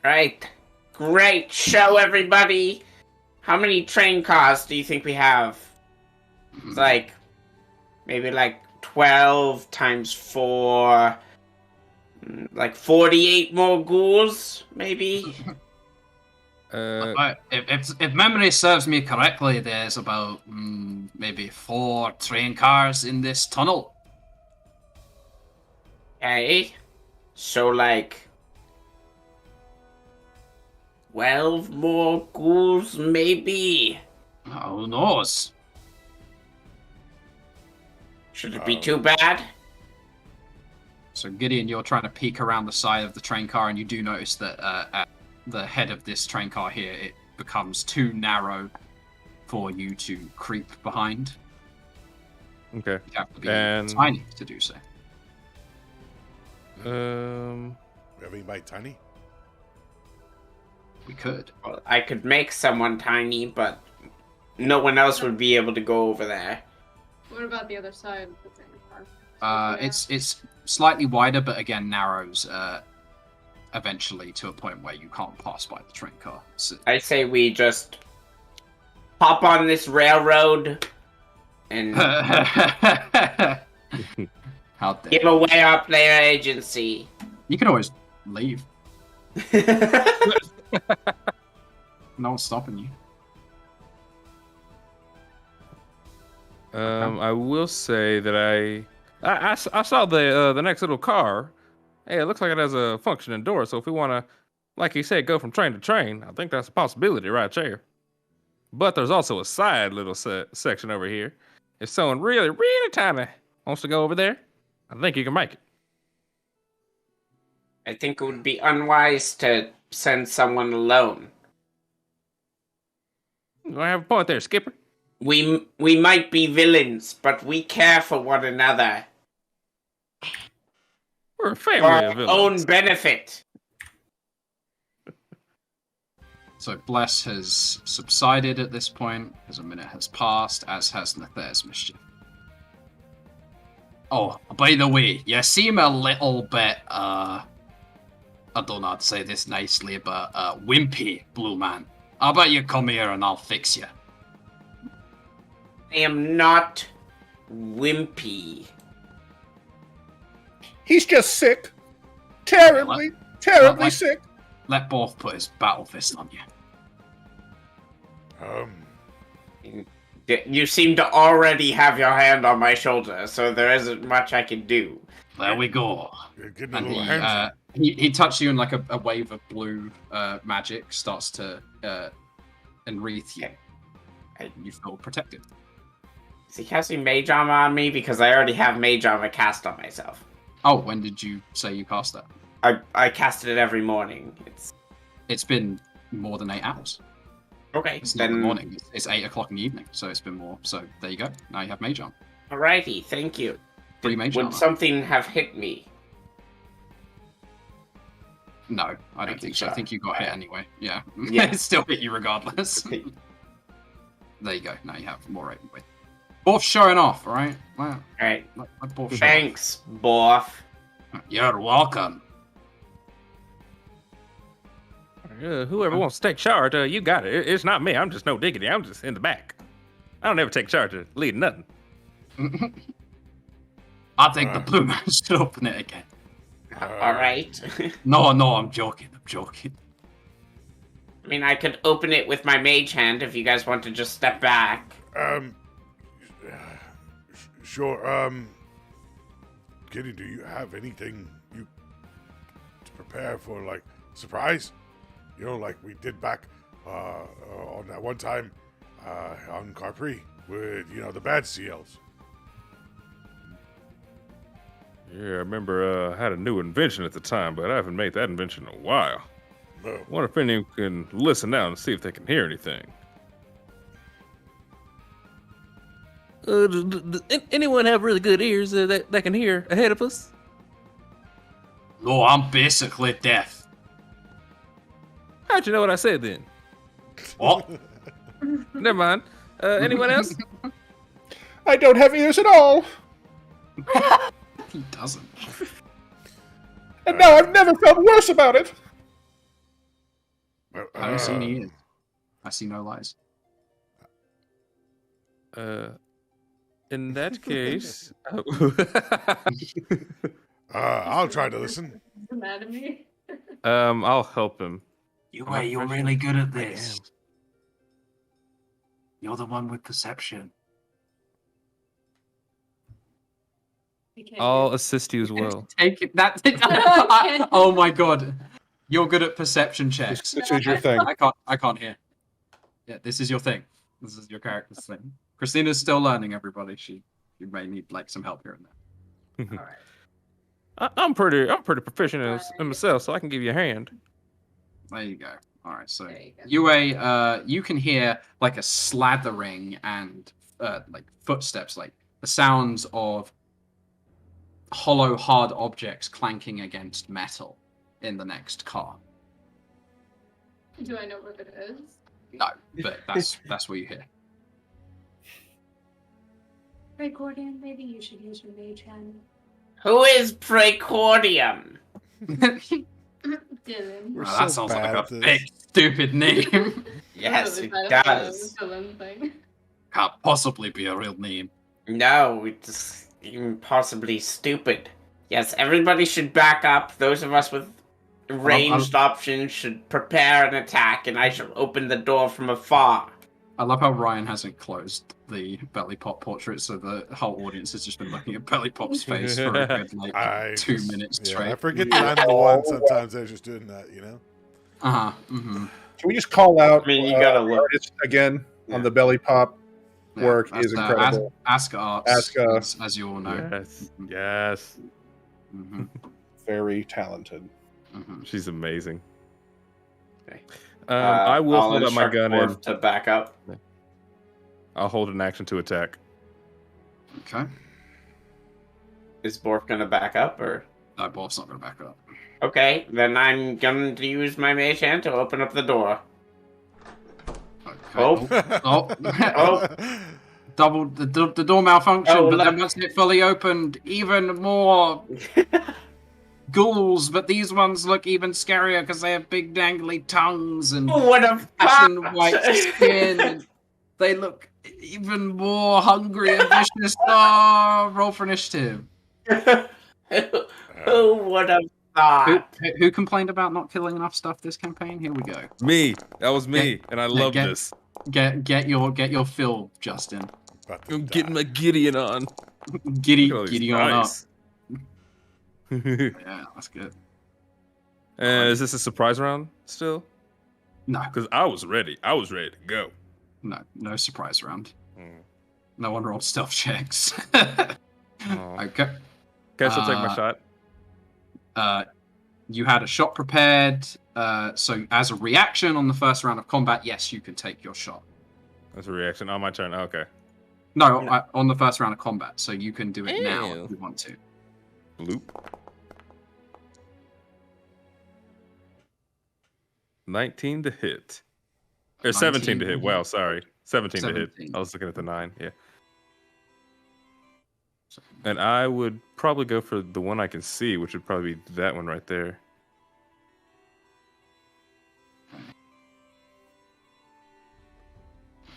Right. Great show, everybody. How many train cars do you think we have? It's maybe 12 times 4. 48 more ghouls, maybe? If memory serves me correctly, there's about maybe 4 train cars in this tunnel. Okay. So 12 more ghouls, maybe? Who knows? Should it be too bad? So Gideon, you're trying to peek around the side of the train car, and you do notice that at the head of this train car here, it becomes too narrow for you to creep behind. Okay. You have to be And- tiny to do so. We have anybody tiny? We could. Well, I could make someone tiny, but no one else would be able to go over there. What about the other side of the train car? It's slightly wider, but again narrows eventually to a point where you can't pass by the train car. So, I say we just hop on this railroad and how dare give away our player agency. you can always leave. No one's stopping you. I will say that I saw the next little car. Hey, it looks like it has a functioning door. So if we want to, like you said, go from train to train, I think that's a possibility right there. But there's also a side little section over here. If someone really, really tiny wants to go over there, I think you can make it. I think it would be unwise to send someone alone. You have a point there, Skipper. We might be villains, but we care for one another. We're a For family our of villains. own benefit. So Bless has subsided at this point, as a minute has passed, as has Nether's Mischief. Oh, by the way, you seem a little bit, I don't know how to say this nicely, but wimpy, Blue Man. How about you come here and I'll fix you? I am not wimpy. He's just sick. Terribly Like- sick. Let both put his battle fist on you. You seem to already have your hand on my shoulder, so there isn't much I can do. There we go. You're getting a And little handsy. he touches you, and like a wave of blue magic starts to enwreath you. And you feel protected. Is he casting Mage Armor on me? Because I already have Mage Armor cast on myself. Oh, when did you say you cast that? I casted it every morning. It's been more than 8 hours. Okay, It's not the morning. It's 8 o'clock in the evening, so it's been more. So there you go. Now you have Mage Armor. Alrighty, thank you. Free Mage Would Armor. something have hit me? No, I don't think so. I so. think you got hit anyway. Yeah. Yeah. It still hit you regardless. There you go. Now you have more rate. Both showing off, right? Wow. Alright, Let both show thanks, Borf. off. You're welcome. Whoever wants to take charge, you got it. It's not me. I'm just no diggity. I'm just in the back. I don't ever take charge of leading nothing. I think the blue man should open it again. Alright. No, I'm joking. I mean, I could open it with my mage hand if you guys want to just step back. Sure. Kitty, do you have anything to prepare for, like, surprise? You know, like we did back on that one time on Capri with, the bad CLs. Yeah, I remember I had a new invention at the time, but I haven't made that invention in a while. No. I wonder if anyone can listen now and see if they can hear anything. Anyone have really good ears that can hear ahead of us? No, I'm basically deaf. How'd you know what I said then? What? Never mind. Anyone else? I don't have ears at all, He doesn't. and now I've never felt worse about it. I don't see any ears. I see no lies. In that case, I'll try to listen. He's mad at me. I'll help him. You're really good at this. You're the one with perception. I can't I'll hear. assist you as well. Take it. That. Oh my god. You're good at perception checks. This is your thing. I can't hear. Yeah, this is your thing. This is your character's thing. Christina's still learning, everybody. You may need like some help here and there. I'm pretty proficient in myself, so I can give you a hand. There you go. All right, so There you go. Yue, you can hear like a slathering and like footsteps, like the sounds of hollow, hard objects clanking against metal in the next car. Do I know what it is? No, but that's what you hear. Right, Gordian, maybe you should use your mage hand. Who is Precordium? Dylan. We're That so sounds bad like at a this. big stupid name. Yes, Really it bad at the does. Dylan thing. Can't possibly be a real name. No, it's impossibly stupid. Yes, everybody should back up. Those of us with ranged options should prepare an attack, and I shall open the door from afar. I love how Ryan hasn't closed the Belly Pop portrait, so the whole audience has just been looking at Belly Pop's face for a good like 2 minutes Yeah, straight. I forget that I'm the one sometimes that's just doing that, Uh-huh. Mm-hmm. Can we just call out I mean, you gotta look. artists again on the belly pop? Work that's, is incredible. Aska Arts, Aska. as you all know. Yes, yes. Mm-hmm. Very talented. Mm-hmm. She's amazing. Okay. I will I'll hold up my instruct gun Borf and to back up. I'll hold an action to attack. Okay. Is Borf gonna back up, or? No, Borf's not going to back up. Okay, then I'm going to use my mage hand to open up the door. Okay. Oh. Oh. Oh. Double the door malfunctioned, Oh, but then look. once it fully opened, even more ghouls. But these ones look even scarier because they have big dangly tongues and What a ashen fuck! white skin. And they look even more hungry and vicious. Oh, roll for initiative. Who would have thought? Who complained about not killing enough stuff this campaign? Here we go. Me. That was me, and I love get- this. Get your fill, Justin. About to I'm die. getting my Gideon on. Giddy Look at all these giddy on up. dice. Yeah, that's good. Is this a surprise round still? No, Because I was ready. I was ready to go. no surprise round. Mm. No one rolled stealth checks. Aw. Okay. Can I still take my shot? You had a shot prepared. So as a reaction on the first round of combat, yes, you can take your shot. That's a reaction on my turn. Okay. No, on the first round of combat, so you can do it now Ew. if you want to. Bloop. 19 to hit. Or 17 to 19 hit. to Wow, hit. sorry. 17 to hit. 17. I was looking at the 9. Yeah. And I would probably go for the one I can see, which would probably be that one right there.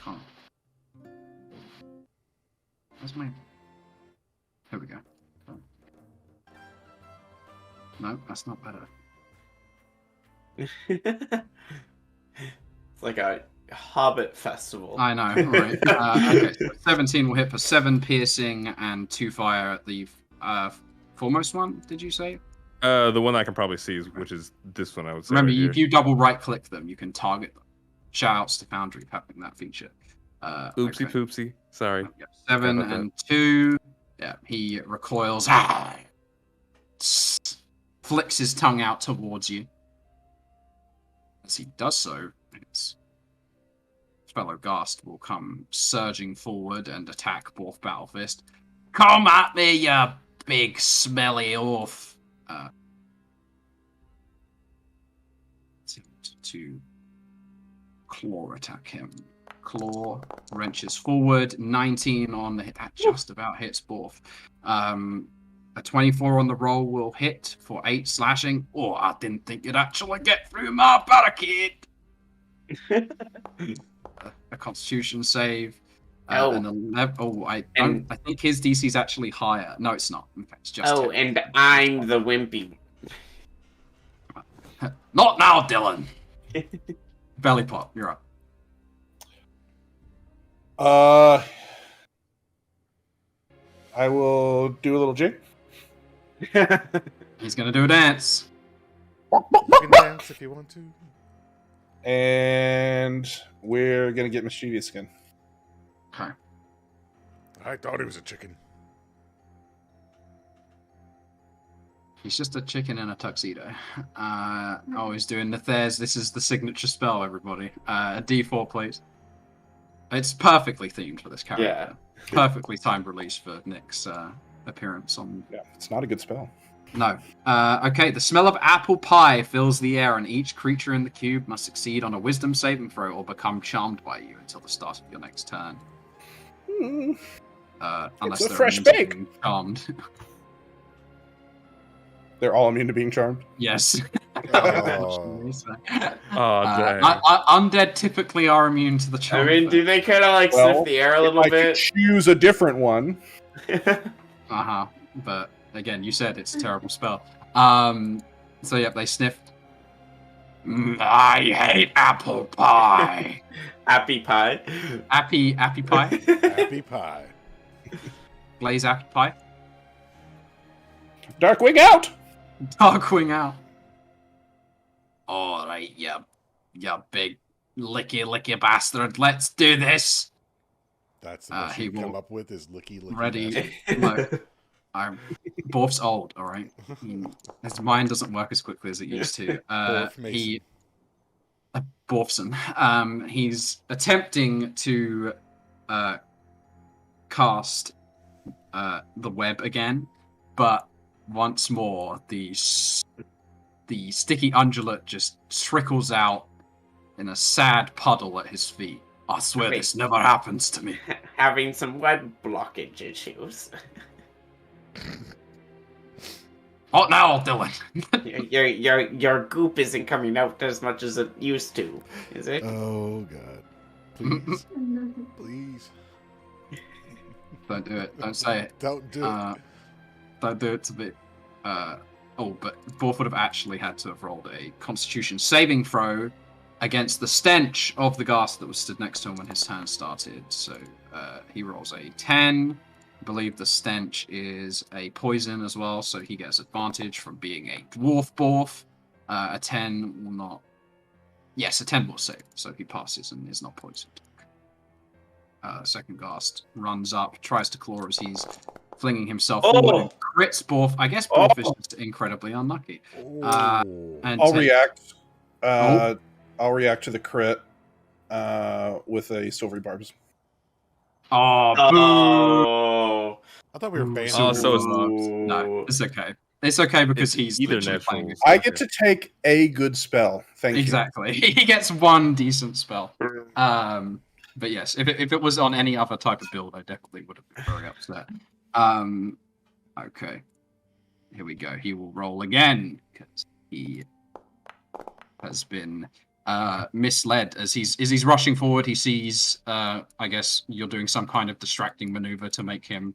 Can't. Where's my... Here we go. No, that's not better. It's like a Hobbit festival. I know, right. Okay, so 17 will hit for 7 piercing and 2 fire at the foremost one, did you say? The one I can probably see, which is this one, I would say. Remember, right if you double right click them, you can target them. Shout outs to Foundry for having that feature. Oopsie poopsie. Sorry. Yep, 7 about and 2. Yeah, he recoils. Flicks his tongue out towards you. As he does so, his fellow Ghast will come surging forward and attack Borf Battlefist. Come at me, you big smelly oaf! To claw attack him. Claw wrenches forward. 19 on the hit. That just about hits Borf. A 24 on the roll will hit for 8 slashing. Oh, I didn't think you'd actually get through my barricade. A Constitution save. An 11. Oh, I think his DC is actually higher. No, it's not. In fact, it's just. Oh, 10. and I'm the wimpy. Not now, Dylan. Belly pop. You're up. I will do a little jig. He's gonna do a dance. You can dance if you want to. And we're gonna get mischievous again. Okay. I thought he was a chicken. He's just a chicken in a tuxedo. He's doing Nethers. This is the signature spell, everybody. A D4, please. It's perfectly themed for this character. Yeah. Perfectly timed release for Nick's appearance on... Yeah, it's not a good spell. No. Okay, the smell of apple pie fills the air, and each creature in the cube must succeed on a wisdom saving throw or become charmed by you until the start of your next turn. Unless a they're fresh immune to bake. being charmed. They're all immune to being charmed. Yes. Oh. Dang. Undead typically are immune to the I charm. mean, do they kind of like sniff the air a little I bit? could choose a different one. But again, you said it's a terrible spell. So yeah, they sniffed. I hate apple pie. Happy pie. Appy pie. Happy pie. Blaze appy pie. Darkwing out! Darkwing out. All right, you big licky bastard. Let's do this. That's the best he you will- come up with is licky. Ready? No. Borf's old, all right. His mind doesn't work as quickly as it used to. Borf Mason. Borfson. He's attempting to cast the web again, but once more the sticky undulate just trickles out in a sad puddle at his feet. I swear this never happens to me. Having some web blockage issues. What now, Dylan? your goop isn't coming out as much as it used to, is it? Oh God! Please, please, Don't do it. Don't say it. don't do it. Don't do it to me. But Borf would have actually had to have rolled a Constitution saving throw against the stench of the Ghast that was stood next to him when his turn started. So he rolls a 10. I believe the stench is a poison as well, so he gets advantage from being a dwarf borf. A 10 will not... Yes, a 10 will save, so he passes and is not poisoned. Second Ghast runs up, tries to claw as he's flinging himself forward and crits Borf. I guess Borf is just incredibly unlucky. And I'll react. I'll react to the crit with a silvery barbs. Oh, I thought we were banning. Oh, so it's no, it's okay. It's okay because he's either literally natural. playing. I get to take a good spell. Thank you. Exactly. He gets one decent spell. But yes, if it was on any other type of build, I definitely would have been very upset. Okay. Here we go. He will roll again because he has been misled as he's rushing forward. He sees, I guess you're doing some kind of distracting maneuver to make him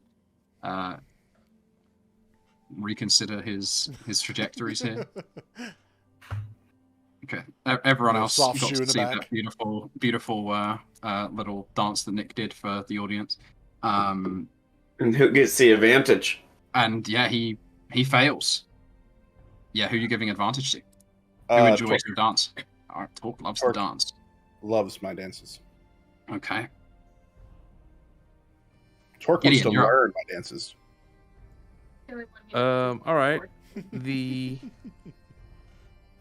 reconsider his trajectories here. Okay, everyone else got to see that beautiful little dance that Nick did for the audience. And who gets the advantage? And yeah, he fails. Yeah, who are you giving advantage to? Who enjoys the dance? Torque loves the dance. Loves my dances. Okay. Torque wants to learn my dances. All right. The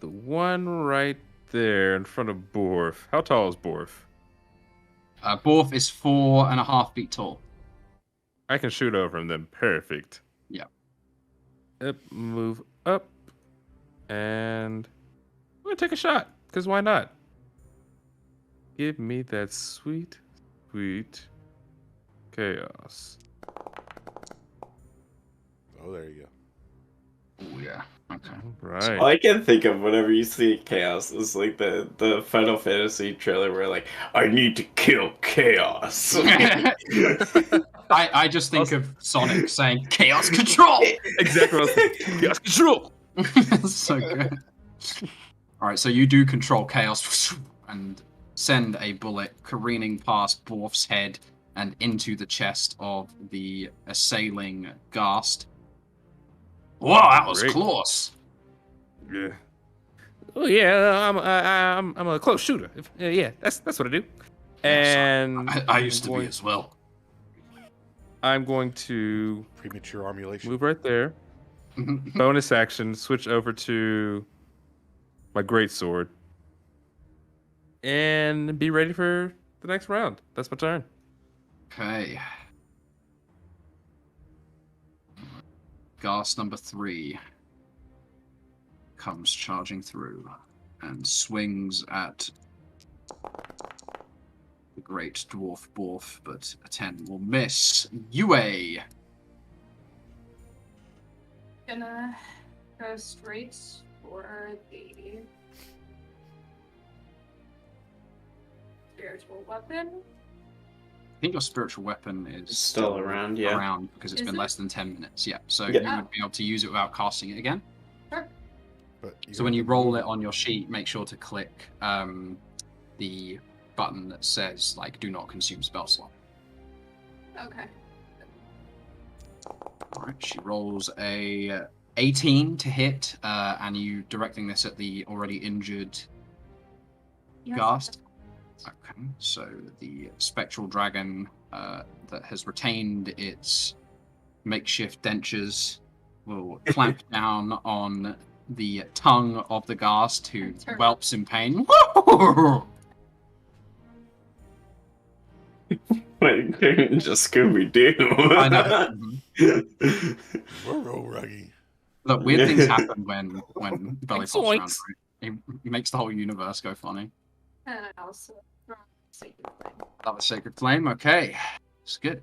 one right there in front of Borf. How tall is Borf? Borf is 4.5 feet tall. I can shoot over him then. Perfect. Yeah. Up, move up, and I'm gonna take a shot. Cause why not? Give me that sweet chaos. Oh, there you go. Oh yeah. Okay. Right. All I can think of whenever you see chaos is like the Final Fantasy trailer where like, I need to kill chaos. I just think of Sonic saying chaos control. Exactly. What I was thinking. Chaos control. So good. All right, so you do control chaos and send a bullet careening past Borf's head and into the chest of the assailing Ghast. Wow, that was close. Yeah. Oh yeah, I'm a close shooter. Yeah, that's what I do. And I used to be as well. I'm going to Premature armulation. move right there. Bonus action, switch over to my greatsword, and be ready for the next round. That's my turn. Okay. Ghast number 3 comes charging through and swings at the great dwarf Borf, but a 10 will miss. Yue! Gonna go straight for the spiritual weapon. I think your spiritual weapon is Still around, yeah. Around because it's been less than 10 minutes. Yeah, so Yeah. you would be able to use it without casting it again. Sure. But So when you roll it on your sheet, make sure to click the button that says like "Do not consume spell slot." Okay. All right, she rolls a 18 to hit, and you directing this at the already injured Yes. Ghast. Okay, so the spectral dragon that has retained its makeshift dentures will clamp down on the tongue of the Ghast, who whelps in pain. Just Scooby-Doo. I know. We're ruggy. Look, weird things happen when Belly pops around. Zoinks. Right? It makes the whole universe go funny. And I also Sacred Flame. Love a Sacred Flame. Okay, it's good.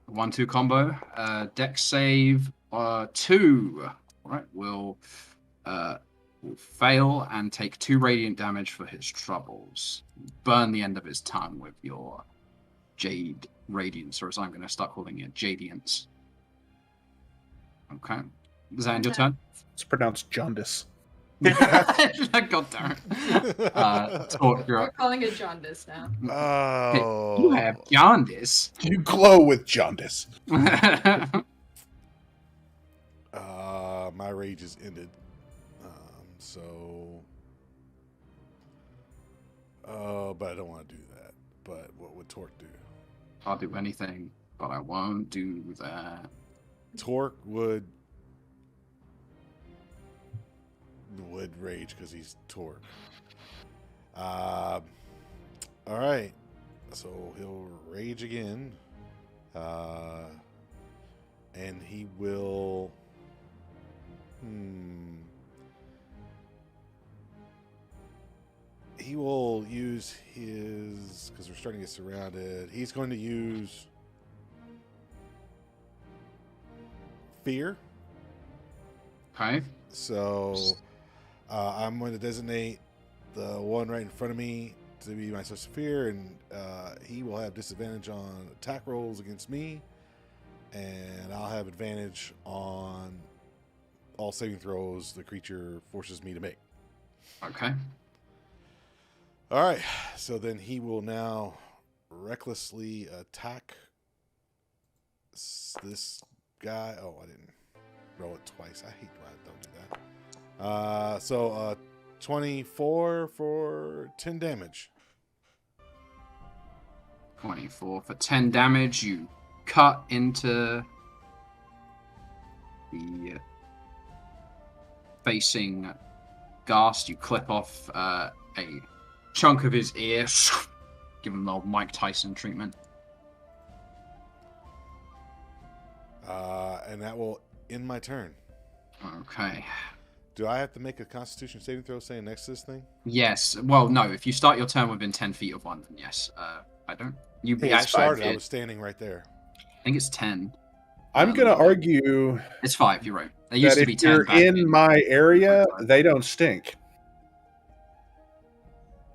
1-2 combo. Dex save 2. All right, will fail and take 2 radiant damage for his troubles. Burn the end of his tongue with your Jade Radiance, or as I'm going to start calling it, Jadiance. Okay. Is that end your turn? It's pronounced jaundice. God damn it. Torque, you're We're up. calling it jaundice now. Oh. You have jaundice. You glow with jaundice. My rage is ended. So. Oh, but I don't want to do that. But what would Torque do? I'll do anything, but I won't do that. Torque would rage because he's Torque. All right, so he'll rage again, and he will. He will use his, because we're starting to get surrounded. He's going to use fear. Okay. So I'm going to designate the one right in front of me to be my source of fear, and he will have disadvantage on attack rolls against me, and I'll have advantage on all saving throws the creature forces me to make. Okay. All right, so then he will now recklessly attack this guy. Oh, I didn't roll it twice. I hate when I don't do that. So 24 for 10 damage. 24 for 10 damage. You cut into the facing Ghast. You clip off a chunk of his ear. Give him the old Mike Tyson treatment. And that will end my turn. Okay. Do I have to make a Constitution saving throw saying next to this thing? Yes. Well, no. If you start your turn within 10 feet of one, then yes. I don't. You I started. I I was standing right there. think it's 10. I'm going to argue It's 5. You're right. There used that to be if 10. you're back in my area, they don't stink.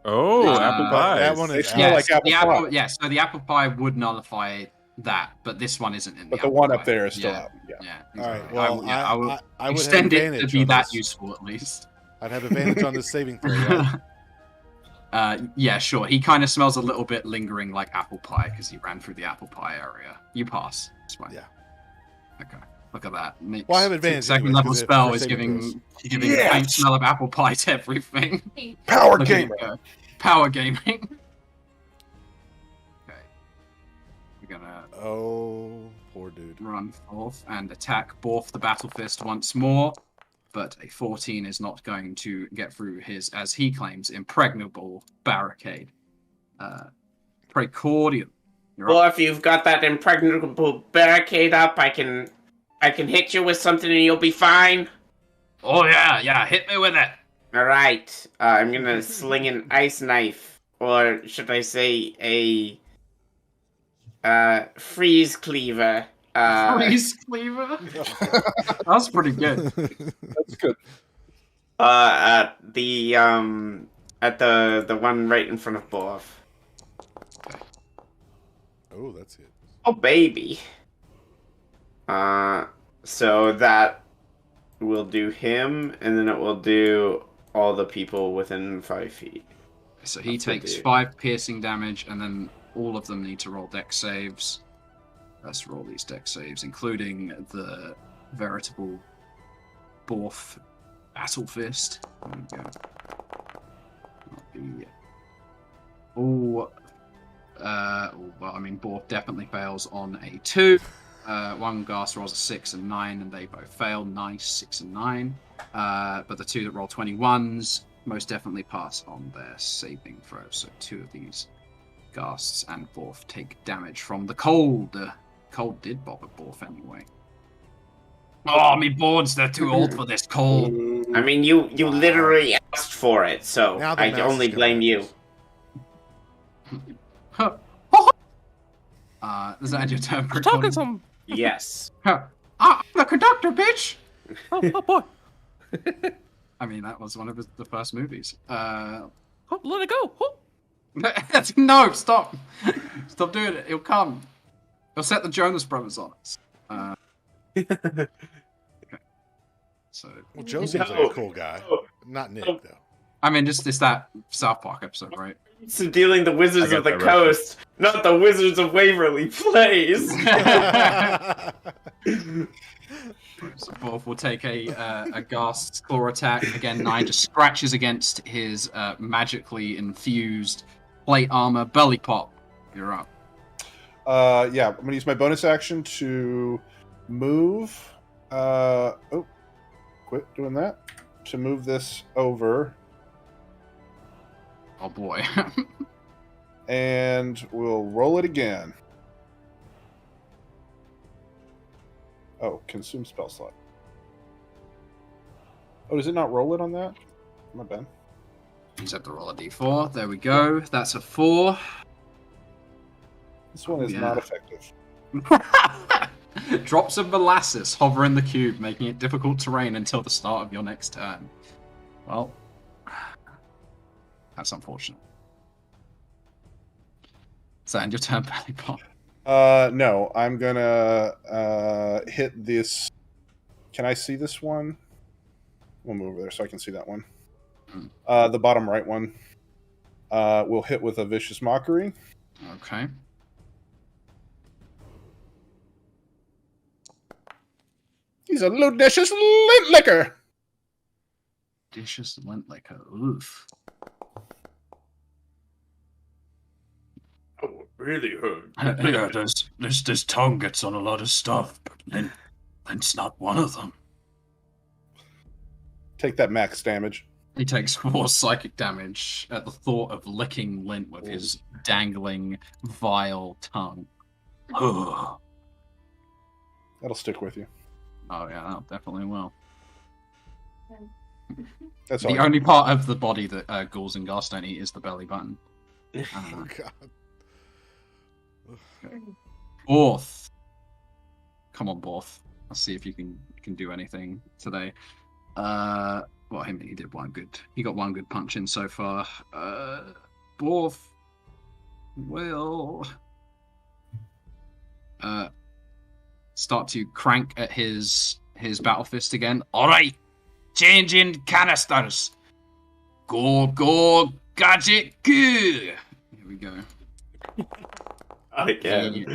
Oh, apple pies. That one They is smell like apple the pie. apple. Yeah. So the apple pie would nullify that, but this one isn't in. But the the one apple up there pie. is still Yeah. out. Yeah. Yeah. All right. exactly. Well, I will I would have extend it to advantage be on that this. useful at least. I'd have advantage on this saving throw. Right? Yeah, sure. He kind of smells a little bit lingering like apple pie because he ran through the apple pie area. You pass. It's fine. Yeah. Okay. Look at that. Nick's Well, I have advantage second anyways, level 'cause spell for is saving giving Yes! a faint smell of apple pie to everything. Power Look at gamer. it go. Power gaming. Okay. We're gonna Oh, poor dude. run forth and attack Borth the Battle Fist once more, but a 14 is not going to get through his, as he claims, impregnable barricade. Precordium. You're Well, up. if you've got that impregnable barricade up, I can hit you with something and you'll be fine. Oh yeah, hit me with it. All right, I'm gonna sling an ice knife, or should I say a freeze cleaver. Freeze cleaver. That's pretty good. That's good. At the one right in front of Borth. Oh, that's it. Oh baby. So that will do him, and then it will do all the people within 5 feet. So he That's what takes they- 5 piercing damage, and then all of them need to roll dex saves. Let's roll these dex saves, including the veritable Borth Battle Fist. There we go. Well, I mean, Borth definitely fails on a 2. One Ghast rolls a 6 and 9, and they both fail. Nice, 6 and 9. But the 2 that roll 21s most definitely pass on their saving throw. So 2 of these Ghasts and Borth take damage from the cold. Cold did bother Borth anyway. Oh, me boards, they're too old for this cold. I mean, you literally asked for it, so Now the I mouse only is gonna blame have you. this. Does that end your turn? You're talking some. Yes. I'm the conductor, bitch! Oh boy. I mean, that was one of the first movies. Oh, let it go. Oh. No, stop! Stop doing it. He'll come. He'll set the Jonas Brothers on us. Okay. So, Well, Joe seems like a cool guy. Not Nick Oh. though. I mean, just it's that South Park episode, right? So dealing the Wizards I of got the that reference. Coast, not the Wizards of Waverly Place. So Borf will take a Ghast claw attack. Again, 9 just scratches against his magically infused plate armor. Belly pop. You're up. Yeah, I'm gonna use my bonus action to move. Quit doing that. To move this over, Oh boy. and we'll roll it again. Oh, consume spell slot. Oh, does it not roll it on that? My bad. You just have to roll a d4. There we go. That's a 4. This one is Yeah. not effective. Drops of molasses hover in the cube, making it difficult terrain until the start of your next turn. Well, that's unfortunate. Does that end your turn, Belly Pop? No, I'm gonna hit this. Can I see this one? We'll move over there so I can see that one. The bottom right one. We'll hit with a vicious mockery. Okay. He's a ludicious lint liquor. Dishes lint liquor. Oof. Oh, really hurt. Yeah, this tongue gets on a lot of stuff, but lint's not one of them. Take that max damage. He takes 4 psychic damage at the thought of licking lint with his dangling, vile tongue. Ugh. That'll stick with you. Oh yeah, that definitely will. That's all. The only part of the body that ghouls and ghast don't eat is the belly button. Oh god. Borth. Come on, Borth. Let's see if you can do anything today. Well, he did one good. He got one good punch in so far. Borth will start to crank at his battle fist again. All right, changing canisters. Go, gadget, go. Here we go. Again. He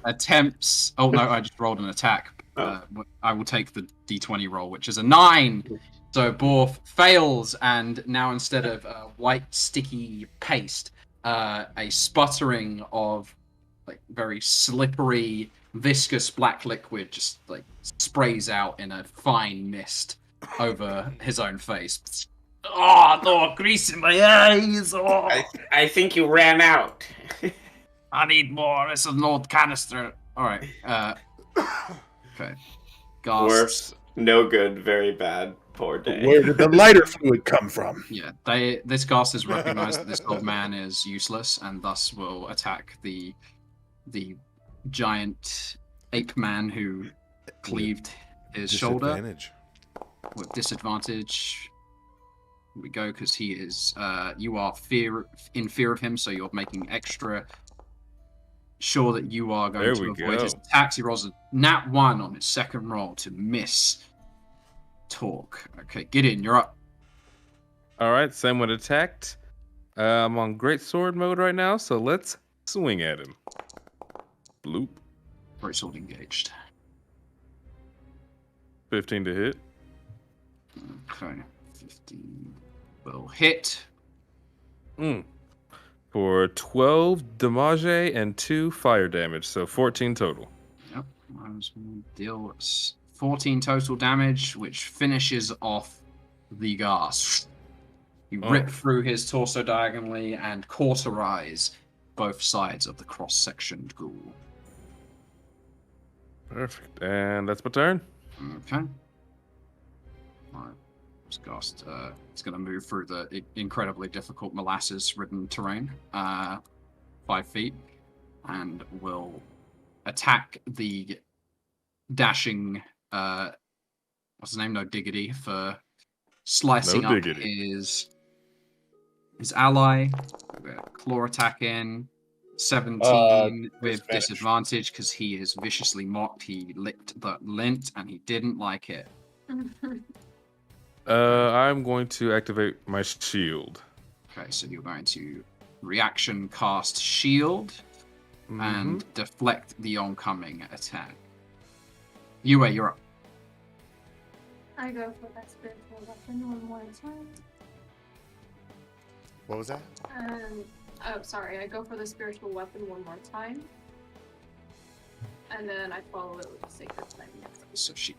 attempts. Oh no, I just rolled an attack. Oh. I will take the d20 roll, which is a 9. So Borth fails, and now instead of white sticky paste, a sputtering of like very slippery, viscous black liquid just like sprays out in a fine mist over his own face. Oh no, grease in my eyes. Oh, I think you ran out. I need more. It's an old canister. All right. Okay. Ghast. Worse, no good, very bad, poor day. Where did the lighter fluid come from? Yeah, this Ghast has recognized that this old man is useless, and thus will attack the giant ape man who cleaved his shoulder Disadvantage. with disadvantage. Here we go, because he is. You are in fear of him, so you're making extra sure that you are going There to we avoid go. his attacks. He rolls a nat 1 on his second roll to miss. Talk. Okay, get in. You're up. All right, someone attacked. I'm on great sword mode right now, so let's swing at him. Bloop. Great sword engaged. 15 to hit. Okay, 15 will hit. For 12 damage and 2 fire damage, so 14 total. Yep, I was going to deal 14 total damage, which finishes off the Ghast. You rip through his torso diagonally and cauterize both sides of the cross-sectioned ghoul. Perfect. And that's my turn. Okay. Alright. This Ghast is going to move through the incredibly difficult molasses-ridden terrain, 5 feet, and will attack the dashing, what's his name? No Diggity, for slicing No up diggity. his ally. Claw attack in. 17 with disadvantage. disadvantage because he is viciously mocked. He licked the lint and he didn't like it. I'm going to activate my shield. Okay, so you're going to reaction cast shield and deflect the oncoming attack. Yue, you're up. I go for that spiritual weapon one more time. What was that? Oh, sorry. I go for the spiritual weapon one more time. And then I follow it with the sacred flame. So she...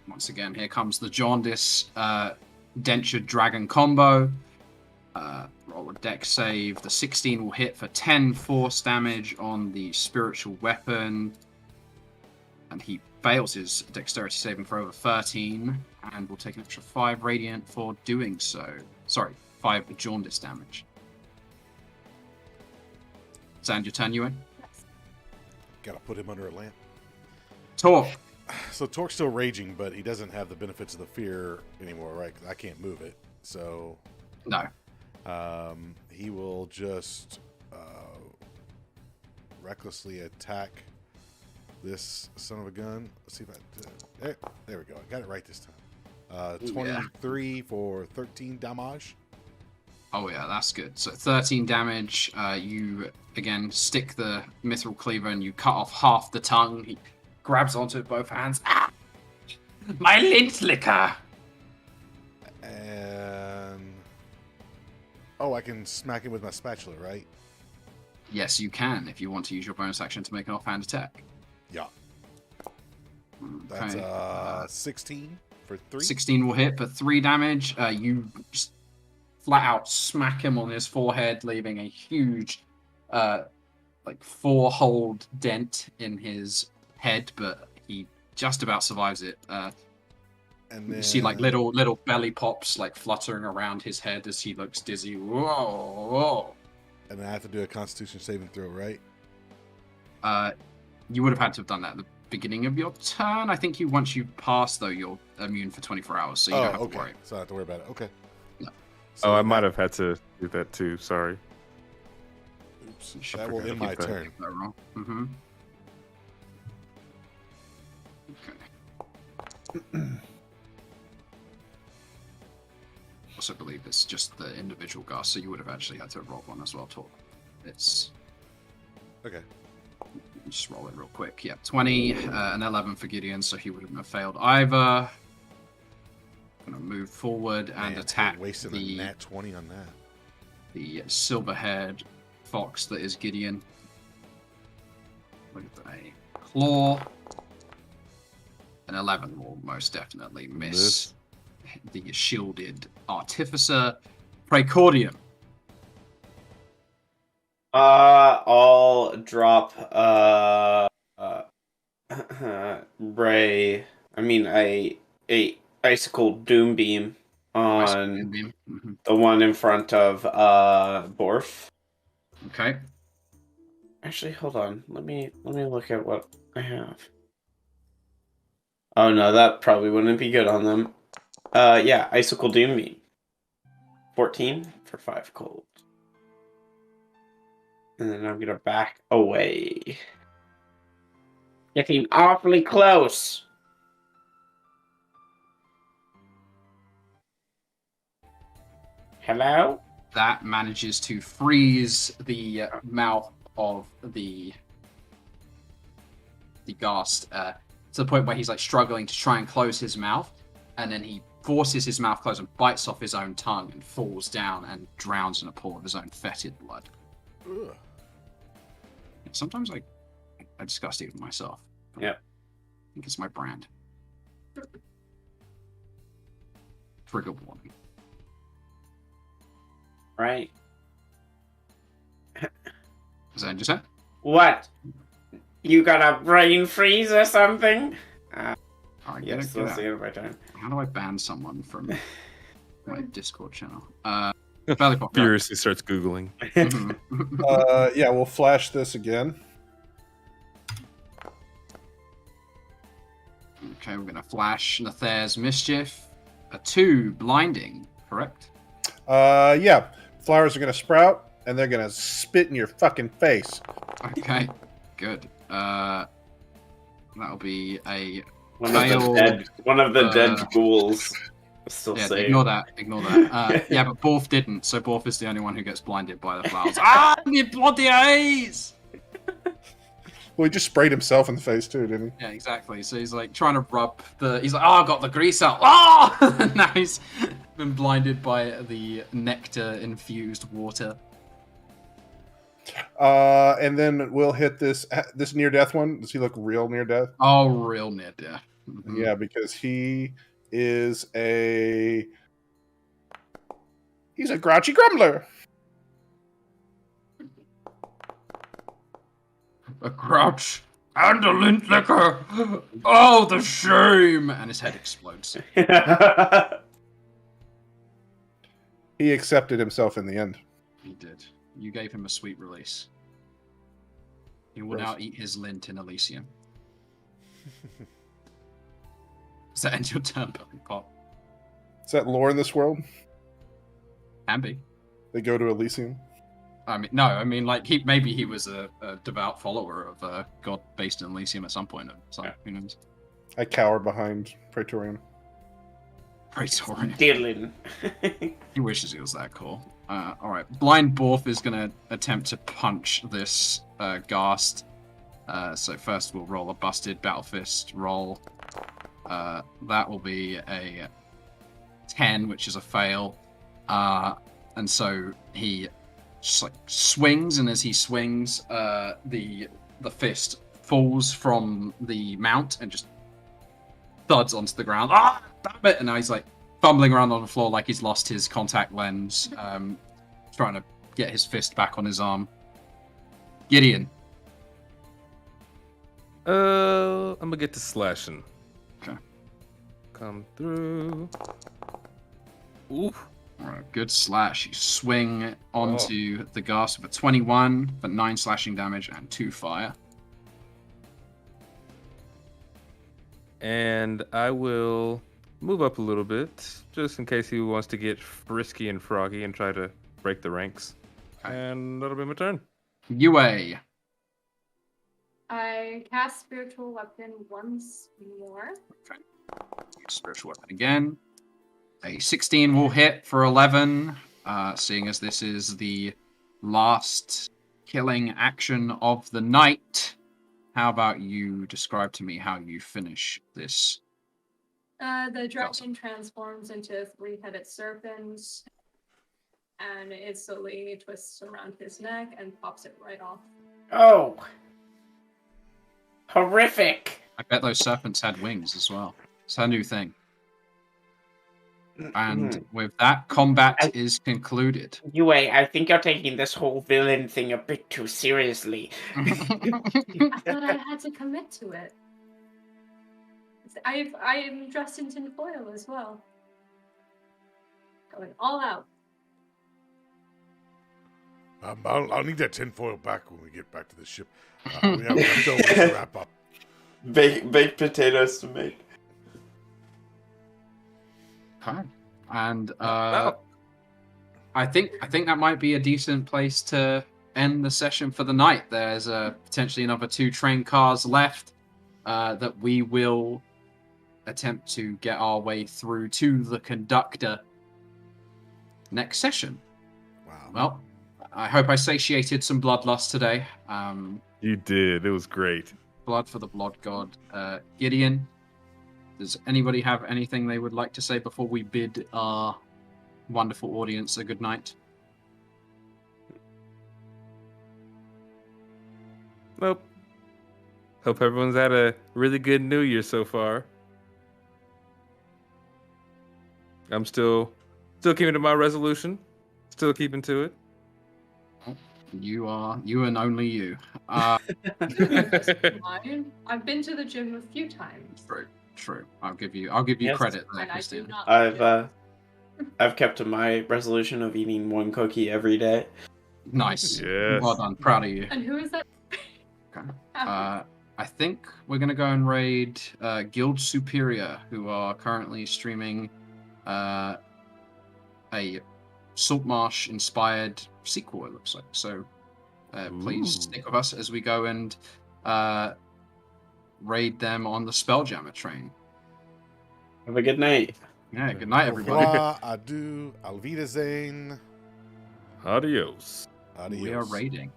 Once again, here comes the Jaundice Dentured Dragon combo. Roll a dex save. The 16 will hit for 10 force damage on the spiritual weapon. And he fails his dexterity saving for over 13. And will take an extra 5 radiant for doing so. Sorry, 5 Jaundice damage. Is that your turn, Ewan? Yes. Gotta put him under a lamp. Torque. So Torque's still raging, but he doesn't have the benefits of the fear anymore, right? 'Cause I can't move it. So No. he will just recklessly attack this son of a gun. Let's see if I... There we go. I got it right this time. 23 for 13 damage. Oh yeah, that's good. So 13 damage. You, again, stick the mithril cleaver and you cut off half the tongue. He grabs onto it with both hands. Ah! My lint liquor! And... Oh, I can smack him with my spatula, right? Yes, you can, if you want to use your bonus action to make an offhand attack. Yeah. Okay. That's 16 for 3. 16 will hit for 3 damage. You just flat out smack him on his forehead, leaving a huge, 4-hole dent in his head, but he just about survives it. And then... You see little belly pops fluttering around his head as he looks dizzy. Whoa. And I have to do a Constitution saving throw, right? You would have had to have done that at the beginning of your turn. I think once you pass, though, you're immune for 24 hours, so you don't have to worry. So I don't have to worry about it. Okay. No. So I might have had to do that too. Sorry. Oops. That will end my turn. That wrong. Mm-hmm. Okay. Also believe it's just the individual Ghast, so you would have actually had to roll one as well, Tor. It's... Okay. Just roll it real quick. Yeah, 20 and 11 for Gideon, so he wouldn't have failed either. Gonna move forward and attack wasting a nat 20 on that. The silver-haired fox that is Gideon. With a claw. An 11 will most definitely miss the shielded artificer. Praecordium. I'll drop Ray. I mean a icicle doom beam on the one in front of Borf. Okay. Actually, hold on. Let me look at what I have. Oh no, that probably wouldn't be good on them. Yeah, icicle doom beam. 14 for 5 cold. And then I'm gonna back away. Getting awfully close. Hello? That manages to freeze the mouth of the Ghast to the point where he's struggling to try and close his mouth, and then he forces his mouth closed and bites off his own tongue and falls down and drowns in a pool of his own fetid blood. Ugh. Sometimes I disgust even myself. Yeah. I think it's my brand. Trigger warning. Right. Is that just it? What? You got a brain freeze or something? Alright, Yes, that's the end of my turn. How do I ban someone from my Discord channel? Belly pop. Furiously starts Googling. Yeah, we'll flash this again. Okay, we're gonna flash Nathair's Mischief. A 2 blinding, correct? Yeah. Flowers are gonna sprout, and they're gonna spit in your fucking face. Okay, good. That'll be a One fail. of the dead ghouls. Still Yeah, safe. ignore that. Yeah, but Borf didn't, so Borf is the only one who gets blinded by the flowers. Ah, the bloody eyes! Well, he just sprayed himself in the face too, didn't he? Yeah, exactly. So he's like trying to rub the. He's like, oh, I got the grease out. Oh! Now he's been blinded by the nectar-infused water. And then we'll hit this near death one. Does he look real near death? Oh, real near death. Mhm. Yeah, because he's a grouchy grumbler. A grouch and a lint liquor. Oh, the shame! And his head explodes. He accepted himself in the end. He did. You gave him a sweet release. He will Gross. now eat his lint in Elysium. Does that end your turn, Billy Pop? Is that lore in this world? Can be. They go to Elysium. I mean, like maybe he was a devout follower of a god based in Elysium at some point. So who knows? I cower behind Praetorium. Praetorian. Dylan. He wishes he was that cool. All right, Blind Borf is gonna attempt to punch this Ghast. So first we'll roll a busted Battle Fist roll. That will be a 10, which is a fail. And so he just like swings, and as he swings, the fist falls from the mount and just thuds onto the ground. Ah, damn it! And now he's like fumbling around on the floor like he's lost his contact lens, trying to get his fist back on his arm. Gideon. I'm gonna get to slashing. Okay. Come through. Ooh. Alright, good slash. You swing onto the Ghast with a 21 for 9 slashing damage and 2 fire. And I will move up a little bit, just in case he wants to get frisky and froggy and try to break the ranks. And that'll be my turn. Yue. I cast Spiritual Weapon once more. Okay. Spiritual weapon again. A 16 will hit for 11, seeing as this is the last killing action of the night. How about you describe to me how you finish this? The dragon transforms into a 3-headed serpent, and it slowly twists around his neck and pops it right off. Oh. Horrific. I bet those serpents had wings as well. It's a new thing. And with that, combat is concluded. Yue, I think you're taking this whole villain thing a bit too seriously. I thought I had to commit to it. I am dressed in tinfoil as well. Going all out. I'll need that tinfoil back when we get back to the ship. We have leftovers to wrap up. Baked potatoes to make. Okay. And I think that might be a decent place to end the session for the night. There's potentially another 2 train cars left that we will attempt to get our way through to the conductor next session. Wow. Well, I hope I satiated some bloodlust today. You did. It was great. Blood for the blood god. Gideon, does anybody have anything they would like to say before we bid our wonderful audience a good night? Nope. Hope everyone's had a really good New Year so far. I'm still keeping to my resolution. Still keeping to it. You and only you. I've been to the gym a few times. True. I'll give you credit there, And I do Christina. not. I've kept to my resolution of eating 1 cookie every day. Nice. Yes. Well done. Proud of you. And who is that? Okay. I think we're gonna go and raid Guild Superior, who are currently streaming a Saltmarsh inspired sequel, it looks like. So please stick with us as we go and raid them on the Spelljammer train. Have a good night. Yeah, good night, Au everybody. revoir, adieu, auf Wiedersehen. Adios. Adios. We are raiding.